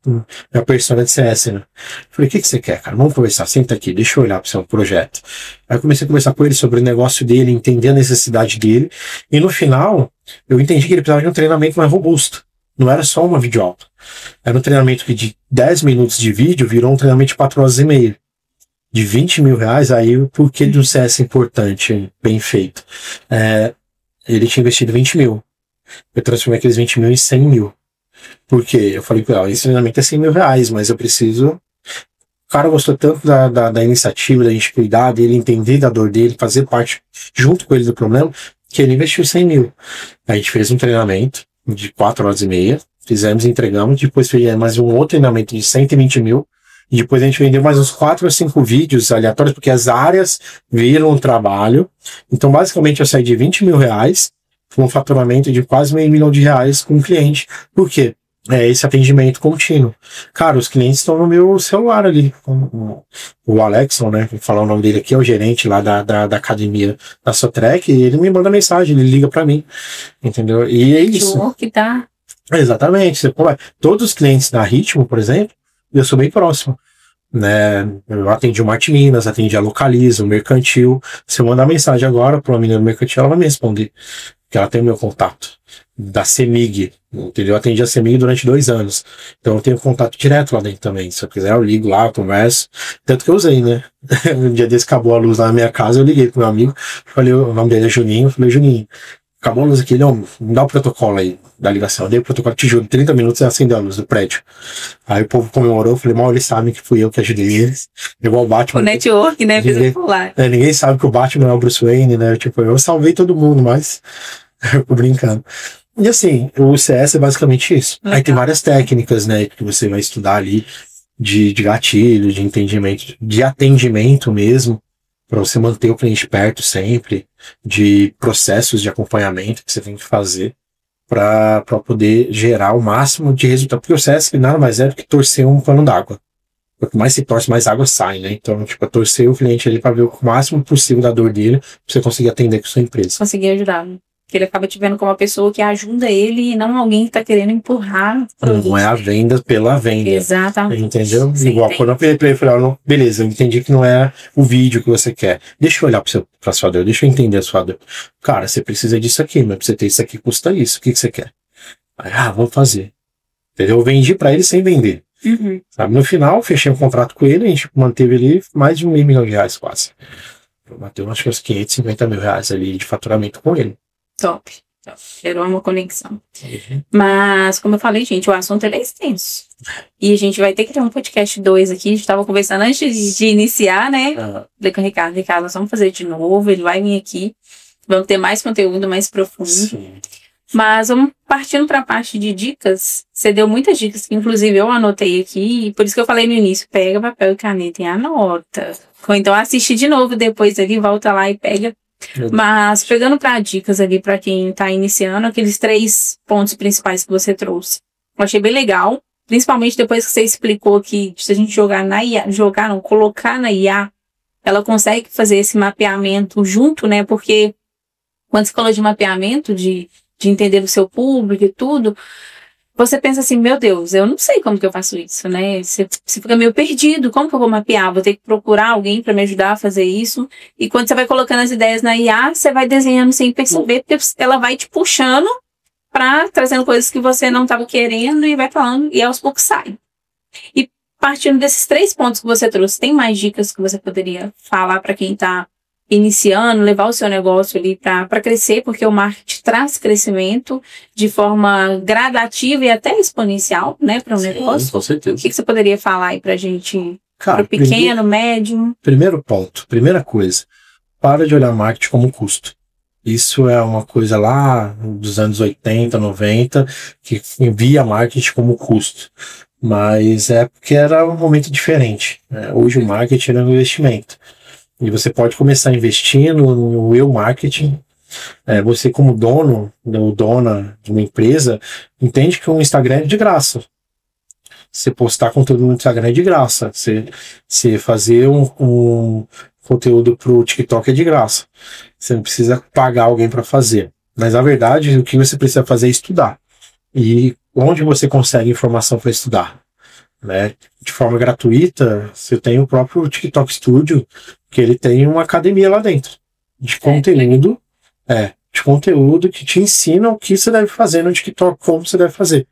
A: persona de CS, né? Falei, o que você quer, cara? Vamos conversar, senta aqui, deixa eu olhar pro seu projeto. Aí eu comecei a conversar com ele sobre o negócio dele, entender a necessidade dele. E no final, eu entendi que ele precisava de um treinamento mais robusto. Não era só uma videoaula. Era um treinamento que de 10 minutos de vídeo virou um treinamento de 4 horas e meia. De 20 mil reais, aí o porquê de um CS importante, bem feito. Ele tinha investido 20 mil. Eu transformei aqueles 20 mil em 100 mil. Por quê? Eu falei, esse treinamento é 100 mil reais, mas eu preciso... O cara gostou tanto da iniciativa, da gente cuidar dele, entender da dor dele, fazer parte junto com ele do problema, que ele investiu 100 mil. A gente fez um treinamento de 4 horas e meia, fizemos, entregamos, depois fez mais um outro treinamento de 120 mil, e depois a gente vendeu mais uns 4 ou 5 vídeos aleatórios, porque as áreas viram o trabalho. Então, basicamente, eu saí de 20 mil reais com um faturamento de quase R$500 mil com um cliente. Por quê? Esse atendimento contínuo. Cara, os clientes estão no meu celular ali. O Alexson, né? Vou falar o nome dele aqui, é o gerente lá da academia da Sotrec, e ele me manda mensagem, ele liga pra mim. Entendeu? E é isso.
B: Que tá.
A: Exatamente. Todos os clientes da Ritmo, por exemplo, eu sou bem próximo. Né? Eu atendi o Marte Minas, atendi a Localiza, o Mercantil. Se eu mandar mensagem agora para uma menina do Mercantil, ela vai me responder. Porque ela tem o meu contato. Da CEMIG, entendeu? Eu atendi a CEMIG durante 2 anos. Então eu tenho contato direto lá dentro também. Se eu quiser, eu ligo lá, eu converso. Tanto que eu usei, né? Um dia desse acabou a luz lá na minha casa, eu liguei pro meu amigo. Falei, o nome dele é Juninho. Eu falei, Juninho, acabou a luz aqui, não, me dá o protocolo aí da ligação. Eu dei o protocolo, te juro, 30 minutos e acendeu a luz do prédio. Aí o povo comemorou, eu falei, mal eles sabem que fui eu que ajudei eles. Igual o Batman.
B: O network, né?
A: Ninguém sabe que o Batman é o Bruce Wayne, né? Tipo, eu salvei todo mundo, mas eu tô brincando. E assim, o CS é basicamente isso. Legal. Aí tem várias técnicas, né, que você vai estudar ali de gatilho, de entendimento, de atendimento mesmo, para você manter o cliente perto sempre, de processos de acompanhamento que você tem que fazer para poder gerar o máximo de resultado. Porque o CS nada mais é do que torcer um pano d'água. Quanto mais se torce, mais água sai, né? Então, tipo, torcer o cliente ali para ver o máximo possível da dor dele, pra você conseguir atender com a sua empresa.
B: Conseguir ajudar, né? Porque ele acaba te vendo como uma pessoa que ajuda ele e não alguém que tá querendo empurrar.
A: Não é a venda pela venda.
B: Exatamente.
A: Entendeu? Igual quando eu falei pra ele, falei, beleza, eu entendi que não é o vídeo que você quer. Deixa eu olhar pra sua dor, deixa eu entender a sua dor. Cara, você precisa disso aqui, mas pra você ter isso aqui custa isso. O que você quer? Aí, vamos fazer. Entendeu? Eu vendi pra ele sem vender.
B: Uhum.
A: Sabe? No final, fechei um contrato com ele, a gente manteve ali mais de R$1 milhão quase. Eu bateu acho que uns 550 mil reais ali de faturamento com ele.
B: Top. Gerou uma conexão. Uhum. Mas, como eu falei, gente, o assunto é extenso. E a gente vai ter que ter um podcast 2 aqui. A gente estava conversando antes de iniciar, né? Falei com o Ricardo. Ricardo, nós vamos fazer de novo. Ele vai vir aqui. Vamos ter mais conteúdo mais profundo. Sim. Mas vamos partindo para a parte de dicas. Você deu muitas dicas que, inclusive, eu anotei aqui. Por isso que eu falei no início, pega papel e caneta e anota. Ou então assiste de novo depois ali, volta lá e pega. Mas pegando para dicas ali para quem está iniciando, aqueles 3 pontos principais que você trouxe. Eu achei bem legal. Principalmente depois que você explicou que se a gente jogar na IA, colocar na IA, ela consegue fazer esse mapeamento junto, né? Porque quando você falou de mapeamento, de entender o seu público e tudo, você pensa assim, meu Deus, eu não sei como que eu faço isso, né? Você fica meio perdido, como que eu vou mapear? Vou ter que procurar alguém para me ajudar a fazer isso. E quando você vai colocando as ideias na IA, você vai desenhando sem perceber, porque ela vai te puxando para trazendo coisas que você não estava querendo e vai falando, e aos poucos sai. E partindo desses 3 pontos que você trouxe, tem mais dicas que você poderia falar para quem está iniciando, levar o seu negócio ali para crescer, porque o marketing traz crescimento de forma gradativa e até exponencial, né, para o negócio?
A: Com certeza.
B: O que você poderia falar aí para a gente,
A: Cara,
B: para o pequeno, médio?
A: Primeiro ponto, primeira coisa, para de olhar marketing como custo. Isso é uma coisa lá dos anos 80, 90, que via marketing como custo. Mas é porque era um momento diferente, né? Hoje o marketing é um investimento. E você pode começar investindo no marketing. Você como dono ou dona de uma empresa, entende que um Instagram é de graça. Você postar conteúdo no Instagram é de graça. Você fazer um conteúdo pro TikTok é de graça. Você não precisa pagar alguém para fazer. Mas na verdade, o que você precisa fazer é estudar. E onde você consegue informação para estudar? Né? De forma gratuita, você tem o próprio TikTok Studio, que ele tem uma academia lá dentro de conteúdo, de conteúdo que te ensina o que você deve fazer no TikTok, como você deve fazer.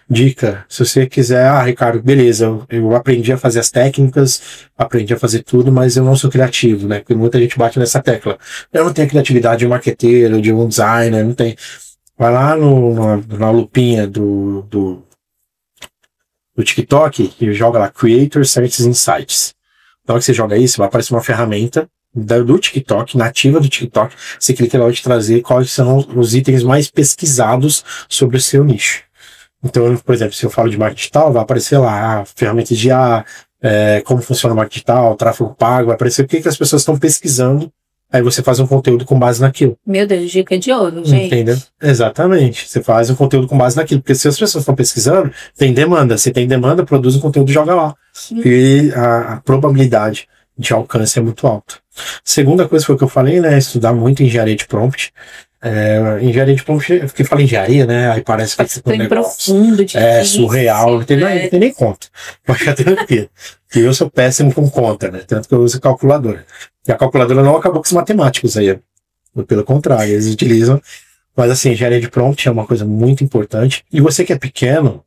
A: Dica, se você quiser, Ricardo, beleza, eu aprendi a fazer as técnicas, aprendi a fazer tudo, mas eu não sou criativo, né? Porque muita gente bate nessa tecla. Eu não tenho a criatividade de um marqueteiro, de um designer, não tem. Vai lá na lupinha do TikTok e joga lá Creator Search Insights. Na hora que você joga isso, vai aparecer uma ferramenta do TikTok, nativa do TikTok. Você clica lá e vai te trazer quais são os itens mais pesquisados sobre o seu nicho. Então, por exemplo, se eu falo de marketing digital, vai aparecer lá ferramentas de como funciona o marketing digital, tráfego pago, vai aparecer o que as pessoas estão pesquisando. Aí você faz um conteúdo com base naquilo.
B: Meu Deus, dica de ouro, gente.
A: Entendeu? Exatamente. Você faz um conteúdo com base naquilo. Porque se as pessoas estão pesquisando, tem demanda. Se tem demanda, produz um conteúdo e joga lá. E a probabilidade de alcance é muito alta. Segunda coisa foi o que eu falei, né? Estudar muito engenharia de prompt. Engenharia de prompt, eu fiquei falando engenharia, né? Aí parece que
B: é bem profundo, difícil,
A: surreal, não tem nem conta. Pode até porque eu sou péssimo com conta, né? Tanto que eu uso calculadora. E a calculadora não acabou com os matemáticos aí. Pelo contrário, eles utilizam. Mas assim, engenharia de prompt é uma coisa muito importante. E você que é pequeno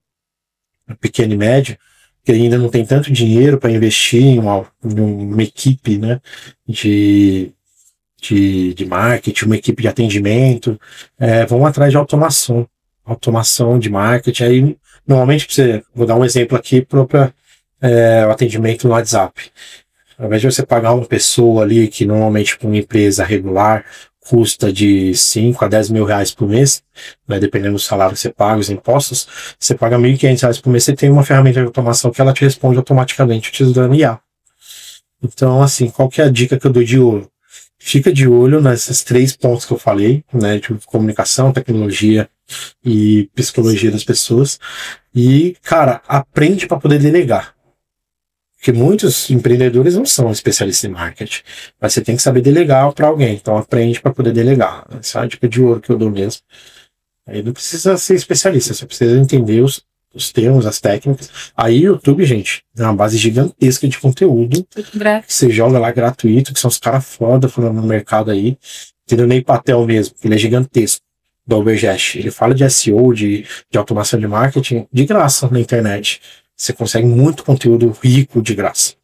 A: e médio, que ainda não tem tanto dinheiro para investir em uma equipe, né? De marketing, uma equipe de atendimento, vão atrás de automação de marketing. Aí, normalmente, vou dar um exemplo aqui para o atendimento no WhatsApp. Ao invés de você pagar uma pessoa ali, que normalmente para uma empresa regular custa de 5 a 10 mil reais por mês, né, dependendo do salário que você paga, os impostos, você paga R$1.500 por mês, você tem uma ferramenta de automação que ela te responde automaticamente utilizando IA. Então, assim, qual que é a dica que eu dou de ouro? Fica de olho nesses 3 pontos que eu falei, né, de comunicação, tecnologia e psicologia das pessoas. E, cara, aprende para poder delegar. Porque muitos empreendedores não são especialistas em marketing, mas você tem que saber delegar para alguém. Então, aprende para poder delegar. Essa é a dica de ouro que eu dou mesmo. Aí não precisa ser especialista, você precisa entender os termos, as técnicas. Aí o YouTube, gente, é uma base gigantesca de conteúdo. Que você joga lá gratuito, que são os caras foda falando no mercado aí. Entendeu? Ney Patel mesmo, ele é gigantesco, do Albergest. Ele fala de SEO, de automação de marketing, de graça na internet. Você consegue muito conteúdo rico de graça.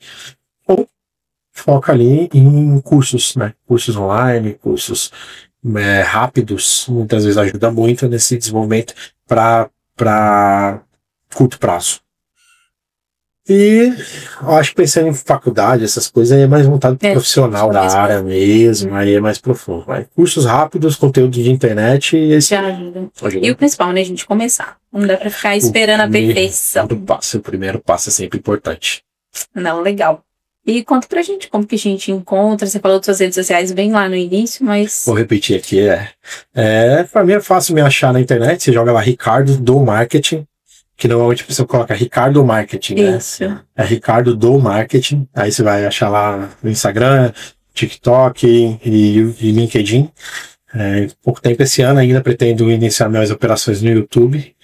A: Ou foca ali em cursos, né? Cursos online, cursos rápidos, muitas vezes ajuda muito nesse desenvolvimento para curto prazo. E eu acho que pensando em faculdade, essas coisas, aí é mais vontade profissional da área mesmo, aí é mais profundo. Mas cursos rápidos, conteúdo de internet e esse.
B: Já ajuda. E o principal, né, a gente começar. Não dá pra ficar esperando a perfeição.
A: O primeiro passo é sempre importante.
B: Não, legal. E conta pra gente como que a gente encontra. Você falou das suas redes sociais bem lá no início, mas...
A: Vou repetir aqui, pra mim é fácil me achar na internet. Você joga lá Ricardo do Marketing, que normalmente a pessoa coloca Ricardo Marketing, né?
B: Isso.
A: É Ricardo do Marketing. Aí você vai achar lá no Instagram, TikTok e LinkedIn. Pouco tempo esse ano ainda pretendo iniciar minhas operações no YouTube,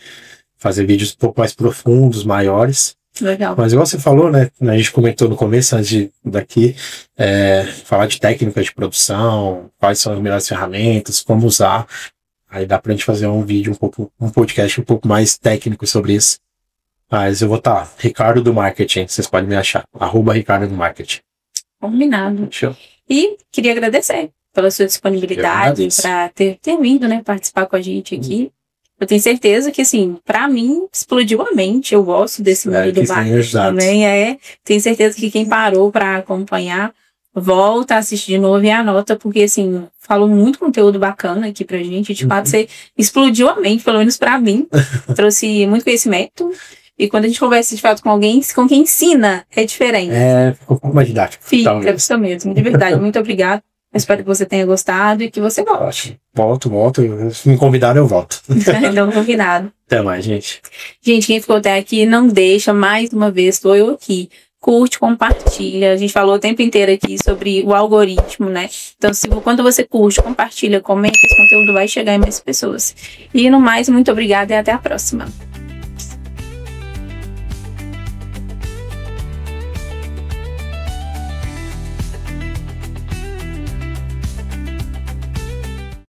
A: fazer vídeos um pouco mais profundos, maiores.
B: Legal.
A: Mas igual você falou, né? A gente comentou no começo, antes daqui, falar de técnicas de produção, quais são as melhores ferramentas, como usar. Aí dá pra gente fazer um vídeo um podcast um pouco mais técnico sobre isso. Mas eu vou estar, Ricardo do Marketing, vocês podem me achar, @Ricardo do Marketing.
B: Combinado.
A: Show.
B: E queria agradecer pela sua disponibilidade para ter vindo, né, participar com a gente aqui. Eu tenho certeza que, assim, pra mim, explodiu a mente. Eu gosto desse mundo do marketing também. Tenho certeza que quem parou pra acompanhar, volta a assistir de novo e anota, porque, assim, falou muito conteúdo bacana aqui pra gente. De fato, você explodiu a mente, pelo menos pra mim. Trouxe muito conhecimento. E quando a gente conversa, de fato, com alguém, com quem ensina, é diferente.
A: Ficou um pouco mais didático.
B: Fica, isso mesmo. De verdade, muito obrigada. Espero que você tenha gostado e que você volte.
A: Volto. Se me convidarem, eu volto.
B: Não, convidado.
A: Até mais, gente.
B: Gente, quem ficou até aqui, não deixa, mais uma vez, estou eu aqui. Curte, compartilha. A gente falou o tempo inteiro aqui sobre o algoritmo, né? Então, quando você curte, compartilha, comenta, esse conteúdo vai chegar em mais pessoas. E no mais, muito obrigada e até a próxima.